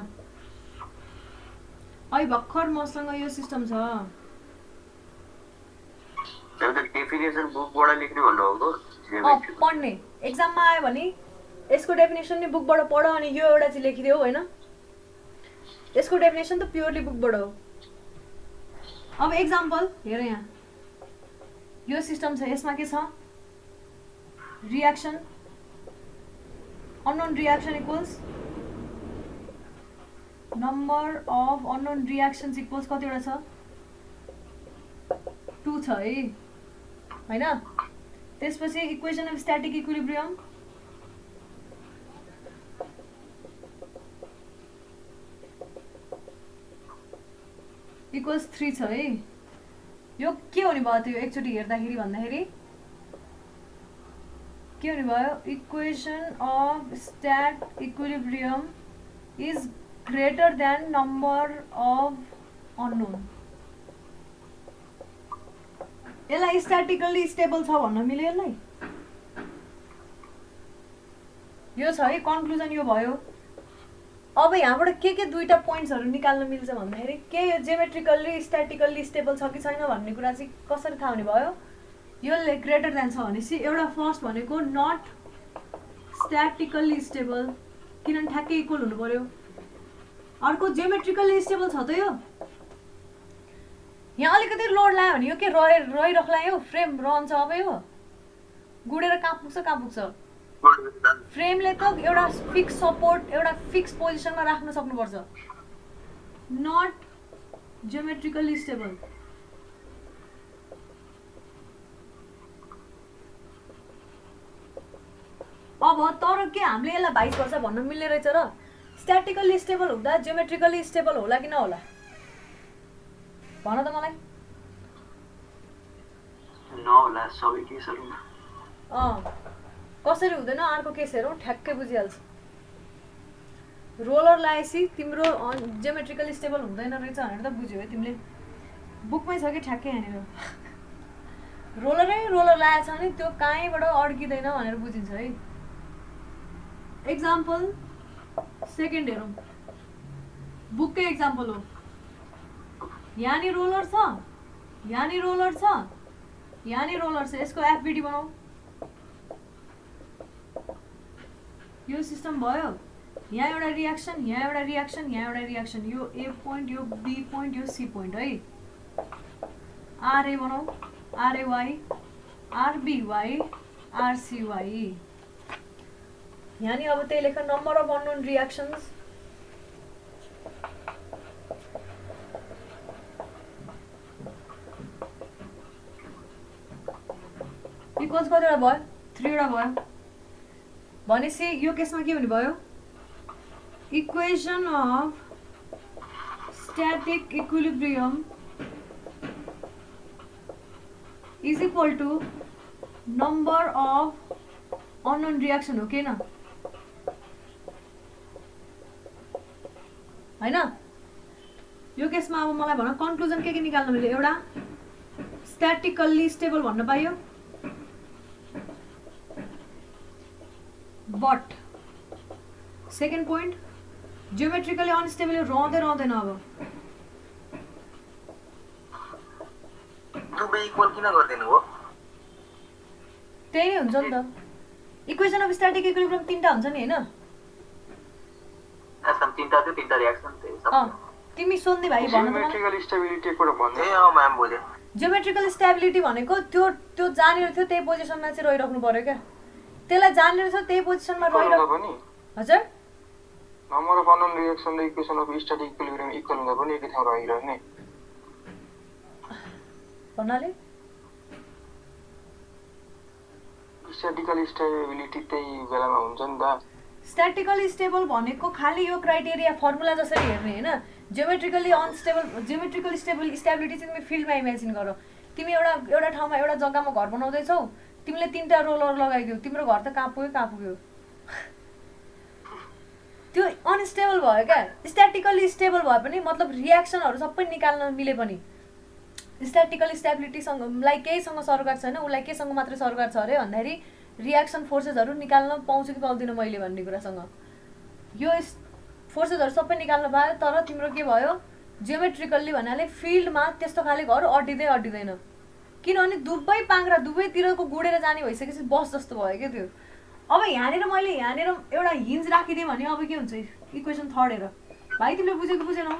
अहिले भर्खर मसँग यो सिस्टम छ। डेफिनेसन बुकबाट लेख्ने भन्नुभएको पढ्ने एक्जाममा आयो भने यसको डेफिनेसन नि बुकबाट पढ अनि यो एउटा चाहिँ लेखिदेऊ होइन। यसको डेफिनेसन त प्योरली बुकबाट हो। अब एक्जाम्पल हेर, यहाँ यो सिस्टम छ, यसमा के छ? Reaction, unknown reaction equals number of unknown reactions equals कतिवटा छ? 2 छ है होइन। त्यसपछि equation of static equilibrium equals 3 छ है। यो के हुने भयो त्यो एकचोटि हेर्दाखेरि भन्दाखेरि के हुने भयो? Equation of stat equilibrium is greater then number of unknown. यसलाई स्ट्याटिकल्ली स्टेबल छ भन्न मिल्यो यसलाई? यो छ है, कन्क्लुजन यो भयो। अब यहाँबाट के दुईटा पोइन्ट्सहरू निकाल्न मिल्छ भन्दाखेरि के यो जियोमेट्रिकल्ली स्ट्याटिकल्ली स्टेबल छ कि छैन भन्ने कुरा चाहिँ कसरी थाहा हुने भयो? यो ग्रेटर देन छ भनेपछि एउटा फर्स्ट भनेको नट स्ट्याटिकल्ली स्टेबल, किनभने ठ्याक्कै इक्वल हुनु पर्यो। अर्को जियोमेट्रिकल्ली स्टेबल छ त यो, यहाँ अलिकति लोड लाग्यो भने यो के रहिरहला, यो फ्रेम रहन्छ। अब यो गुडेर कहाँ पुग्छ कहाँ पुग्छ? फ्रेमले त एउटा फिक्स सपोर्ट, एउटा फिक्स पोजिसनमा राख्न सक्नुपर्छ। Not geometrically stable. अब तर के हामीले यसलाई भाइस वर्सा भन्न मिल्ने रहेछ र? स्ट्याटिकल्ली स्टेबल हुँदा जियोमेट्रिकल्ली स्टेबल होला कि नहोला भन त मलाई। नहोला सबै केसहरुमा। कसरी हुँदैन अर्को केस हेरौँ, ठ्याक्कै बुझिहाल्छ। रोलर लगाएपछि तिम्रो जियोमेट्रिकल्ली स्टेबल हुँदैन रहेछ भनेर त बुझ्यौ है तिमीले। बुकमै छ कि ठ्याक्कै यहाँनिर रोलर लगाएको छ भने त्यो कहीँबाट अड्किँदैन भनेर बुझिन्छ है। एक्जाम्पल सेकेन्ड हेरौँ, बुककै एक्जाम्पल हो। यहाँनिर रोलर छ, यहाँनिर रोलर छ, यहाँनिर रोलर छ। यसको एफबिडी बनाऊ। यो सिस्टम भयो। यहाँ एउटा रियाक्सन, यहाँ एउटा रियाक्सन, यहाँ एउटा रियाक्सन। यो ए पोइन्ट, यो बी पोइन्ट, यो सी पोइन्ट है। आरए बनाऊ, आरएवाई, आरबिवाई, आरसिवाई। यहाँनिर अब त्यही लेख, number of unknown reactions equals कतिवटा भयो? 3 वटा भयो। भनेपछि यो केसमा के हुने भयो? Equation of static equilibrium is equal to number of unknown reaction हो कि होइन? यो केसमा अब मलाई भन कन्क्लुजन के निकाल्न मिल्यो? एउटा स्ट्याटिकल्ली स्टेबल भन्न पाइयो, but second point geometrically unstable रहँदैन। अब दुवै इक्वल किन गर्दिनु हो? त्यही नै हुन्छ नि त। इक्वेसन अफ स्ट्याटिक इक्विलिब्रियम 3टा हुन्छ नि हैन? एसम 3टा थियो, 3टा रियाक्सन थियो। तिमी सोध्ने भाइ भन त मलाई। जियोमेट्रिकल स्टेबिलिटी कुरा भन्दै म्याम बोले। जियोमेट्रिकल स्टेबिलिटी भनेको त्यो जानेर थियो त्यही पोजिसनमा चाहिँ रहिराख्नु पर्यो क्या। त्यसलाई जानेर थियो त्यही पोजिसनमा रहिराख्नु पनि। हजुर, नम्बर अफ अननोन रियाक्सन र equation of static equilibrium equal हुँदा पनि एकै ठाउँ रहिरहने भन्नाले स्ट्याटिकल स्टेबिलिटी त्यही बेलामा हुन्छ नि त। स्ट्याटिकली स्टेबल भनेको खालि यो क्राइटेरिया फर्मुला जसरी हेर्ने होइन जियोमेट्रिकली अनस्टेबल जियोमेट्रिकली स्टेबिलिटी चाहिँ तिमी फिल्डमा इमेजिन गर तिमी एउटा ठाउँमा एउटा जग्गामा घर बनाउँदैछौ तिमीले 3टा रोलर लगाइदियो तिम्रो घर त कहाँ पुग्यो त्यो अनस्टेबल भयो क्या स्ट्याटिकली स्टेबल भए पनि मतलब रियाक्सनहरू सबै निकाल्न मिले पनि स्ट्याटिकल स्टेबिलिटीसँगलाई केहीसँग सरोकार छैन उसलाई केसँग मात्रै सरोकार छ अरे भन्दाखेरि रियाक्सन फोर्सेसहरू निकाल्न पाउँछु कि पाउँदिनँ मैले भन्ने कुरासँग यो फोर्सेसहरू सबै निकाल्न पायो तर तिम्रो के भयो जियोमेट्रिकल्ली भन्नाले फिल्डमा त्यस्तो खाले घर अड्डिँदैन किनभने दुवै पाङ्ग्रा दुवैतिरको गुडेर जाने भइसकेपछि बस जस्तो भयो क्या त्यो अब यहाँनिर मैले एउटा हिन्ज राखिदिएँ भने अब के हुन्छ इक्वेसन 3 हेर भाइ तिमीले बुझेको बुझेनौ